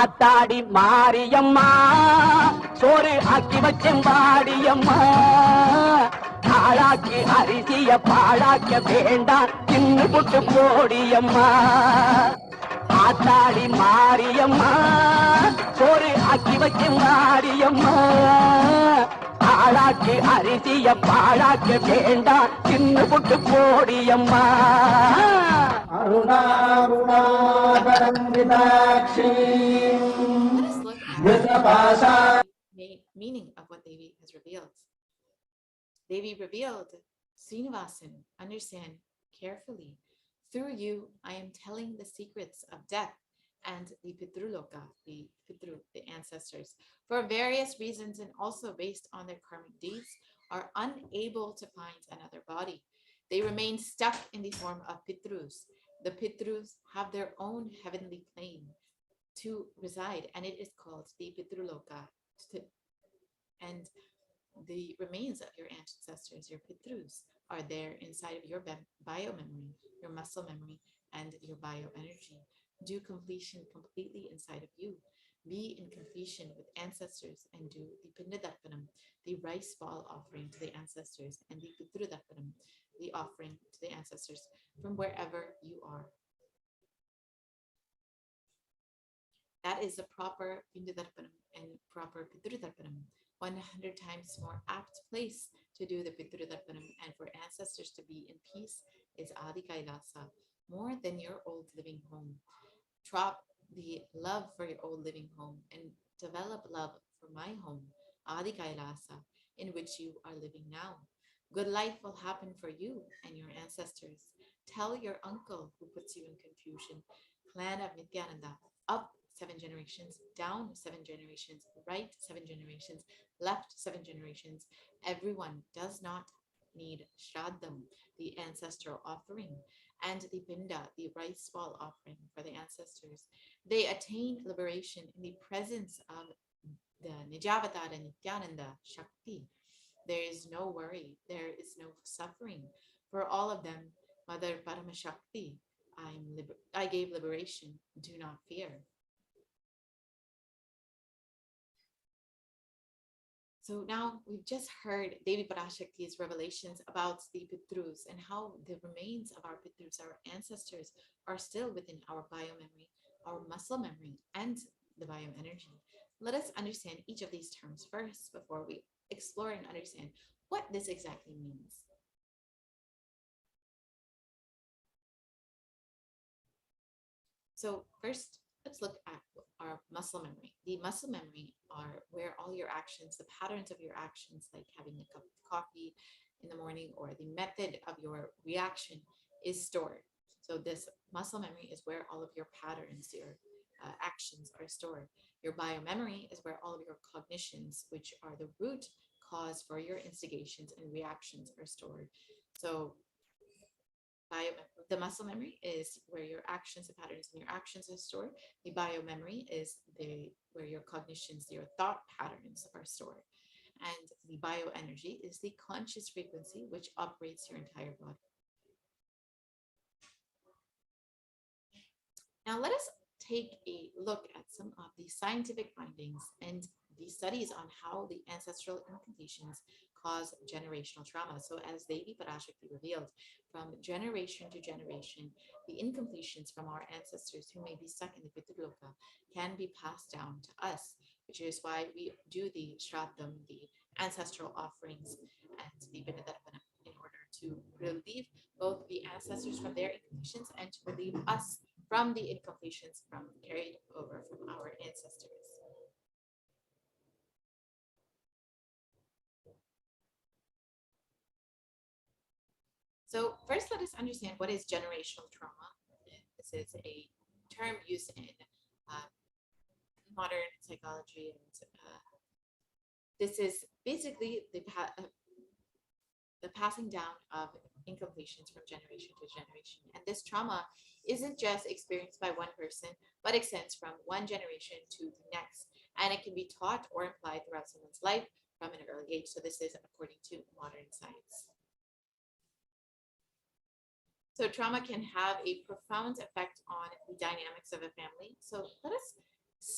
ஆத்தாடி மாரியம்மா சோறு ஆக்கி வச்சேன் பாடியம்மா ஆளாக்கி அரிசிய பாழாக்க வேண்டாம் தின்னு புட்டு போடியம்மா ஆத்தாடி மாரியம்மா சோறு ஆக்கி வச்சேன் பாடியம்மா ஆளாக்கி அரிசிய பாழாக்க வேண்டாம் தின்னு புட்டு போடியம்மா Meaning of what Devi has revealed. Devi revealed, Srinivasan, understand carefully. Through you, I am telling the secrets of death and the Pitruloka, the Pitru, the ancestors, for various reasons and also based on their karmic deeds, are unable to find another body. They remain stuck in the form of Pitrus. The Pitrus have their own heavenly plane to reside, and it is called the Pitruloka. And the remains of your ancestors, your Pitrus, are there inside of your bio-memory, your muscle memory, and your bioenergy. Do completion completely inside of you. Be in completion with ancestors and do the Pindadarpanam, the rice ball offering to the ancestors, and the Pitrudarpanam, the offering to the ancestors from wherever you are. That is the proper Pindadarpanam and proper Pitrudarpanam. 100 times more apt place to do the Pitrudarpanam and for ancestors to be in peace is Adi KAILASA, more than your old living home. Drop the love for your old living home and develop love for my home, Adi KAILASA, in which you are living now. Good life will happen for you and your ancestors. Tell your uncle who puts you in confusion, clan of Nithyananda, up 7 generations, down 7 generations, right 7 generations, left 7 generations. Everyone does not need Shraddham, the ancestral offering, and the Pinda, the rice ball offering for the ancestors. They attain liberation in the presence of the Nijavatara Nithyananda Shakti. There is no worry, there is no suffering. For all of them, Mother Paramashakti, I gave liberation, do not fear. So now we've just heard Devi Parashakti's revelations about the Pitrus and how the remains of our Pitrus, our ancestors, are still within our biomemory, our muscle memory, and the bioenergy. Let us understand each of these terms first before we explore and understand what this exactly means. So first, let's look at our muscle memory. The muscle memory are where all your actions, the patterns of your actions, like having a cup of coffee in the morning or the method of your reaction is stored. So this muscle memory is where all of your patterns, your actions are stored. Your biomemory is where all of your cognitions, which are the root cause for your instigations and reactions, are stored. So the muscle memory is where your actions, the patterns in your actions are stored. The bio memory is where your cognitions, your thought patterns are stored. And the bioenergy is the conscious frequency which operates your entire body. Now let us take a look at some of the scientific findings and the studies on how the ancestral incantations cause generational trauma. So as Devi Parashakti revealed, from generation to generation, the incompletions from our ancestors who may be stuck in the Pitraloka can be passed down to us, which is why we do the Shraddham, the ancestral offerings, and the Vinadarpana in order to relieve both the ancestors from their incompletions and to relieve us from the incompletions from carried over from our ancestors. So first, let us understand what is generational trauma. This is a term used in modern psychology, and this is basically the passing down of incompletions from generation to generation. And this trauma isn't just experienced by one person, but extends from one generation to the next. And it can be taught or implied throughout someone's life from an early age. So this is according to modern science. So trauma can have a profound effect on the dynamics of a family. So let us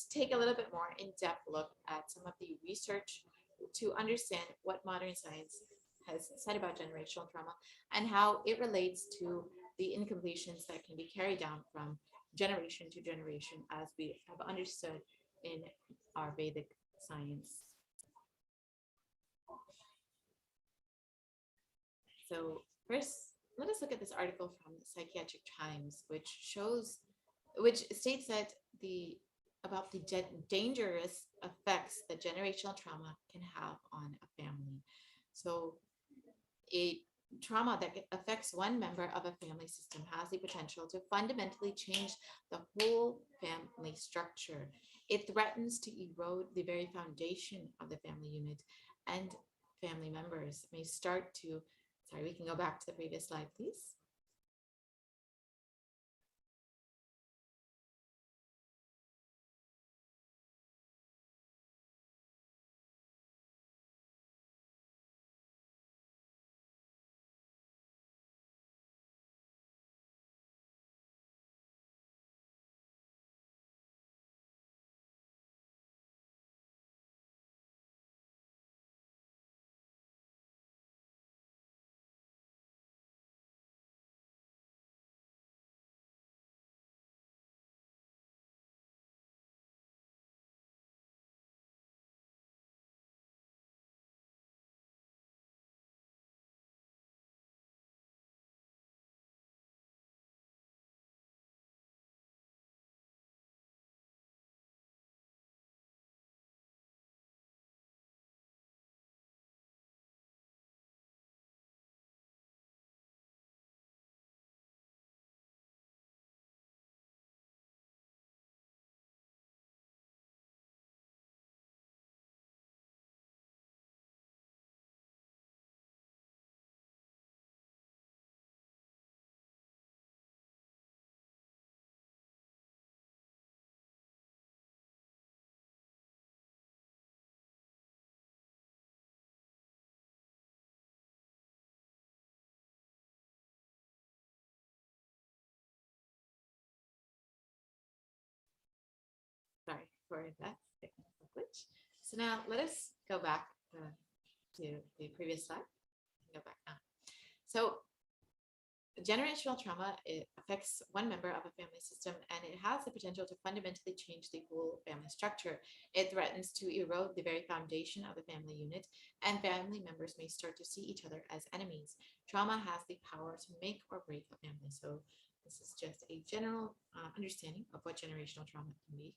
take a little bit more in-depth look at some of the research to understand what modern science has said about generational trauma and how it relates to the incompletions that can be carried down from generation to generation as we have understood in our Vedic science. So first, let us look at this article from the Psychiatric Times, which states that about the dangerous effects that generational trauma can have on a family. So a trauma that affects one member of a family system has the potential to fundamentally change the whole family structure. It threatens to erode the very foundation of the family unit, and family members may start to, sorry, we can go back to the previous slide, please. Sorry for that technical glitch. So now let us go back to the previous slide. Go back now. So generational trauma, it affects one member of a family system, and it has the potential to fundamentally change the whole family structure. It threatens to erode the very foundation of the family unit, and family members may start to see each other as enemies. Trauma has the power to make or break a family. So this is just a general understanding of what generational trauma can be.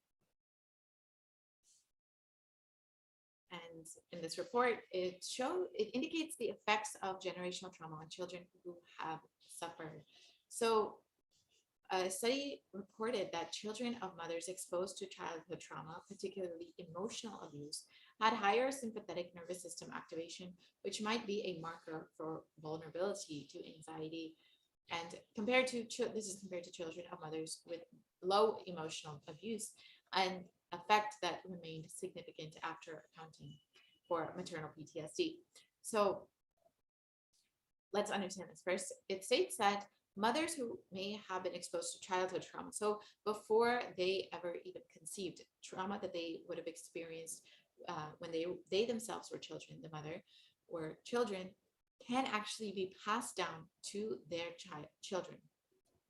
And in this report, it indicates the effects of generational trauma on children who have suffered. So a study reported that children of mothers exposed to childhood trauma, particularly emotional abuse, had higher sympathetic nervous system activation, which might be a marker for vulnerability to anxiety, And compared to this is compared to children of mothers with low emotional abuse, an effect that remained significant after accounting for maternal PTSD. So let's understand this first. It states that mothers who may have been exposed to childhood trauma, so before they ever even conceived, trauma that they would have experienced when they themselves were children, the mother or children, can actually be passed down to their children,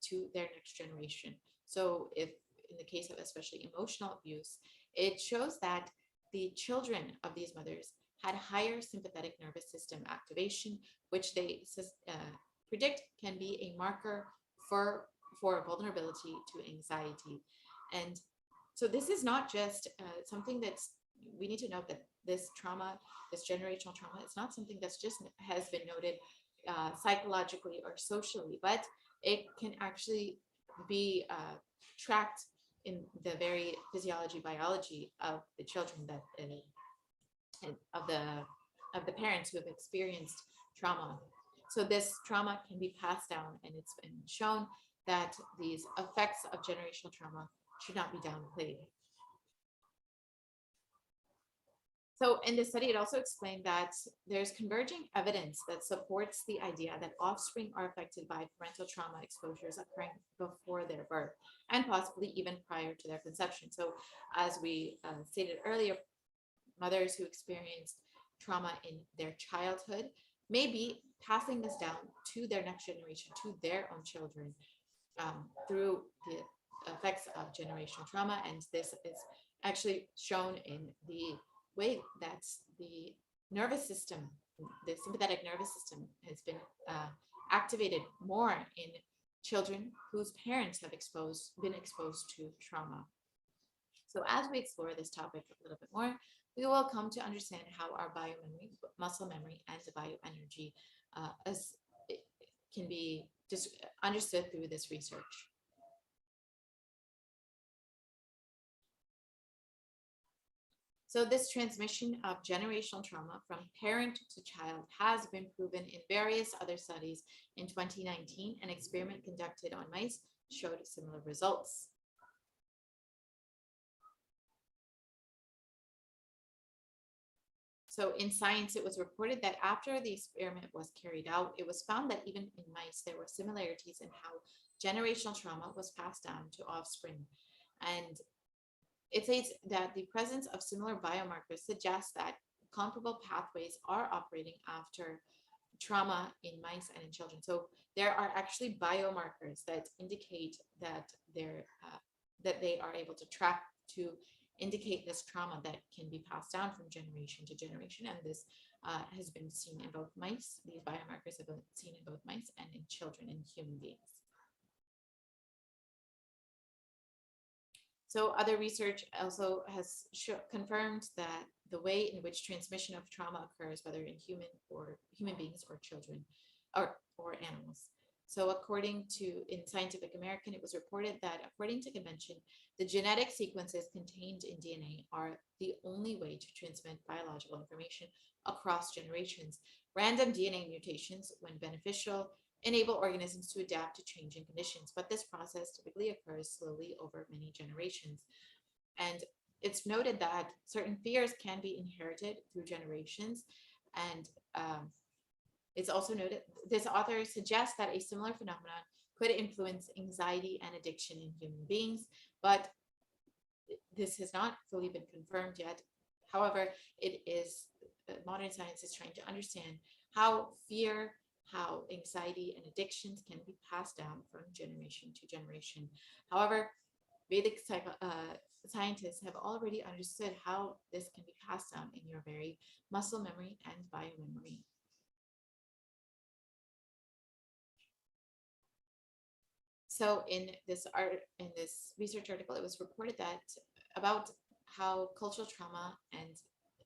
to their next generation. So if in the case of especially emotional abuse, it shows that the children of these mothers had higher sympathetic nervous system activation, which they predict can be a marker for vulnerability to anxiety. And so this is not just something that's, we need to note that this trauma, this generational trauma, it's not something that's just has been noted psychologically or socially, but it can actually be tracked in the very physiology, biology of the children that of the parents who have experienced trauma. So this trauma can be passed down, and it's been shown that these effects of generational trauma should not be downplayed. So in this study, it also explained that there's converging evidence that supports the idea that offspring are affected by parental trauma exposures occurring before their birth and possibly even prior to their conception. So as we stated earlier, mothers who experienced trauma in their childhood may be passing this down to their next generation, to their own children, through the effects of generational trauma. And this is actually shown in the way that the nervous system, the sympathetic nervous system, has been activated more in children whose parents have been exposed to trauma. So as we explore this topic a little bit more, we will come to understand how our biomemory, muscle memory, and bioenergy can be just understood through this research. So this transmission of generational trauma from parent to child has been proven in various other studies. In 2019, an experiment conducted on mice showed similar results. So in Science, it was reported that after the experiment was carried out, it was found that even in mice, there were similarities in how generational trauma was passed down to offspring. And it says that the presence of similar biomarkers suggests that comparable pathways are operating after trauma in mice and in children. So there are actually biomarkers that indicate that they are able to track to indicate this trauma that can be passed down from generation to generation. And this has been seen in both mice. These biomarkers have been seen in both mice and in children and human beings. So other research also has confirmed that the way in which transmission of trauma occurs, whether in human beings or children or animals. So according to, in Scientific American, it was reported that according to convention, the genetic sequences contained in DNA are the only way to transmit biological information across generations. Random DNA mutations, when beneficial, enable organisms to adapt to changing conditions, but this process typically occurs slowly over many generations. And it's noted that certain fears can be inherited through generations. And it's also noted, this author suggests that a similar phenomenon could influence anxiety and addiction in human beings, but this has not fully been confirmed yet. However, it is, modern science is trying to understand how fear, how anxiety and addictions can be passed down from generation to generation. However, Vedic scientists have already understood how this can be passed down in your very muscle memory and biomemory. So in this research article, it was reported that about how cultural trauma and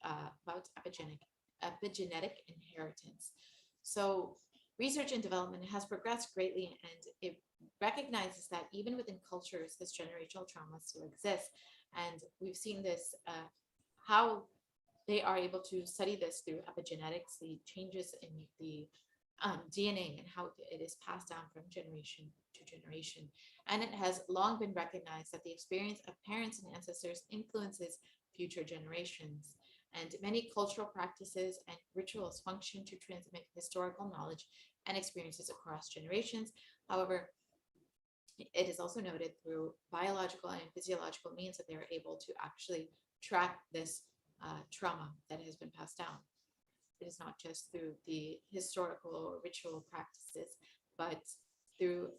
about epigenetic inheritance. So research and development has progressed greatly, and it recognizes that even within cultures, this generational trauma still exists. And we've seen this, how they are able to study this through epigenetics, the changes in the DNA and how it is passed down from generation to generation. And it has long been recognized that the experience of parents and ancestors influences future generations. And many cultural practices and rituals function to transmit historical knowledge and experiences across generations. However, it is also noted through biological and physiological means that they are able to actually track this trauma that has been passed down. It is not just through the historical or ritual practices, but through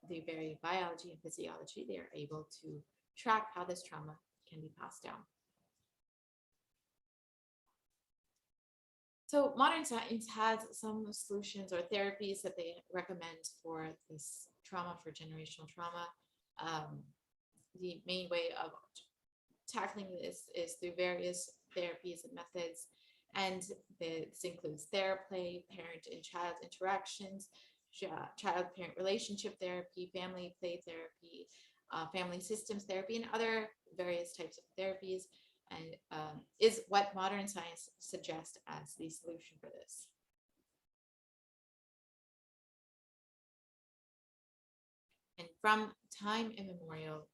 the very biology and physiology, they are able to track how this trauma can be passed down. So modern science has some solutions or therapies that they recommend for this trauma, for generational trauma. The main way of tackling this is through various therapies and methods. And this includes theraplay, parent and child interactions, child-parent relationship therapy, family play therapy, family systems therapy, and other various types of therapies, and is what modern science suggests as the solution for this. And from time immemorial,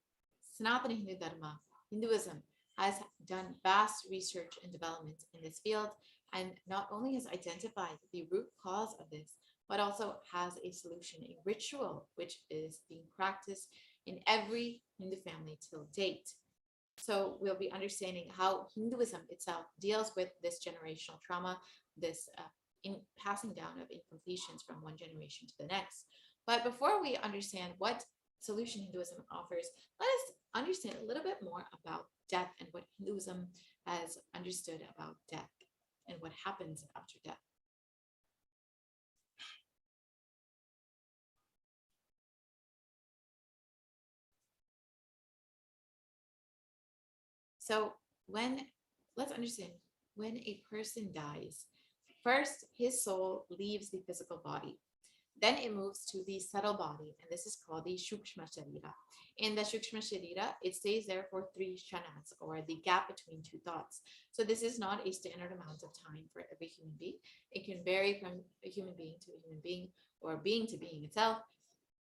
Sanatana Hindu Dharma, Hinduism, has done vast research and development in this field, and not only has identified the root cause of this, but also has a solution, a ritual, which is being practiced in every Hindu family till date. So we'll be understanding how Hinduism itself deals with this generational trauma, this in passing down of incompletions from one generation to the next. But before we understand what solution Hinduism offers, let us understand a little bit more about death and what Hinduism has understood about death and what happens after death. So let's understand, when a person dies, first his soul leaves the physical body. Then it moves to the subtle body, and this is called the Shukshma Sharira. In the Shukshma Sharira, it stays there for 3 kshanas, or the gap between 2 thoughts. So this is not a standard amount of time for every human being. It can vary from a human being to a human being, or being to being itself,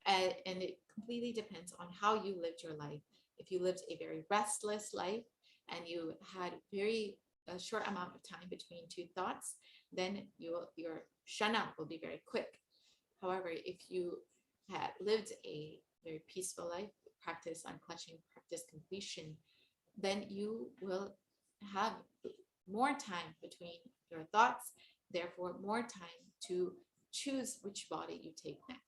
and it completely depends on how you lived your life. If you lived a very restless life, and you had very short amount of time between 2 thoughts, then your shana will be very quick. However, if you had lived a very peaceful life, practice unclutching, practice completion, then you will have more time between your thoughts, therefore more time to choose which body you take next.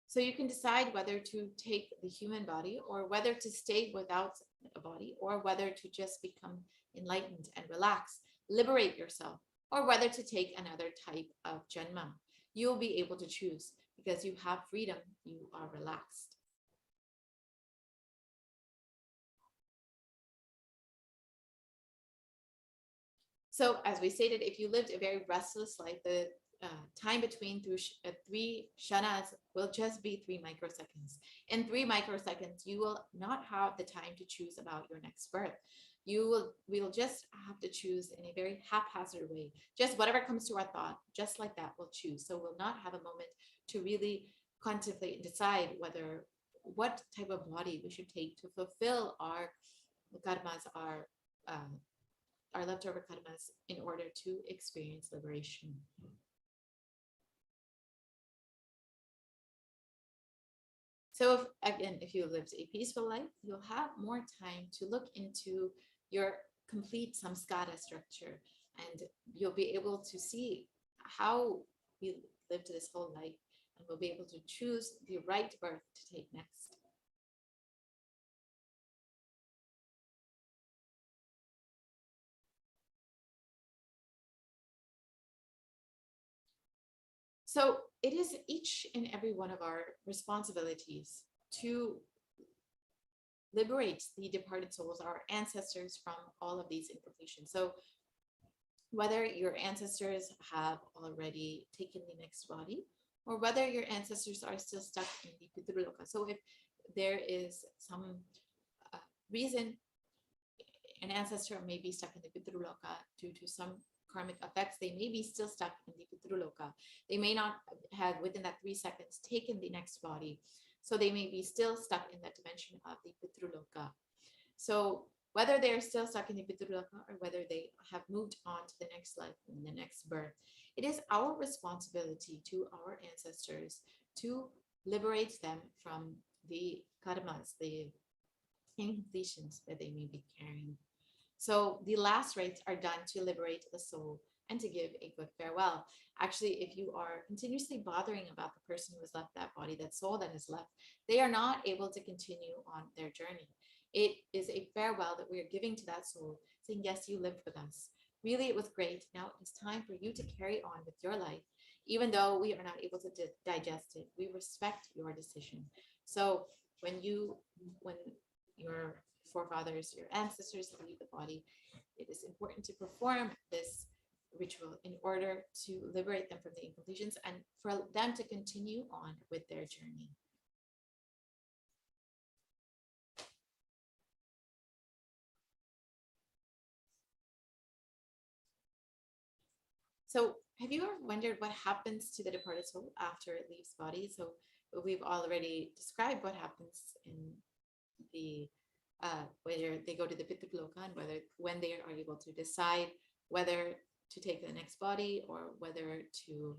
So you can decide whether to take the human body, or whether to stay without a body, or whether to just become enlightened and relax, liberate yourself, or whether to take another type of janma. You'll be able to choose because you have freedom, you are relaxed. So as we stated, if you lived a very restless life, the time between 3 shanas will just be 3 microseconds. In 3 microseconds, you will not have the time to choose about your next birth. We will just have to choose in a very haphazard way. Just whatever comes to our thought, just like that, we'll choose. So we'll not have a moment to really contemplate and decide what type of body we should take to fulfill our karmas, our leftover karmas, in order to experience liberation. So if you lived a peaceful life, you'll have more time to look into your complete samskara structure, and you'll be able to see how we lived this whole life, and we'll be able to choose the right birth to take next. So it is each and every one of our responsibilities to liberate the departed souls, our ancestors, from all of these incompletions. So whether your ancestors have already taken the next body, or whether your ancestors are still stuck in the Pitraloka. So if there is some reason an ancestor may be stuck in the Pitruloka due to some karmic effects. They may be still stuck in the Pitruloka. They may not have, within that 3 seconds, taken the next body. So they may be still stuck in that dimension of the Pitruloka. So whether they're still stuck in the Pitruloka or whether they have moved on to the next life and the next birth, it is our responsibility to our ancestors to liberate them from the karmas, the incompletions that they may be carrying. So the last rites are done to liberate the soul and to give a good farewell. Actually, if you are continuously bothering about the person who has left that body, that soul that is left, they are not able to continue on their journey. It is a farewell that we are giving to that soul, saying, yes, you lived with us. Really, it was great. Now it's time for you to carry on with your life. Even though we are not able to digest it, we respect your decision. So when your forefathers, your ancestors leave the body, it is important to perform this ritual in order to liberate them from the incompletions and for them to continue on with their journey. So have you ever wondered what happens to the departed soul after it leaves body? So we've already described what happens in the whether they go to the Pitruloka and when they are able to decide whether to take the next body or whether to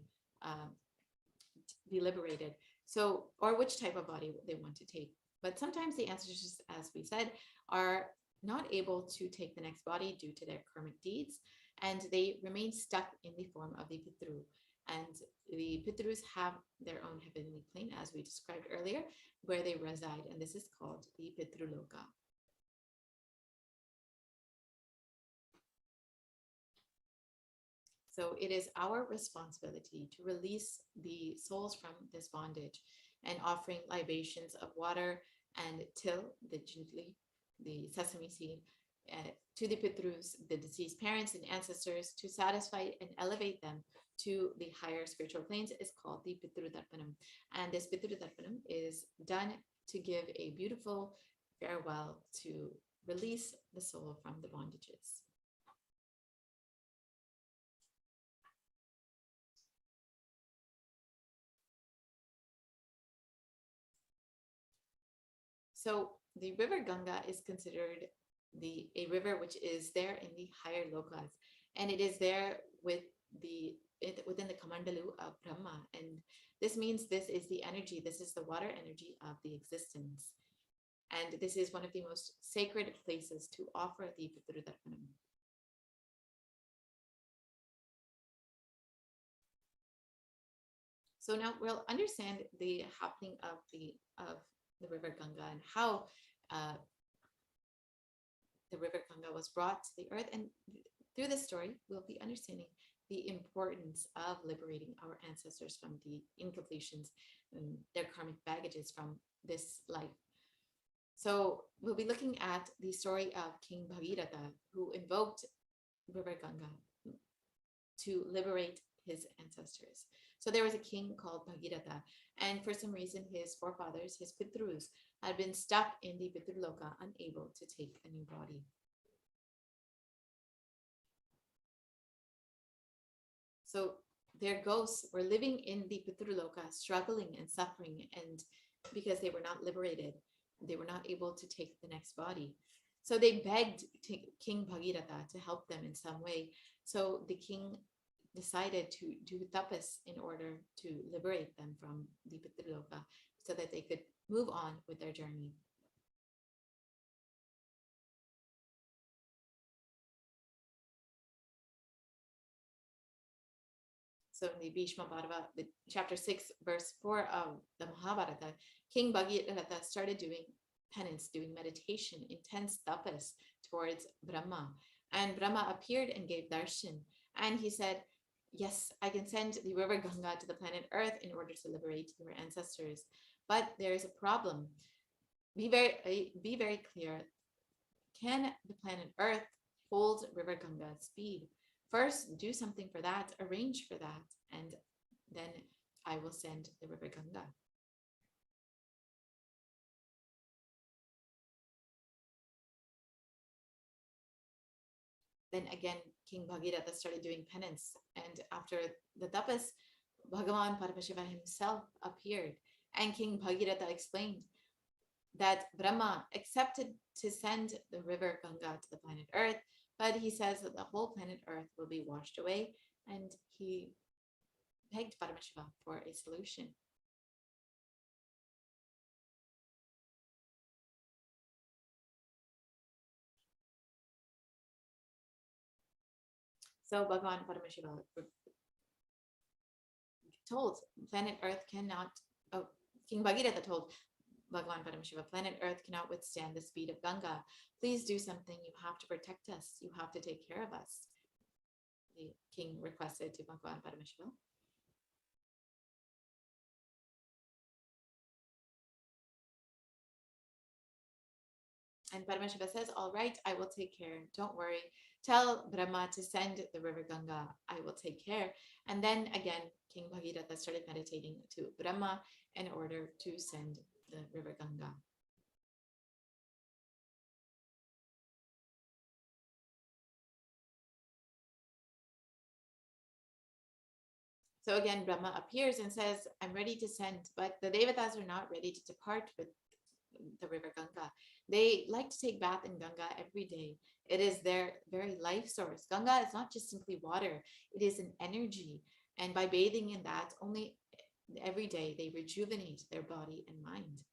be liberated. So, or which type of body they want to take. But sometimes the ancestors, as we said, are not able to take the next body due to their karmic deeds, and they remain stuck in the form of the Pitru. And the Pitrus have their own heavenly plane, as we described earlier, where they reside, and this is called the Pitruloka. So it is our responsibility to release the souls from this bondage and offering libations of water and till, the sesame seed, to the Pitrus, the deceased parents and ancestors, to satisfy and elevate them to the higher spiritual planes is called the Pitru Darpanam. And this Pitru Darpanam is done to give a beautiful farewell to release the soul from the bondages. So the river Ganga is considered a river which is there in the higher lokas, and it is there within the Kamandalu of Brahma. And this means this is the energy, this is the water energy of the existence. And this is one of the most sacred places to offer the Pitru Darpanam. So now we'll understand the happening of the river Ganga and how the river Ganga was brought to the earth. And through this story, we'll be understanding the importance of liberating our ancestors from the incompletions and their karmic baggages from this life. So we'll be looking at the story of King Bhagiratha, who invoked river Ganga to liberate his ancestors. So there was a king called Bhagiratha, and for some reason his forefathers, his Pitrus, had been stuck in the Pitruloka, unable to take a new body. So their ghosts were living in the Pitruloka, struggling and suffering, and because they were not liberated, they were not able to take the next body. So they begged King Bhagiratha to help them in some way. So the king decided to do tapas in order to liberate them from the Pitruloka so that they could move on with their journey. So in the Bhishma Bharata, the chapter 6, verse 4 of the Mahabharata, King Bhagiratha started doing penance, doing meditation, intense tapas towards Brahma. And Brahma appeared and gave darshan. And he said, yes, I can send the river Ganga to the planet Earth in order to liberate your ancestors. But there is a problem. Be very clear. Can the planet Earth hold river Ganga's speed? First, do something for that, arrange for that, and then I will send the river Ganga. Then again, King Bhagiratha started doing penance. And after the tapas, Bhagavan Paramashiva himself appeared. And King Bhagiratha explained that Brahma accepted to send the river Ganga to the planet Earth, but he says that the whole planet Earth will be washed away, and he begged Paramashiva for a solution. So Bhagavan Paramashiva told planet Earth cannot, King Bhagiratha told Bhagavan Paramashiva, planet Earth cannot withstand the speed of Ganga. Please do something. You have to protect us. You have to take care of us. The king requested to Bhagavan Paramashiva. And Paramashiva says, all right, I will take care. Don't worry. Tell Brahma to send the river Ganga. I will take care. And then again, King Bhagiratha started meditating to Brahma in order to send the river Ganga. So again, Brahma appears and says, I'm ready to send, but the Devatas are not ready to depart with the river Ganga. They like to take bath in Ganga every day. It is their very life source. Ganga is not just simply water, it is an energy. And by bathing in that, only every day they rejuvenate their body and mind.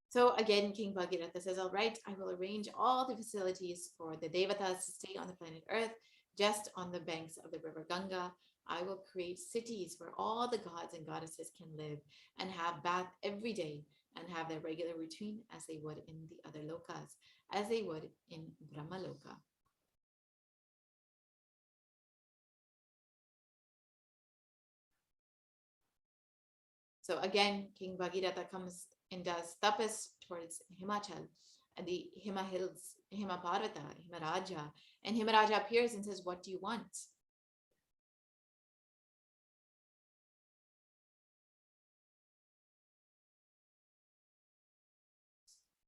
So again, King Bhagiratha says, all right, I will arrange all the facilities for the Devatas to stay on the planet Earth, just on the banks of the river Ganga. I will create cities where all the gods and goddesses can live and have bath every day and have their regular routine as they would in the other lokas, as they would in Brahmaloka. So again, King Bhagiratha comes and does tapas towards Himachal and the Hima hills, Hima Parvata, Himaraja. And Himaraja appears and says, what do you want?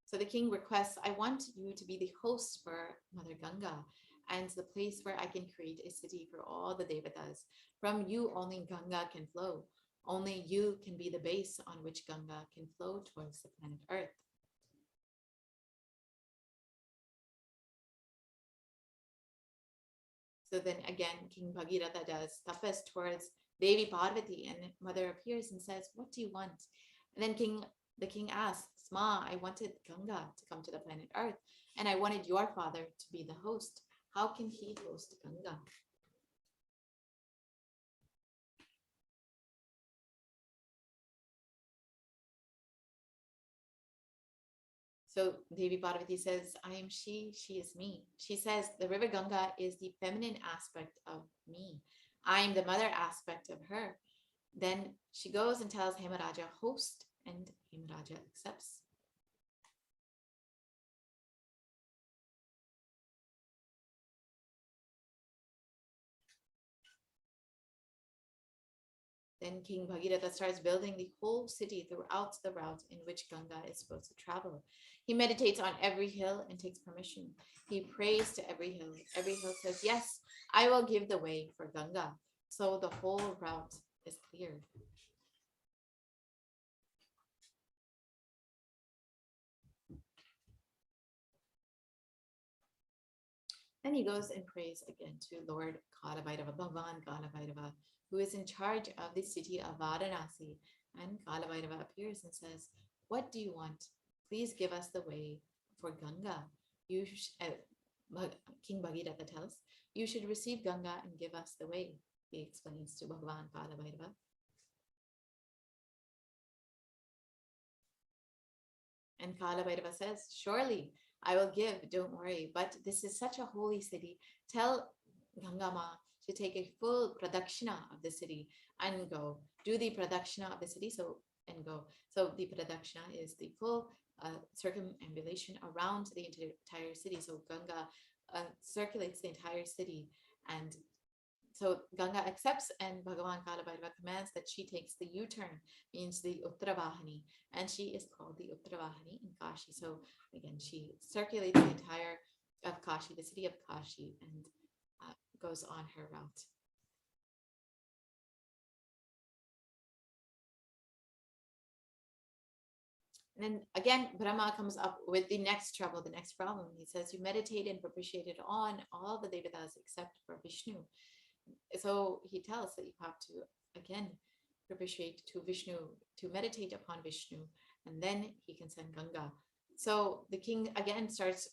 So the king requests, I want you to be the host for Mother Ganga and the place where I can create a city for all the Devatas. From you, only Ganga can flow. Only you can be the base on which Ganga can flow towards the planet Earth. So then again, King Bhagiratha does tapas towards Devi Parvati, and Mother appears and says, what do you want? And then the king asks, Ma, I wanted Ganga to come to the planet Earth, and I wanted your father to be the host. How can he host Ganga? So Devi Parvati says, I am she is me. She says, the river Ganga is the feminine aspect of me. I am the mother aspect of her. Then she goes and tells Himaraja, host, and Himaraja accepts. Then King Bhagiratha starts building the whole city throughout the route in which Ganga is supposed to travel. He meditates on every hill and takes permission. He prays to every hill. Every hill says, yes, I will give the way for Ganga. So the whole route is cleared. Then he goes and prays again to Lord Kalabhairava, Bhagavan Kalabhairava, who is in charge of the city of Varanasi. And Kalabhairava appears and says, what do you want? Please give us the way for Ganga. King Bhagiratha tells, you should receive Ganga and give us the way, he explains to Bhagavan Kalabhairava. And Kalabhairava says, surely I will give, don't worry, but this is such a holy city. Tell Gangama to take a full pradakshina of the city and go. Do the pradakshina of the city and go. So the pradakshina is the full circumambulation around the entire city. So Ganga circulates the entire city and So Ganga accepts, and Bhagavan Kalabhairava commands that she takes the U-turn, means the Uttaravahini, and she is called the Uttaravahini in Kashi. So again, she circulates the entire of Kashi, the city of Kashi, and goes on her route. And then again, Brahma comes up with the next trouble, the next problem. He says, you meditate and propitiated on all the devatas except for Vishnu. So he tells that you have to, again, propitiate to Vishnu, to meditate upon Vishnu, and then he can send Ganga. So the king again starts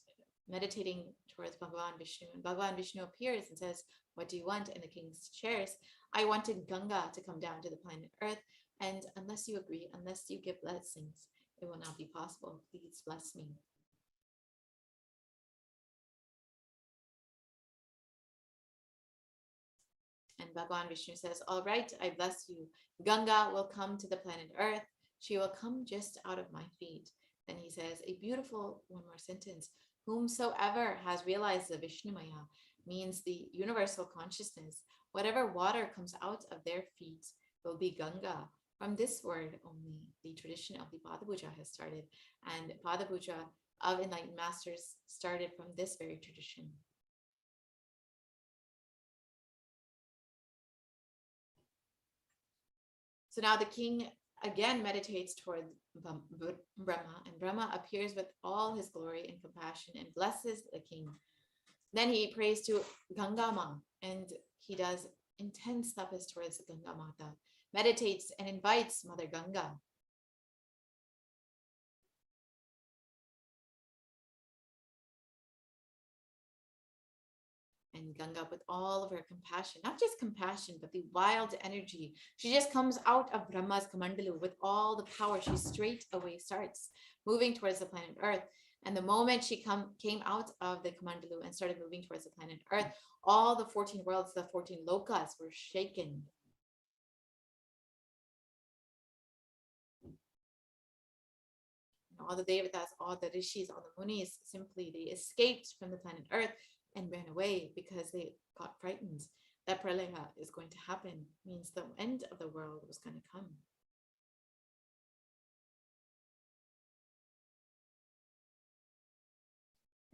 meditating towards Bhagavan Vishnu, and Bhagavan Vishnu appears and says, what do you want? And the king shares, I wanted Ganga to come down to the planet Earth, and unless you agree, unless you give blessings, it will not be possible. Please bless me. And Bhagavan Vishnu says, all right, I bless you. Ganga will come to the planet Earth. She will come just out of my feet. Then he says a beautiful one more sentence. Whomsoever has realized the Vishnumaya, means the universal consciousness, whatever water comes out of their feet will be Ganga. From this word only, the tradition of the Pada Puja has started, and Pada Puja of enlightened masters started from this very tradition. So now the king again meditates toward Brahma, and Brahma appears with all his glory and compassion and blesses the king. Then he prays to Ganga Ma, and he does intense tapas towards Ganga Mata, meditates and invites Mother Ganga. And Ganga, with all of her compassion, not just compassion, but the wild energy, she just comes out of Brahma's Kamandalu with all the power. She straight away starts moving towards the planet Earth. And the moment she came out of the Kamandalu and started moving towards the planet Earth, all the 14 worlds, the 14 lokas were shaken. All the devatas, all the rishis, all the munis, simply they escaped from the planet Earth and ran away because they got frightened that pralaya is going to happen, means the end of the world was going to come.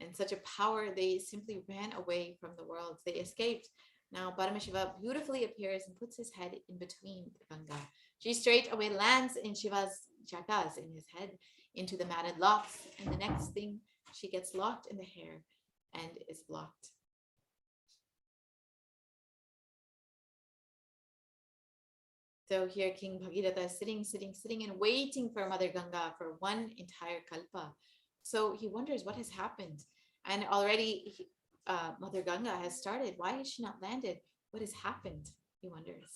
And such a power, they simply ran away from the world. They escaped. Now Paramashiva beautifully appears and puts his head in between Ganga. She straight away lands in Shiva's jatas, in his head, into the matted locks. And the next thing, she gets locked in the hair and is blocked. So here King Bhagirath is sitting and waiting for Mother Ganga for one entire kalpa. So he wonders what has happened. And already Mother Ganga has started. Why has she not landed? What has happened? He wonders.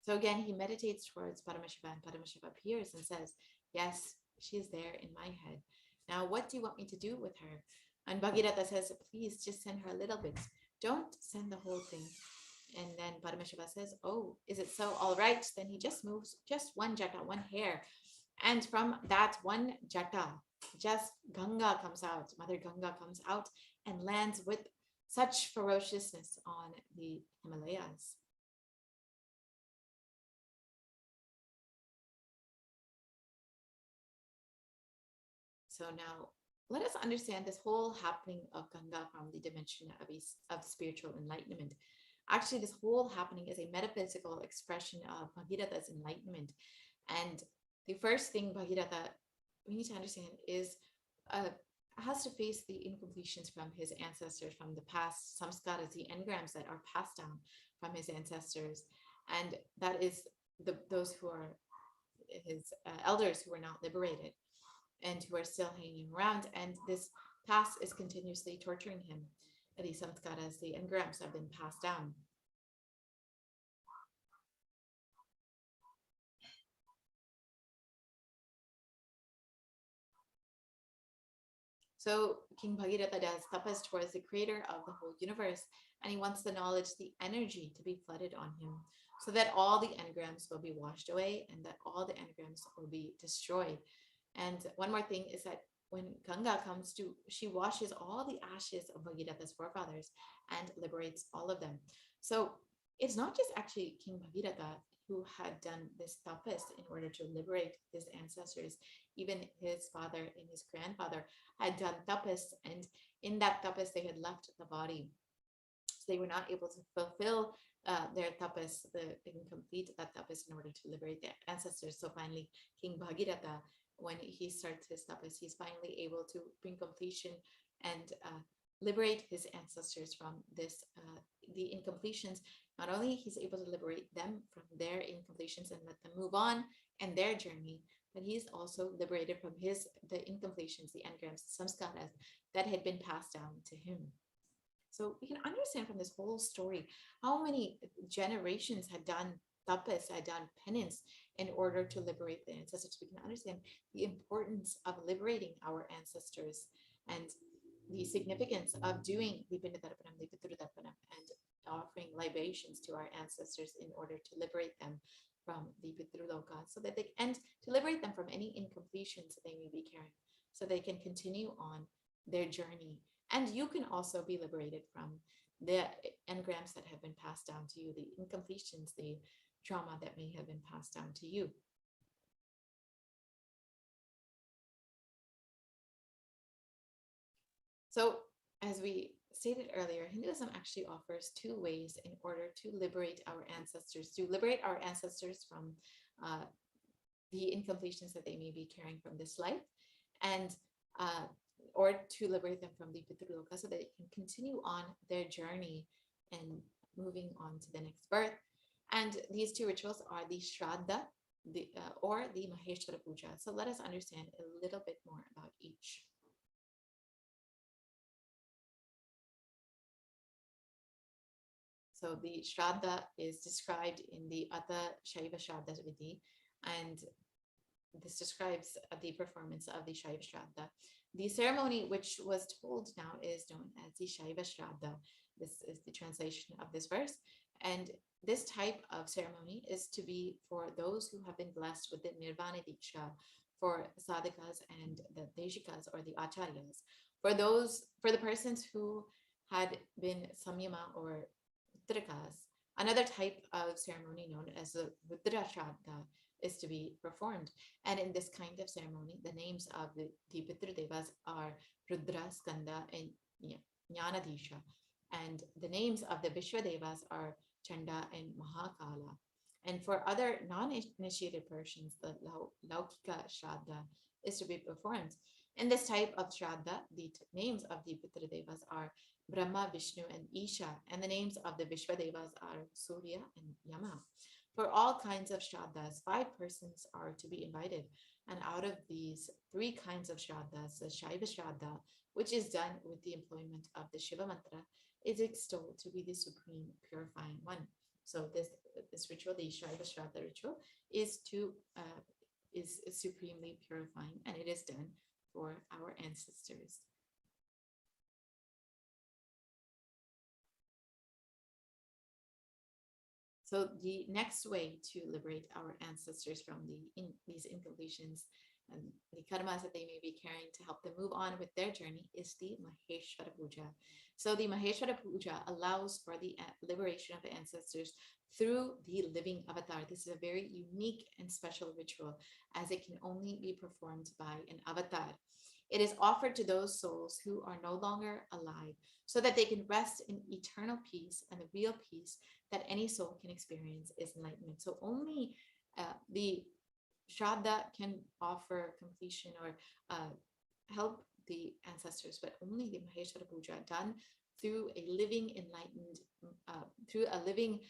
So again, he meditates towards Paramashiva, and Paramashiva appears and says, yes, she is there in my head. Now, what do you want me to do with her? And Bhagirath says, please just send her a little bit. Don't send the whole thing. And then Paramashiva says, oh, is it so? All right. Then he just moves just one jata, one hair. And from that one jata, just Ganga comes out. Mother Ganga comes out and lands with such ferociousness on the Himalayas. So now let us understand this whole happening of Ganga from the dimension of spiritual enlightenment. Actually, this whole happening is a metaphysical expression of Bhagirath's enlightenment. And the first thing Bhagirath, we need to understand, is has to face the incompletions from his ancestors from the past, samskaras, the engrams that are passed down from his ancestors. And that is those who are his elders who are not liberated and who are still hanging around. And this past is continuously torturing him. The samskaras, the engrams have been passed down. So King Bhagirath does tapas towards the creator of the whole universe, and he wants the knowledge, the energy to be flooded on him so that all the engrams will be washed away and that all the engrams will be destroyed. And one more thing is that when Ganga comes to, she washes all the ashes of Bhagirath's forefathers and liberates all of them. So it's not just actually King Bhagiratha who had done this tapas in order to liberate his ancestors. Even his father and his grandfather had done tapas, and in that tapas they had left the body. So they were not able to fulfill their tapas, they can complete that tapas in order to liberate their ancestors. So finally, King Bhagiratha, when he starts his tapas, he's finally able to bring completion and liberate his ancestors from this, the incompletions. Not only he's able to liberate them from their incompletions and let them move on in their journey, but he's also liberated from the incompletions, the engrams, the samskaras that had been passed down to him. So we can understand from this whole story how many generations had done tapas, had done penance in order to liberate the ancestors. We can understand the importance of liberating our ancestors and the significance of doing Vipinatarpanam, Vipitrutarpanam, and offering libations to our ancestors in order to liberate them from the Pitruloka, so that they, and to liberate them from any incompletions they may be carrying, so they can continue on their journey. And you can also be liberated from the engrams that have been passed down to you, the incompletions, the trauma that may have been passed down to you. So as we stated earlier, Hinduism actually offers two ways in order to liberate our ancestors, from the incompletions that they may be carrying from this life, and or to liberate them from the Pitruloka, so that they can continue on their journey and moving on to the next birth. And these two rituals are the Shraddha or the Maheshwara Puja. So let us understand a little bit more about each. So the Shraddha is described in the Ata Shaiva Shraddha Vidhi, and this describes the performance of the Shaiva Shraddha. The ceremony which was told now is known as the Shaiva Shraddha. This is the translation of this verse. And this type of ceremony is to be for those who have been blessed with the Nirvana Diksha, for sadhakas and the deshikas or the acharyas. For the persons who had been samyama or uttarakas, another type of ceremony known as the Rudra Shraddha is to be performed. And in this kind of ceremony, the names of the Pitrudevas are Rudra, Skanda, and Jnanadisha. And the names of the Vishwadevas are Chanda and Mahakala. And for other non-initiated persons, the Laukika Shraddha is to be performed. In this type of Shraddha, the names of the Pitrudevas are Brahma, Vishnu, and Isha, and the names of the Vishwadevas are Surya and Yama. For all kinds of Shraddhas, 5 persons are to be invited. And out of these 3 kinds of Shraddhas, the Shaiva Shraddha, which is done with the employment of the Shiva mantra, is extolled to be the supreme purifying one. So this ritual, the Shaiva Shraddha ritual, is supremely purifying, and it is done for our ancestors. So the next way to liberate our ancestors from these incompletions and the karmas that they may be carrying to help them move on with their journey is the Maheshwara Puja. So the Maheshwara Puja allows for the liberation of the ancestors through the living avatar. This is a very unique and special ritual, as it can only be performed by an avatar. It is offered to those souls who are no longer alive, so that they can rest in eternal peace, and the real peace that any soul can experience is enlightenment. So only the Shraddha can offer completion or help the ancestors, but only the Maheshwara Puja done through a living enlightened, through a living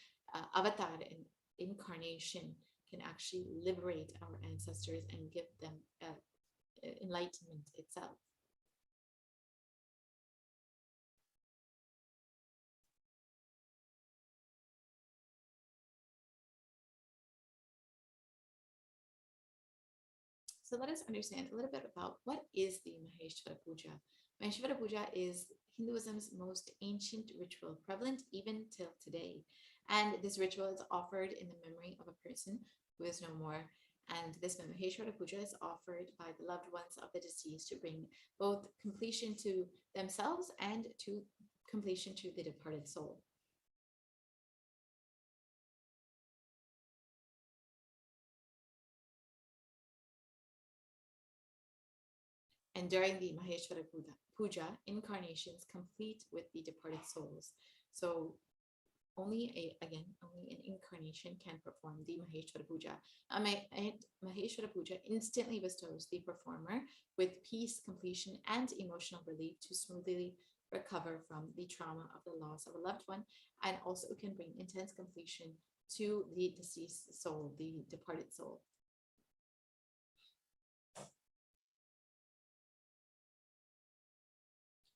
avatar and incarnation can actually liberate our ancestors and give them enlightenment itself. So let us understand a little bit about what is the Maheshwara Puja. Maheshwara Puja is Hinduism's most ancient ritual, prevalent even till today. And this ritual is offered in the memory of a person who is no more. And this Maheshwara Puja is offered by the loved ones of the deceased to bring both completion to themselves and to completion to the departed soul. And during the Maheshwara Puja, incarnations complete with the departed souls. So only an incarnation can perform the Maheshwara Puja. Maheshwara Puja instantly bestows the performer with peace, completion, and emotional relief to smoothly recover from the trauma of the loss of a loved one, and also can bring intense completion to the deceased soul, the departed soul.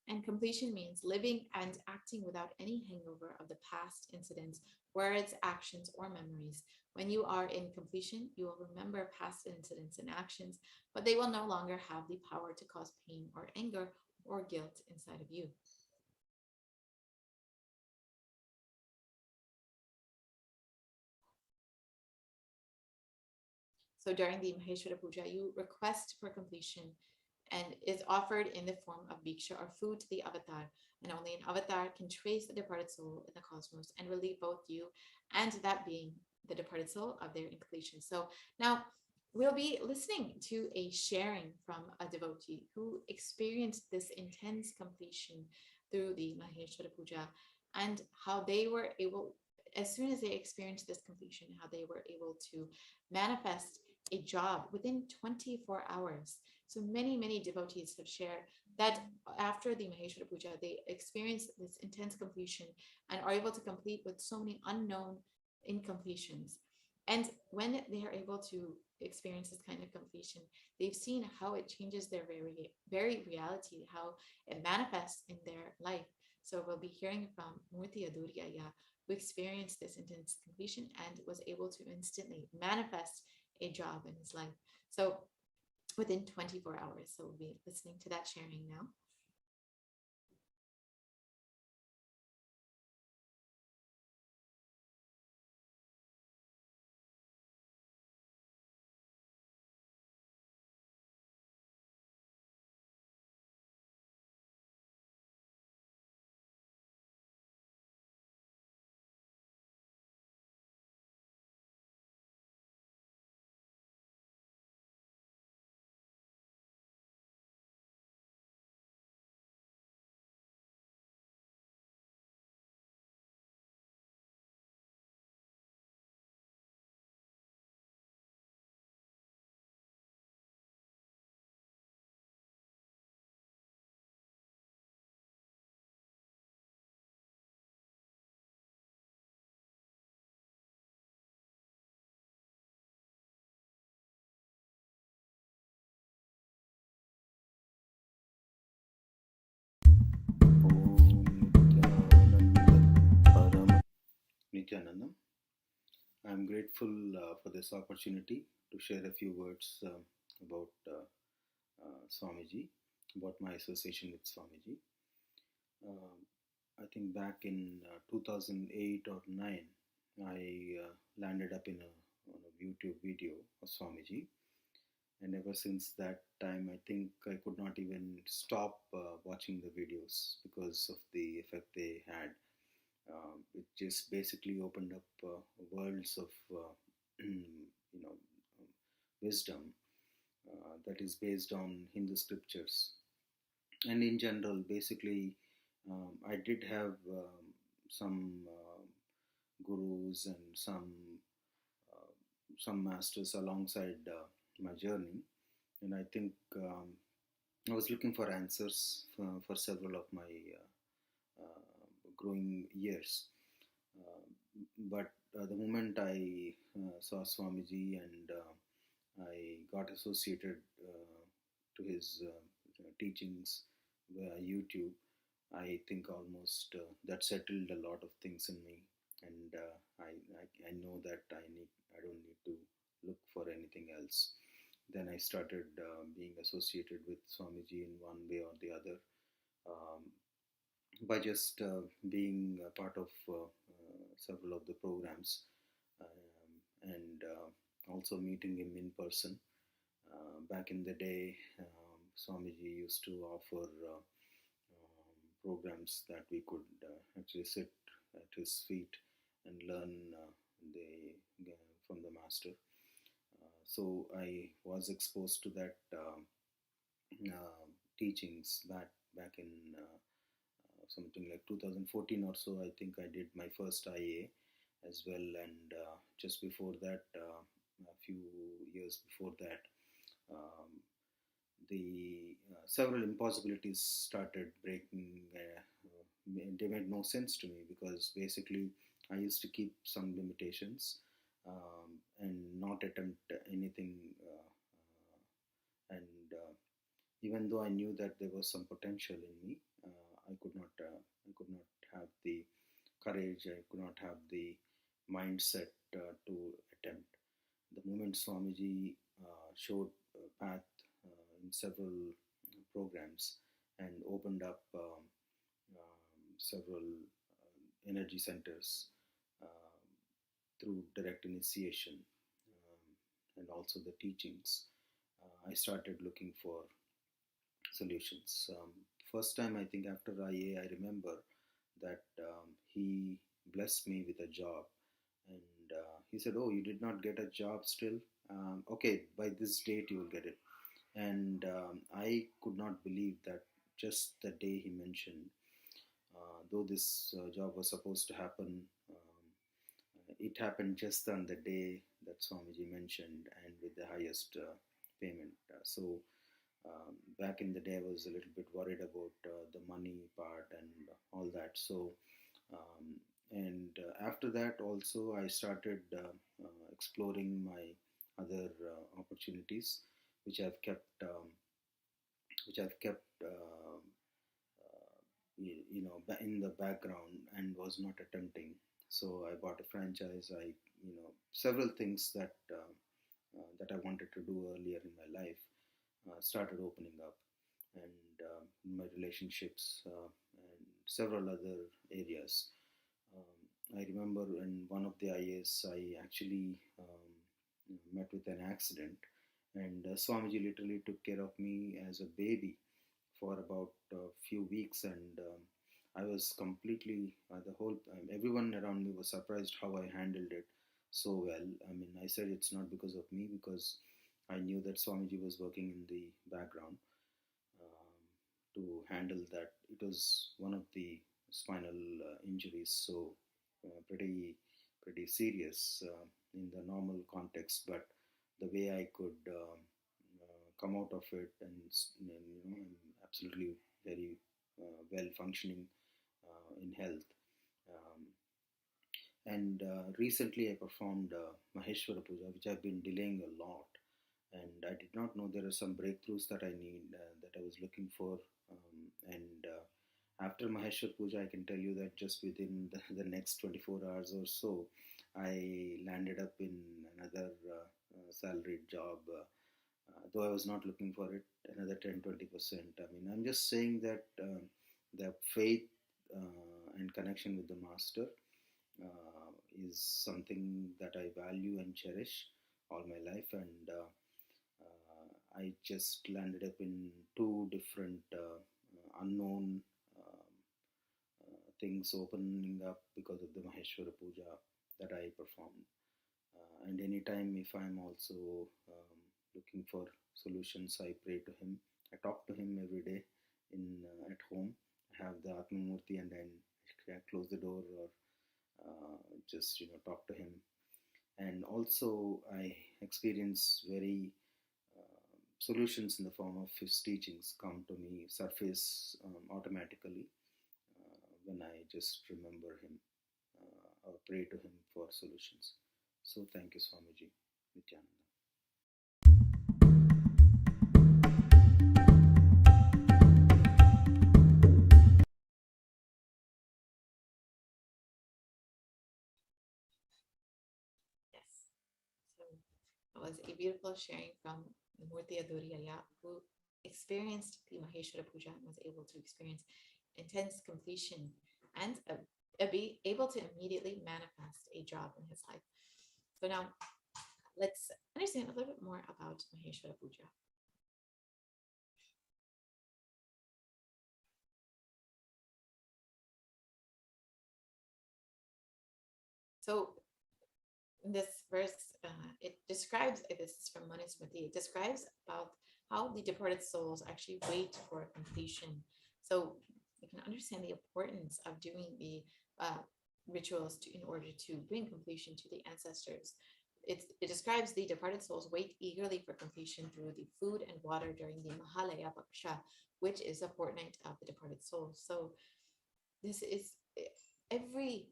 And completion means living and acting without any hangover of the past incidents, words, actions, or memories. When you are in completion, you will remember past incidents and actions, but they will no longer have the power to cause pain or anger or guilt inside of you. So during the Maheshwara Puja, you request for completion and is offered in the form of diksha or food to the avatar. And only an avatar can trace the departed soul in the cosmos and relieve both you and that being, the departed soul, of their incompletion. So now we'll be listening to a sharing from a devotee who experienced this intense completion through the Maheshwara Puja, and how they were able, as soon as they experienced this completion, how they were able to manifest a job within 24 hours. So many devotees have shared that after the Maheshwara Puja, they experience this intense completion and are able to complete with so many unknown incompletions. And when they are able to experience this kind of completion, they've seen how it changes their very reality, how it manifests in their life. So we'll be hearing from Murthy Aduriyaya, who experienced this intense completion and was able to instantly manifest a job in his life. So within 24 hours. So we'll be listening to that sharing now. Nithyananda. I'm grateful for this opportunity to share a few words about Swamiji, about my association with Swamiji. I think back in 2008 or 9, I landed up on a YouTube video of Swamiji. And ever since that time, I think I could not even stop watching the videos because of the effect they had. It just basically opened up worlds of wisdom that is based on Hindu scriptures. And in general, basically, I did have some gurus and some masters alongside my journey, and I think I was looking for answers for several of my growing years. But the moment I saw Swamiji and I got associated to his teachings via YouTube, I think almost that settled a lot of things in me, and I know that I don't need to look for anything else. Then I started being associated with Swamiji in one way or the other, by just being a part of several of the programs, and also meeting him in person. Back in the day, Swamiji used to offer programs that we could actually sit at his feet and learn from the master. So I was exposed to that teachings back in something like 2014 or so. I think I did my first IA as well, and just before that, a few years before that, the several impossibilities started breaking. They made no sense to me, because basically I used to keep some limitations and not attempt anything. And even though I knew that there was some potential in me, I could not have the courage. I could not have the mindset to attempt. The moment Swamiji showed a path in several programs and opened up several energy centers through direct initiation and also the teachings, I started looking for solutions. First time, I think after IA, I remember that he blessed me with a job, and he said, "Oh, you did not get a job still? Okay, by this date you will get it." And I could not believe that just the day he mentioned, though this job was supposed to happen, it happened just on the day that Swamiji mentioned, and with the highest payment. So back in the day, I was a little bit worried about the money part and all that. So and after that also, I started exploring my other opportunities, which I've kept in the background and was not attempting. So I bought a franchise. Several things that that I wanted to do earlier in my life started opening up, and my relationships and several other areas. I remember in one of the IAs, I actually met with an accident, and Swamiji literally took care of me as a baby for about a few weeks, and I was completely everyone around me was surprised how I handled it so well. I mean, I said it's not because of me, because I knew that Swamiji was working in the background to handle that. It was one of the spinal injuries, so pretty serious in the normal context, but the way I could come out of it, and I'm absolutely very well functioning in health. And recently I performed Maheshwara Puja, which I've been delaying a lot, and I did not know there are some breakthroughs that I need, that I was looking for. And after Maheshwara Puja, I can tell you that just within the next 24 hours or so, I landed up in another salaried job, though I was not looking for it, another 10-20%. I mean, I'm just saying that the faith and connection with the Master is something that I value and cherish all my life, and I just landed up in two different unknown things opening up because of the Maheshwara Puja that I performed. And anytime if I'm also looking for solutions, I pray to him. I talk to him every day at home. I have the Atma Murti, and then I close the door or just talk to him. And also I experience very solutions in the form of his teachings come to me, surface automatically when I just remember him or pray to him for solutions. So thank you, Swamiji Nithyananda. It was a beautiful sharing from Murti Aduriyaya, who experienced the Maheshwara Puja and was able to experience intense completion and be able to immediately manifest a job in his life. So now let's understand a little bit more about Maheshwara Puja. So in this verse, it describes, this is from Manusmriti, it describes about how the departed souls actually wait for completion. So you can understand the importance of doing the rituals in order to bring completion to the ancestors. It describes the departed souls wait eagerly for completion through the food and water during the Mahalaya Paksha, which is a fortnight of the departed souls. So this is every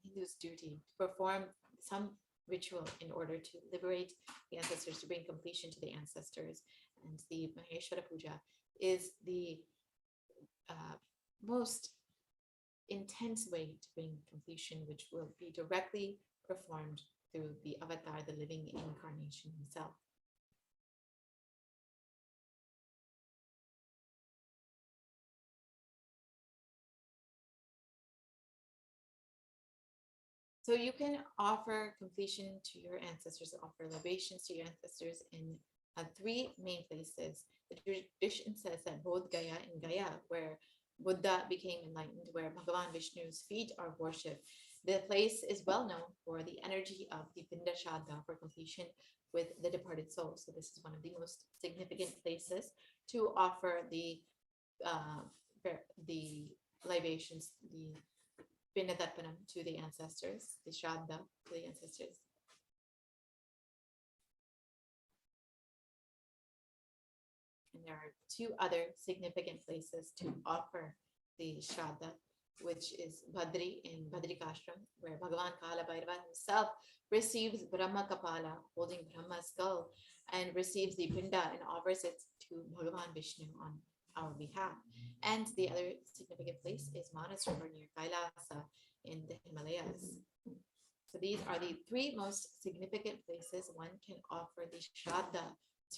Hindu's duty to perform some ritual in order to liberate the ancestors, to bring completion to the ancestors. And the Maheshwara Puja is the most intense way to bring completion, which will be directly performed through the avatar, the living incarnation himself. So you can offer completion to your ancestors, offer libations to your ancestors in three main places. The tradition says that Bodh Gaya in Gaya, where Buddha became enlightened, where Bhagavan Vishnu's feet are worshipped. The place is well known for the energy of the Pinda Shraddha for completion with the departed soul. So this is one of the most significant places to offer the libations, the Pinda Tarpanam to the ancestors, the Shraddha to the ancestors. And there are two other significant places to offer the Shraddha, which is Badri in Badrikashram, where Bhagavan Kalabhairava himself receives Brahma Kapala, holding Brahma's skull, and receives the Pinda and offers it to Bhagavan Vishnu on our behalf. And the other significant place is Maheswara near KAILASA in the Himalayas. So these are the three most significant places one can offer the Shraddha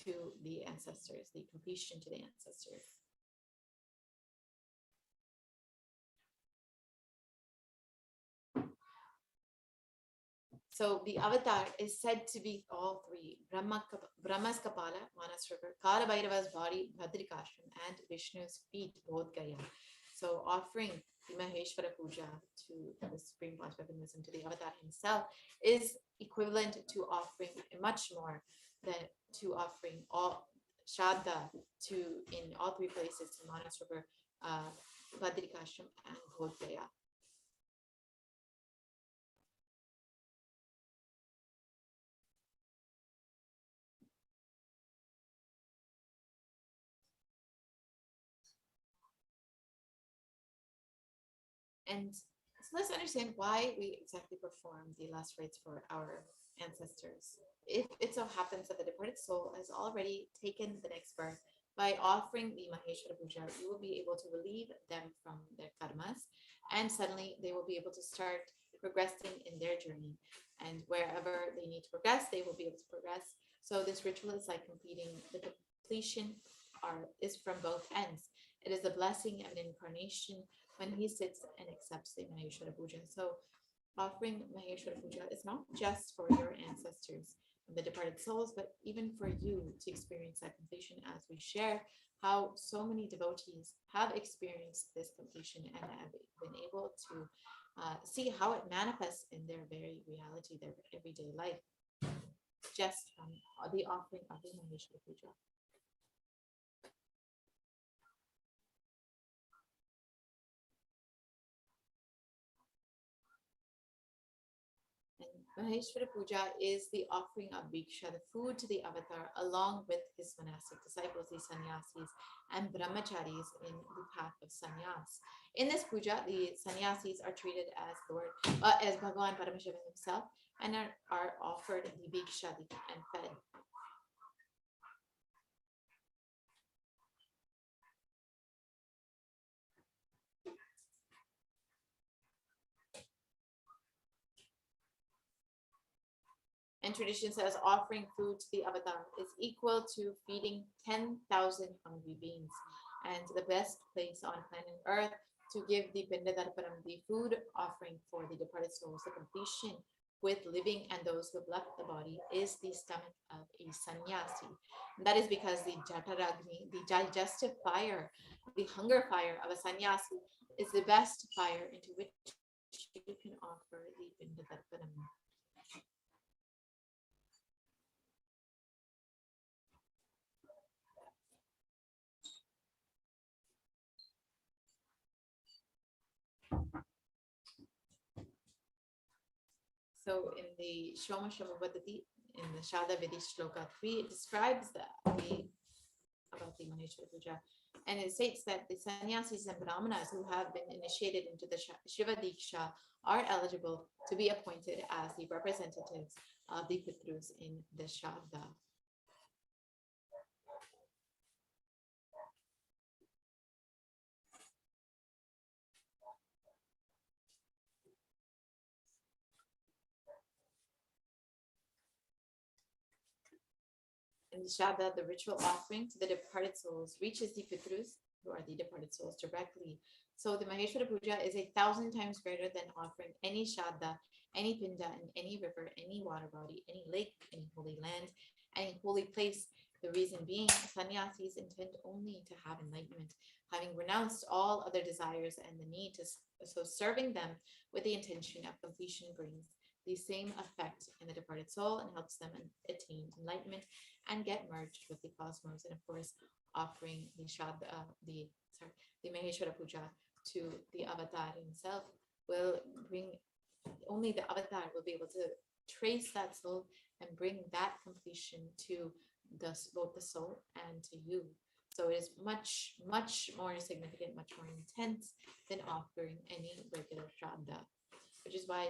to the ancestors, the completion to the ancestors. So the avatar is said to be all three: Brahma's Kapala, Maheswara, Kalabhairava's body, Badrikashram, and Vishnu's feet, Bodh Gaya. So offering the Maheshwara Puja to the Supreme Concept to the avatar himself is equivalent to offering much more than to offering all Shraddha to in all three places, to Maheswara, Badrikashram, and Bodh Gaya. And so let's understand why we exactly perform the last rites for our ancestors. If it so happens that the departed soul has already taken the next birth, by offering the Maheshwara Puja, you will be able to relieve them from their karmas, and suddenly they will be able to start progressing in their journey. And wherever they need to progress, they will be able to progress. So this ritual is like completing the completion is from both ends. It is the blessing of an incarnation when he sits and accepts the Maheshwara Puja. So offering Maheshwara Puja is not just for your ancestors and the departed souls, but even for you to experience that completion, as we share how so many devotees have experienced this completion and have been able to see how it manifests in their very reality, their everyday life, just from the offering of the Maheshwara Puja. Maheshwara Puja is the offering of diksha, the food to the avatar, along with his monastic disciples, the sannyasis and brahmacharis in the path of sannyas. In this puja, the sannyasis are treated as as Bhagavan Paramashivoham himself, and are offered the diksha and fed. And tradition says offering food to the avatar is equal to feeding 10,000 hungry beings. And the best place on planet Earth to give the Pinda Tarpanam, the food offering for the departed souls, the completion with living and those who have left the body is the stomach of a sannyasi. And that is because the jataragni, the digestive fire, the hunger fire of a sannyasi is the best fire into which you can offer the pindatarpanam. So in the Shoma Shoma Vadati, in the Shada Vidi Shloka 3, it describes about the Maheshwara Puja. And it states that the sannyasis and brahmanas who have been initiated into the Shiva Diksha are eligible to be appointed as the representatives of the Pitrus in the Shada. In the Shada, the ritual offering to the departed souls reaches the Pitrus, who are the departed souls, directly. So the Maheshwara Puja is 1,000 times greater than offering any Shada, any Pinda, in any river, any water body, any lake, any holy land, any holy place. The reason being, sannyasis intend only to have enlightenment, having renounced all other desires and the need to, so serving them with the intention of completion brings the same effect in the departed soul and helps them attain enlightenment and get merged with the cosmos. And of course, offering the Maheshwara Puja to the avatar himself will bring, only the avatar will be able to trace that soul and bring that completion to both the soul and to you. So it is much, much more significant, much more intense than offering any regular Shraddha, which is why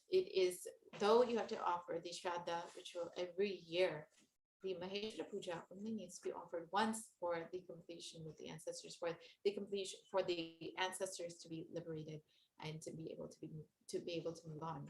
it is, though you have to offer the Shraddha ritual every year, the Maheshwara Puja only needs to be offered once for the completion with the ancestors, for the ancestors to be liberated and to be able to move on.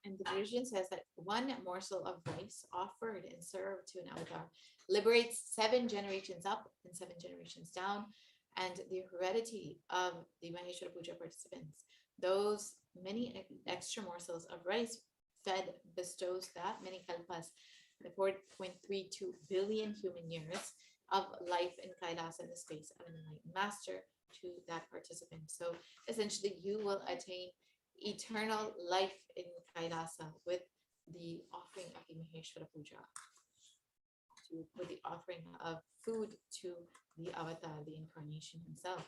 And the tradition says that one morsel of rice offered and served to an avatar liberates 7 generations up and 7 generations down. And the heredity of the Maheshwara Puja participants, those many extra morsels of rice fed bestows that many kalpas, the 4.32 billion human years of life in Kailasa, in the space of an enlightened master, to that participant. So essentially, you will attain eternal life in Kailasa with the offering of the Maheshwara Puja, with the offering of food to the avatar, the incarnation himself.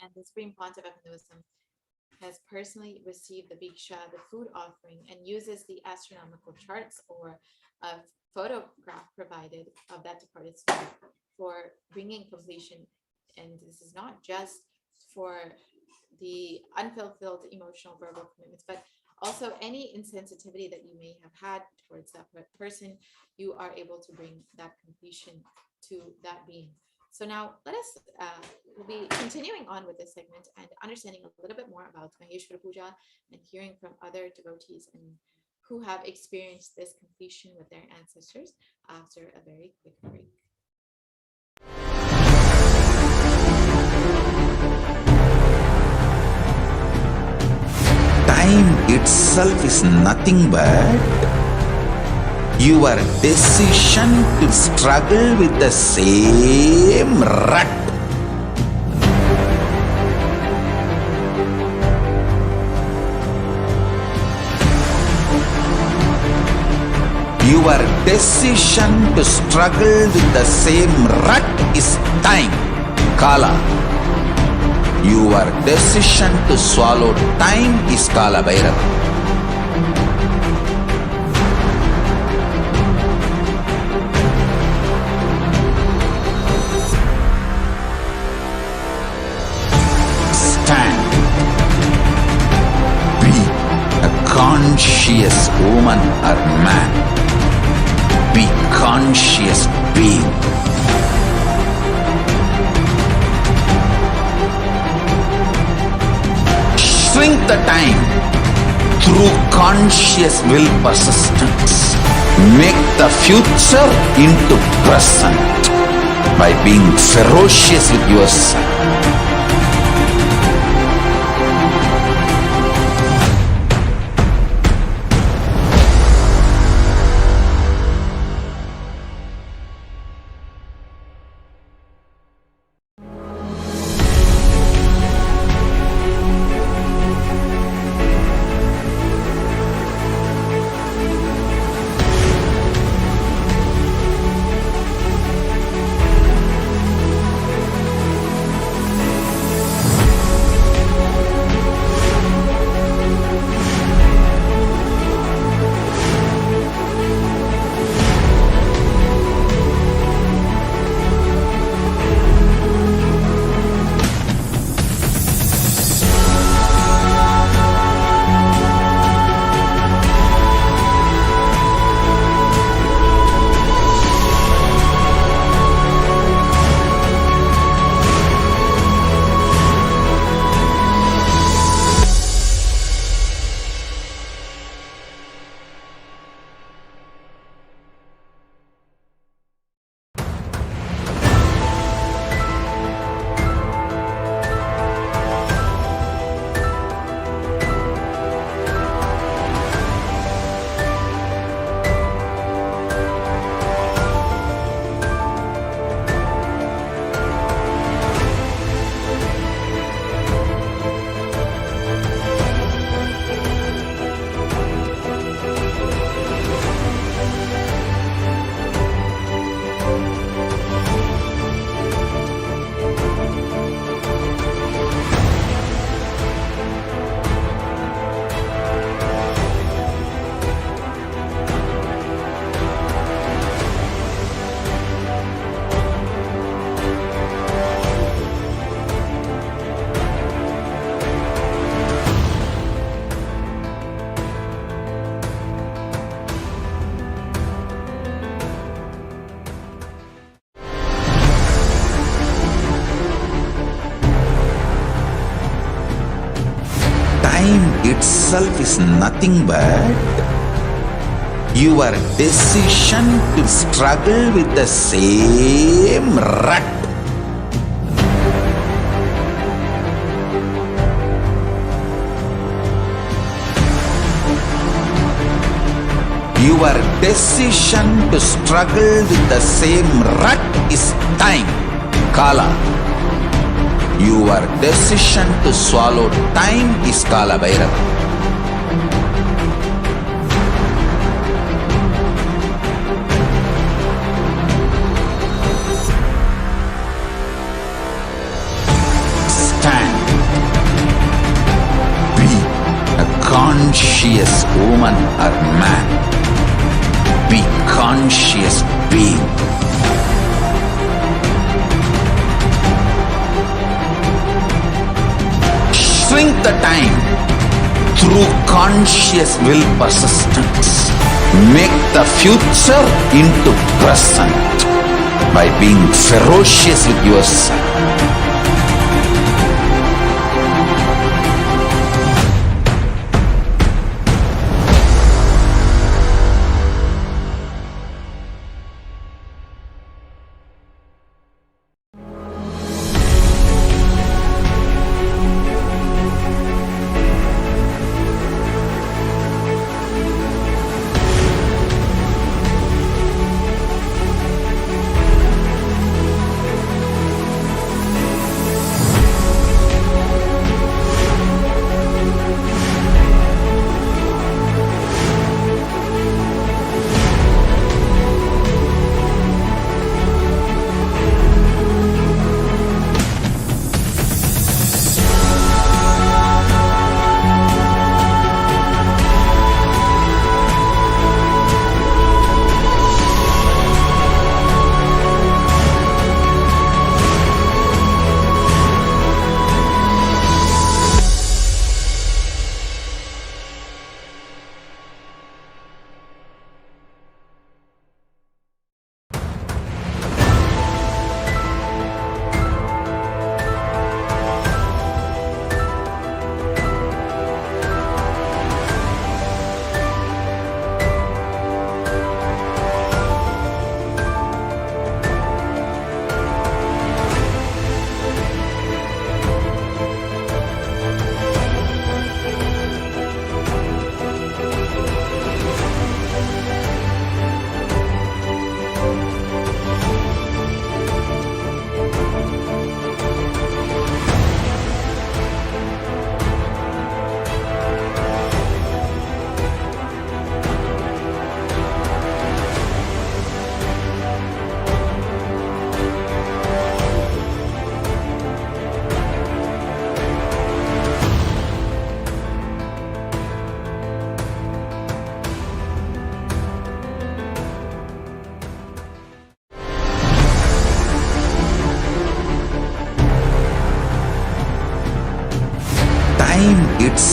And the Supreme Pontiff of Hinduism has personally received the diksha, the food offering, and uses the astronomical charts or a photograph provided of that departed soul for bringing completion. And this is not just for the unfulfilled emotional verbal commitments, but also any insensitivity that you may have had towards that person, you are able to bring that completion to that being. So now let us, we'll be continuing on with this segment and understanding a little bit more about Maheshwara Puja and hearing from other devotees and who have experienced this completion with their ancestors after a very quick break. Time itself is nothing but your decision to struggle with the same rut. Your decision to struggle with the same rut is time, Kala. Your decision to swallow time is Kala Bhairava. Be a conscious woman or man. conscious being. Shrink the time through conscious will persistence. Make the future into present by being ferocious with yourself. Time itself is nothing but your decision to struggle with the same rut. Your decision to struggle with the same rut is time, Kala. Your decision to swallow time is Kala Bhairava. Stand. Be a conscious woman or man. Be conscious being. Shrink the time through conscious will persistence. Make the future into present by being ferocious with yourself.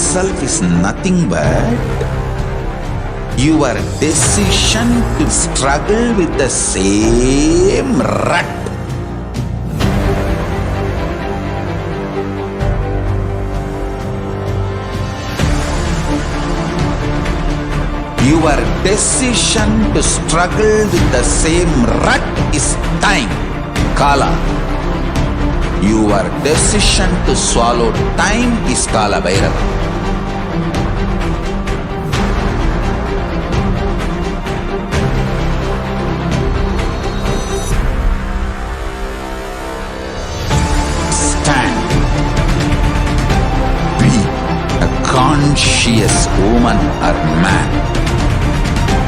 itself is nothing but your decision to struggle with the same rut. Your decision to struggle with the same rut is time, Kala. Your decision to swallow time is Kala Bhairava. Stand. Be a conscious woman or man.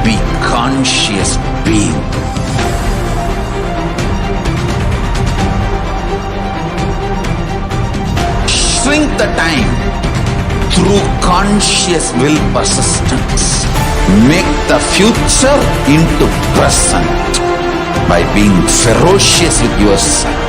Be conscious being. Shrink the time through conscious will persistence. Make the future into present by being ferocious with yourself.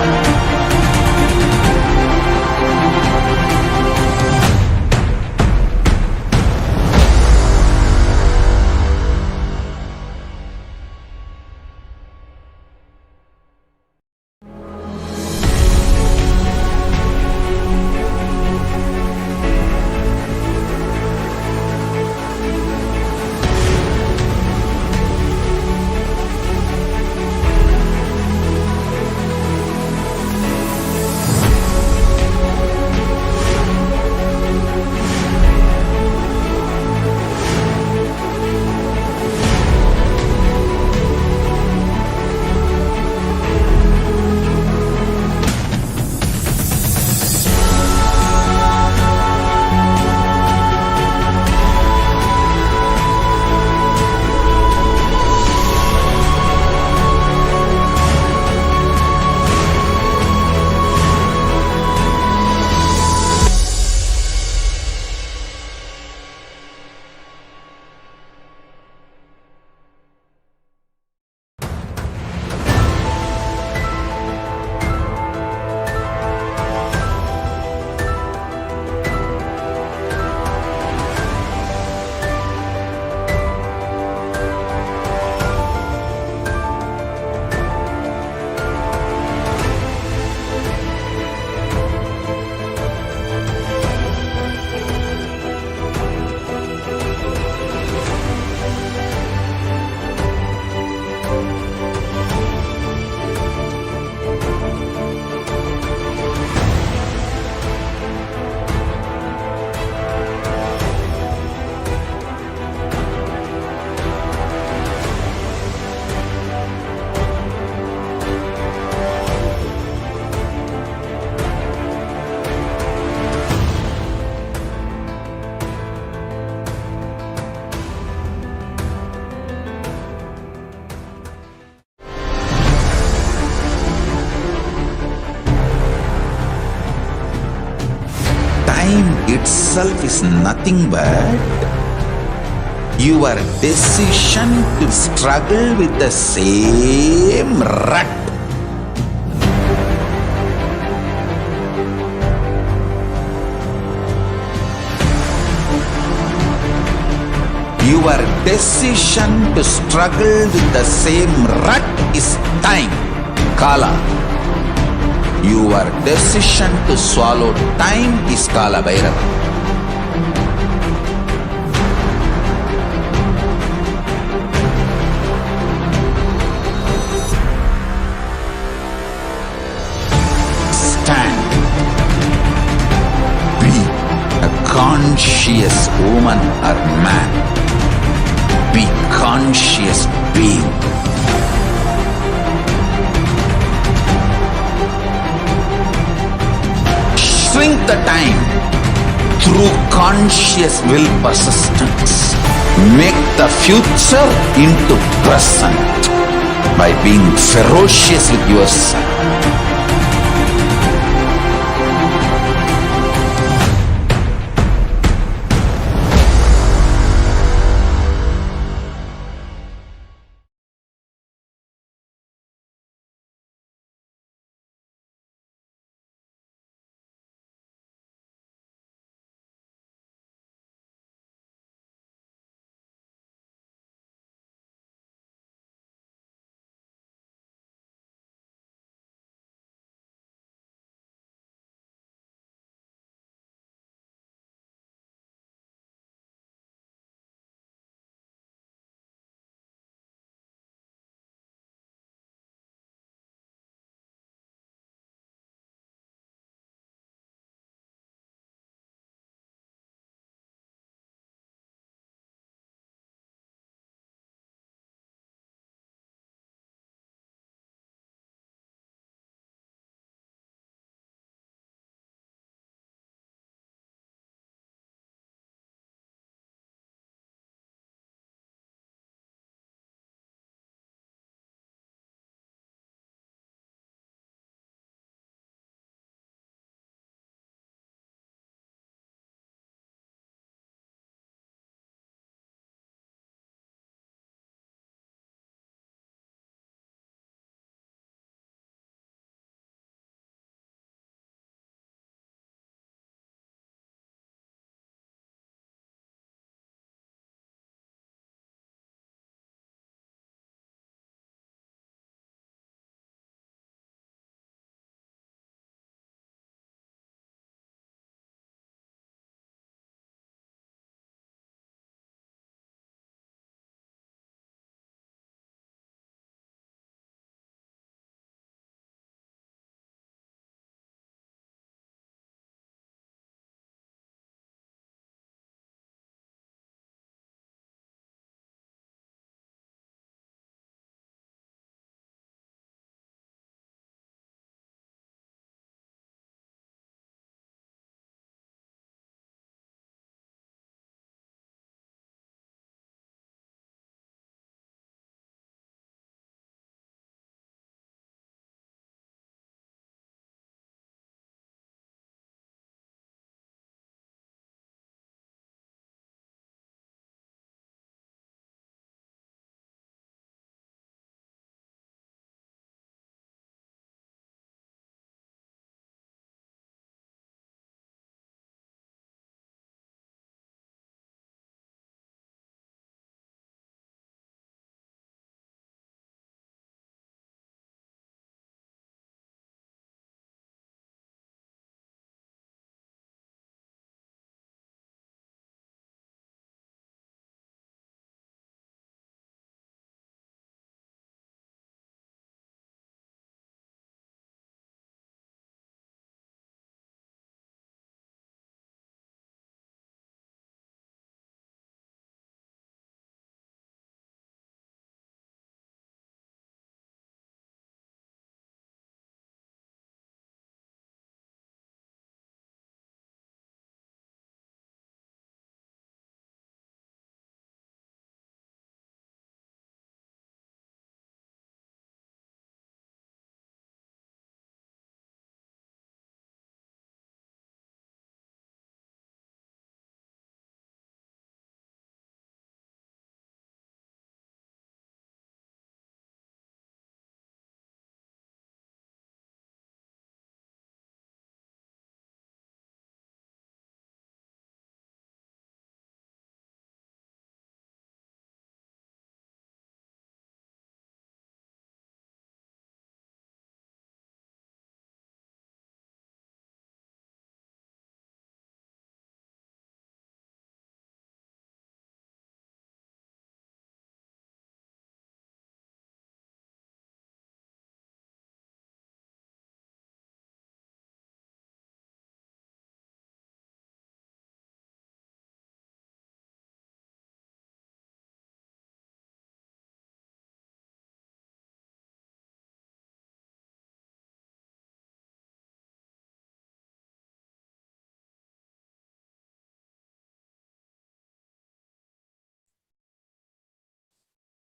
Time itself is nothing but your decision to struggle with the same rut. Your decision to struggle with the same rut is time, Kala. Your decision to swallow time is Kala Bhairava. Stand. Be a conscious woman or man. Be conscious being. Shrink the time through conscious will persistence. Make the future into present by being ferocious with yourself.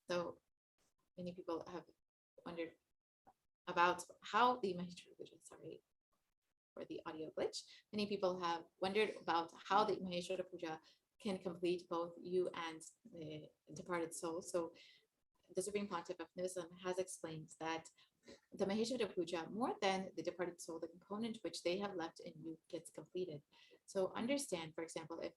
So many people have wondered about how the Maheshwara Puja, sorry for the audio glitch. Many people have wondered about how the Maheshwara Puja can complete both you and the departed soul. So the Supreme Pontiff of Buddhism has explained that the Maheshwara Puja, more than the departed soul, the component which they have left in you gets completed. So understand, for example, if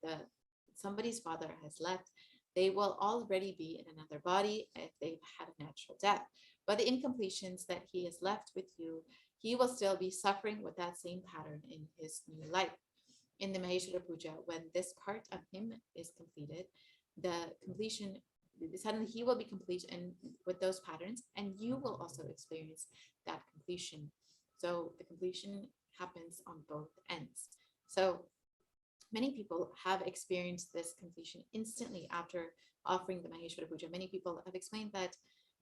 somebody's father has left, they will already be in another body if they've had a natural death. But the incompletions that he has left with you, he will still be suffering with that same pattern in his new life. In the Maheshwara Puja, when this part of him is completed, the completion, suddenly he will be complete and with those patterns, and you will also experience that completion. So the completion happens on both ends. So many people have experienced this completion instantly after offering the Maheshwara Puja. Many people have explained that,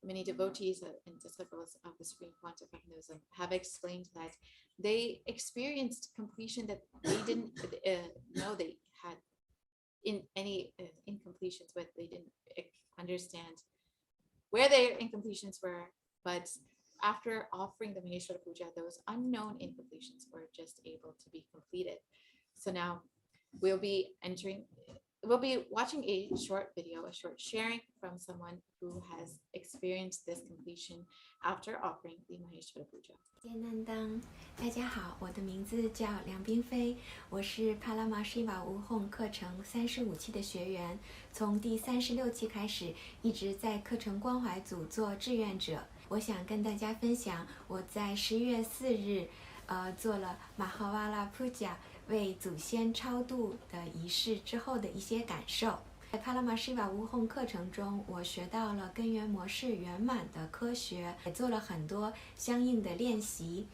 many devotees and disciples of the Supreme Pontiff of Buddhism have explained that they experienced completion that they didn't know they had in any incompletions, but they didn't understand where their incompletions were. But after offering the Maheshwara Puja, those unknown incompletions were just able to be completed. So now we'll be watching a short video, a short sharing from someone who has experienced this completion after offering the Maheshwara Puja. 大家好，我的名字叫梁冰飞，我是 Paramashivoham 课程35期的学员，从第36期开始一直在课程关怀组做志愿者。我想跟大家分享我在11月4日做了 Maheswara Puja 为祖先超度的仪式之后的一些感受。在 Paramashivoham 课程中，我学到了根源模式圆满的科学，也做了很多相应的练习，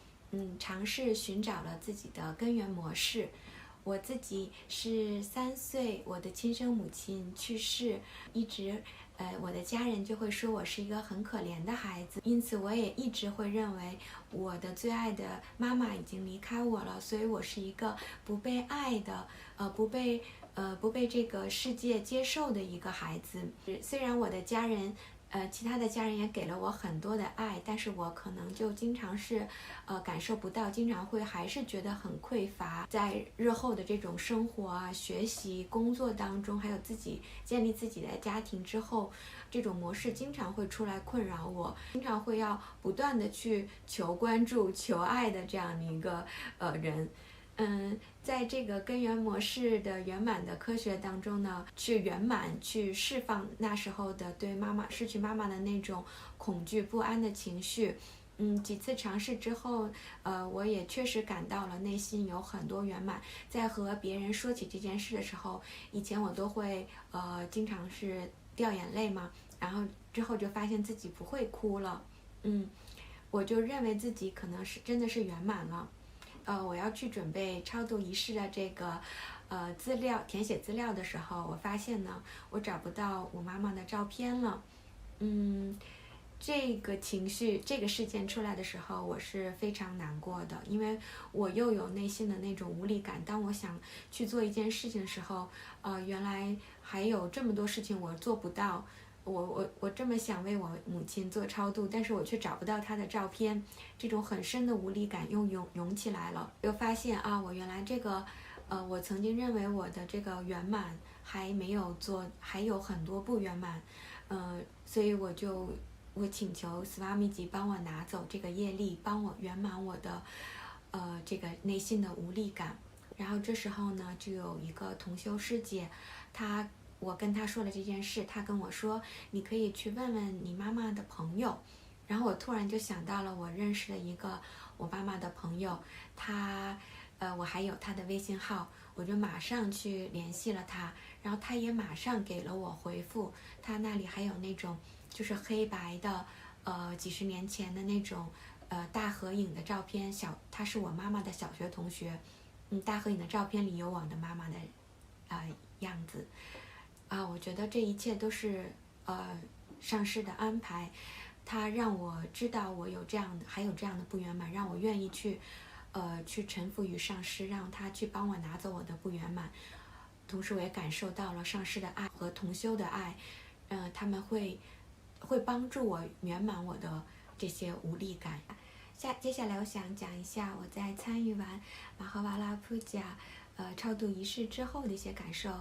尝试寻找了自己的根源模式。我自己是3岁，我的亲生母亲去世，一直我的家人就会说我是一个很可怜的孩子，因此我也一直会认为我的最爱的妈妈已经离开我了，所以我是一个不被爱的，不被这个世界接受的一个孩子。虽然我的家人其他的家人也给了我很多的爱，但是我可能就经常是感受不到，经常会还是觉得很匮乏。在日后的这种生活啊、学习、工作当中，还有自己建立自己的家庭之后，这种模式经常会出来困扰我，经常会要不断的去求关注、求爱的这样的一个人。在这个根源模式的圆满的科学当中呢，去圆满去释放那时候的对妈妈失去妈妈的那种恐惧不安的情绪。几次尝试之后，我也确实感到了内心有很多圆满。在和别人说起这件事的时候，以前我都会经常是掉眼泪嘛，然后之后就发现自己不会哭了。我就认为自己可能是真的是圆满了。我要去准备超度仪式的这个填写资料的时候，我发现呢，我找不到我妈妈的照片了。这个情绪，这个事件出来的时候，我是非常难过的，因为我又有内心的那种无力感。当我想去做一件事情的时候，原来还有这么多事情我做不到。我这么想为我母亲做超度，但是我却找不到她的照片，这种很深的无力感又涌起来了。又发现我原来这个我曾经认为我的这个圆满还没有做，还有很多不圆满。所以我请求斯瓦米吉帮我拿走这个业力，帮我圆满我的这个内心的无力感。然后这时候呢，就有一个同修师姐，我跟她说了这件事，她跟我说你可以去问问你妈妈的朋友。然后我突然就想到了我认识的一个我妈妈的朋友，我还有她的微信号，我就马上去联系了她，然后她也马上给了我回复。她那里还有那种就是黑白的几十年前的那种大合影的照片，她是我妈妈的小学同学，大合影的照片里有我的妈妈的样子。我觉得这一切都是上师的安排，他让我知道我还有这样的不圆满，让我愿意去臣服于上师，让他去帮我拿走我的不圆满。同时我也感受到了上师的爱和同修的爱，他们会会帮助我圆满我的这些无力感。接下来我想讲一下我在参与完马哈瓦拉普加超度仪式之后的一些感受。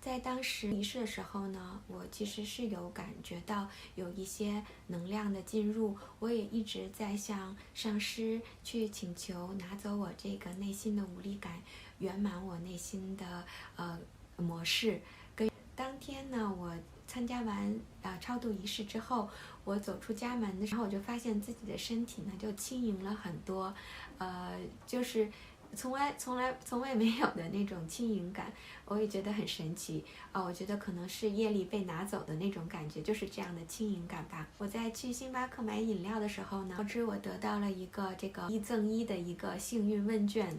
在当时仪式的时候呢，我其实是有感觉到有一些能量的进入，我也一直在向上师去请求拿走我这个内心的无力感，圆满我内心的模式。当天呢，我参加完超度仪式之后，我走出家门的时候，我就发现自己的身体呢就轻盈了很多，就是从未没有的那种轻盈感，我也觉得很神奇我觉得可能是业力被拿走的那种感觉，就是这样的轻盈感吧。我在去星巴克买饮料的时候呢，我得到了一个这个1赠1的一个幸运问卷，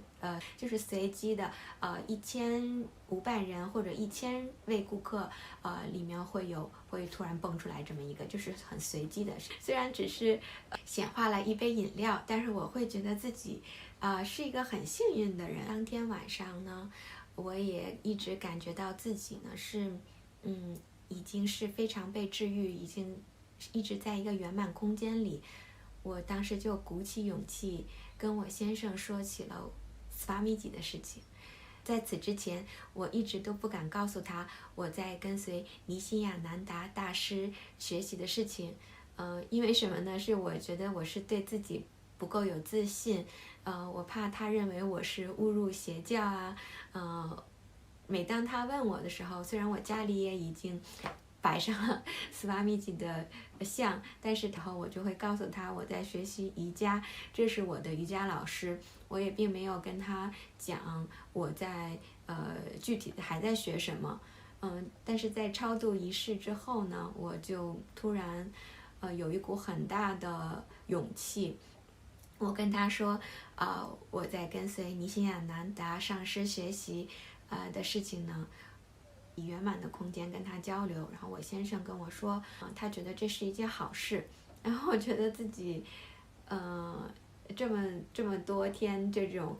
就是随机的1500人或者1000位顾客，里面会突然蹦出来这么一个，就是很随机的。虽然只是显化了一杯饮料，但是我会觉得自己是一个很幸运的人。当天晚上呢，我也一直感觉到自己呢是已经是非常被治愈，已经一直在一个圆满空间里。我当时就鼓起勇气跟我先生说起了斯瓦米吉的事情。在此之前，我一直都不敢告诉他我在跟随尼辛亚南达大师学习的事情。因为什么呢？是我觉得我是对自己不够有自信，我怕他认为我是误入邪教啊。每当他问我的时候，虽然我家里也已经摆上了斯瓦米吉的像，但是然后我就会告诉他我在学习瑜伽，这是我的瑜伽老师。我也并没有跟他讲我在具体的还在学什么。但是在超度仪式之后呢，我就突然有一股很大的勇气。我跟他说我在跟随尼辛亚南达上师学习的事情呢，以圆满的空间跟他交流。然后我先生跟我说他觉得这是一件好事。然后我觉得自己这么多天这种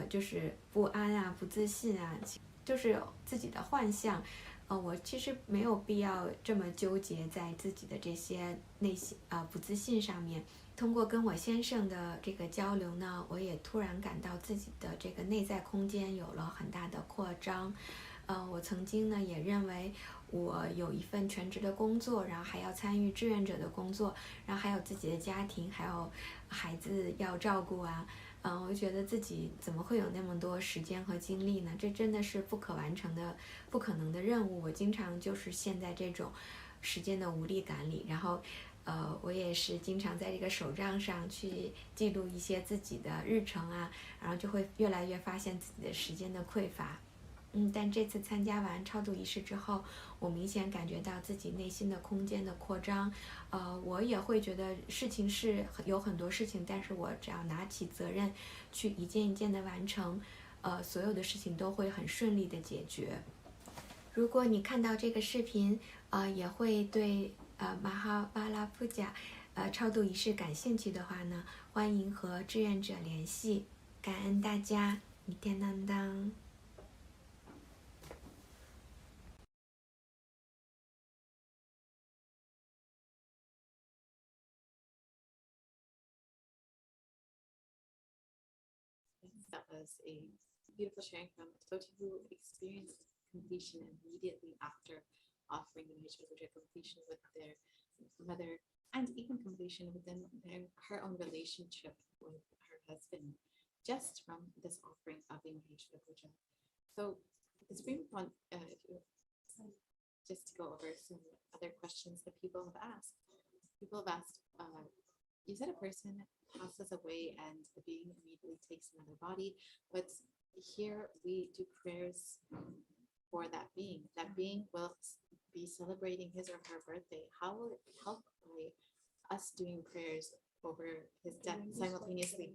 就是不安啊、不自信啊，就是自己的幻象。我其实没有必要这么纠结在自己的这些内心不自信上面。通过跟我先生的这个交流呢，我也突然感到自己的这个内在空间有了很大的扩张。我曾经呢也认为我有一份全职的工作，然后还要参与志愿者的工作，然后还有自己的家庭，还有孩子要照顾啊。我就觉得自己怎么会有那么多时间和精力呢？这真的是不可完成的、不可能的任务。我经常就是陷在这种时间的无力感里，然后我也是经常在这个手账上去记录一些自己的日程啊，然后就会越来越发现自己的时间的匮乏。但这次参加完超度仪式之后，我明显感觉到自己内心的空间的扩张。我也会觉得事情是有很多事情，但是我只要拿起责任去一件一件的完成，所有的事情都会很顺利的解决。如果你看到这个视频，也会对马哈巴拉普加超度仪式感兴趣的话呢，欢迎和志愿者联系。感恩大家，尼天南当。That was a beautiful sharing from a devotee who experienced completion immediately after offering the Maheshwara Puja, completion with their mother, and even completion within her own relationship with her husband, just from this offering of the Maheshwara Puja. So the Supreme Point, just to go over some other questions that people have asked. People have asked, you said a person passes away and the being immediately takes another body, but here we do prayers for that being. That being will be celebrating his or her birthday. How will it help by us doing prayers over his death simultaneously?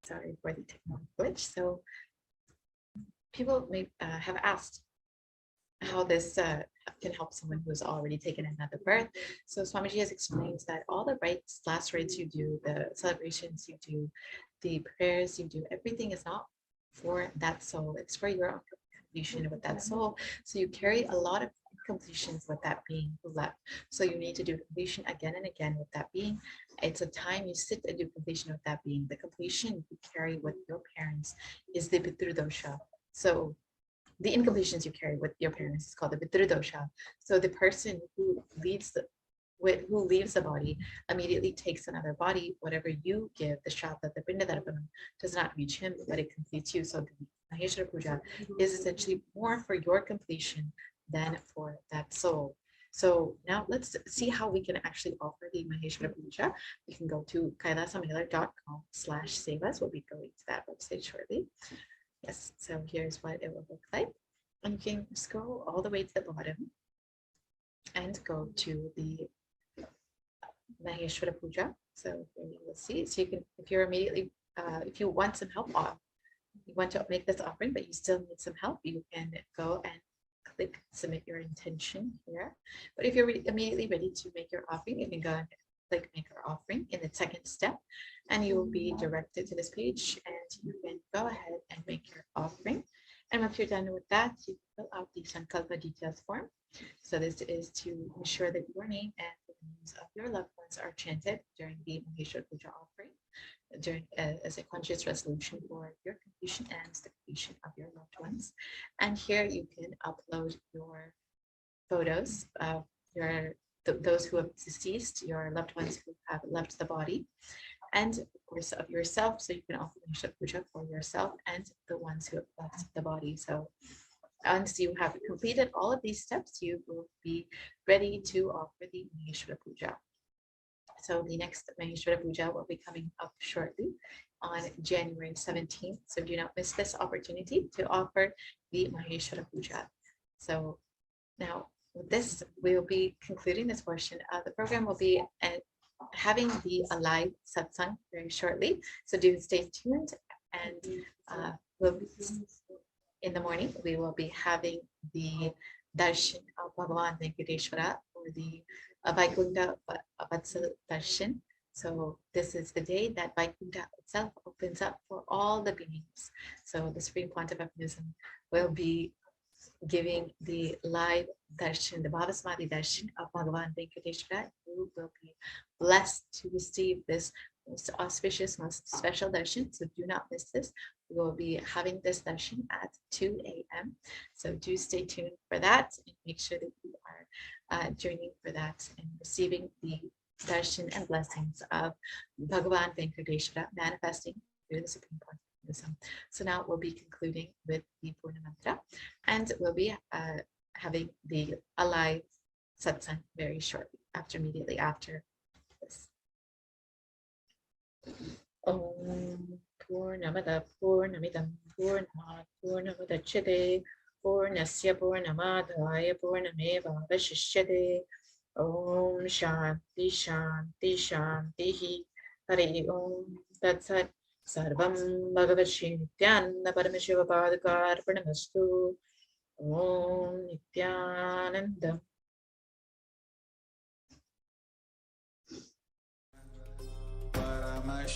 Sorry for the technical glitch. So people may have asked how this can help someone who's already taken another birth. So Swamiji has explained that all the rites, last rites you do, the celebrations you do, the prayers you do, everything is not for that soul. It's for your own completion with that soul. So you carry a lot of completions with that being who left. So you need to do completion again and again with that being. It's a time you sit and do completion with that being. The completion you carry with your parents is the Pitru dosha. So the incompletions you carry with your parents is called the Pitru dosha. So the person who leaves the body immediately takes another body. Whatever you give, the shraddha, the pindadarpanam, does not reach him, but it completes you. So the Maheshwara Puja is essentially more for your completion than for that soul. So now let's see how we can actually offer the Maheshwara Puja. You can go to kailasamailer.com/sevas. We'll be going to that website shortly. Yes, so here's what it will look like. And you can scroll all the way to the bottom and go to the Maheshwara Puja. So here you will see. So you can, if you're immediately, if you want some help, you want to make this offering, but you still need some help, you can go and click submit your intention here. But if you're immediately ready to make your offering, you can go and click make your offering in the second step, and you will be directed to this page, and you can go ahead and make your offering. And once you're done with that, you fill out the Sankalpa details form. So this is to ensure that your name and the names of your loved ones are chanted during the Maheshwara Puja offering, as a conscious resolution for your completion and the completion of your loved ones. And here you can upload your photos of those who have deceased, your loved ones who have left the body, and of course of yourself. So you can offer Maheshwara Puja for yourself and the ones who have left the body. So once you have completed all of these steps, you will be ready to offer the Maheshwara Puja. So the next Maheshwara Puja will be coming up shortly on January 17th. So do not miss this opportunity to offer the Maheshwara Puja. So now with this, we will be concluding this portion of the program. Will be having the live satsang very shortly. So do stay tuned, and in the morning, we will be having the darshan of Bhagavan Venkateshwara, or the Vaikuntha Vatsal darshan. So this is the day that Vaikuntha itself opens up for all the beings. So the Supreme Pontiff will be giving the live darshan, the Bhavasamadhi darshan of Bhagavan Venkateshwara. You will be blessed to receive this most auspicious, most special darshan. So do not miss this. We will be having this darshan at 2 a.m. So do stay tuned for that, and make sure that you are joining for that and receiving the darshan and blessings of Bhagavan Venkateshwara manifesting through the Supreme Pontiff. So now we'll be concluding with the Purna Mantra, and we'll be having the alive satsang very shortly, immediately after this. Om Purnamada Purnamidam Purnat Purnamudachyate Purnasya Purnamadaya Purnameva Vashishyate. Om Shanti Shanti Shanti Hari Om Tat Sat. Sarvam Bhagavad Nithyananda Paramashivam Padakar Pranamastu. Om Nithyanandam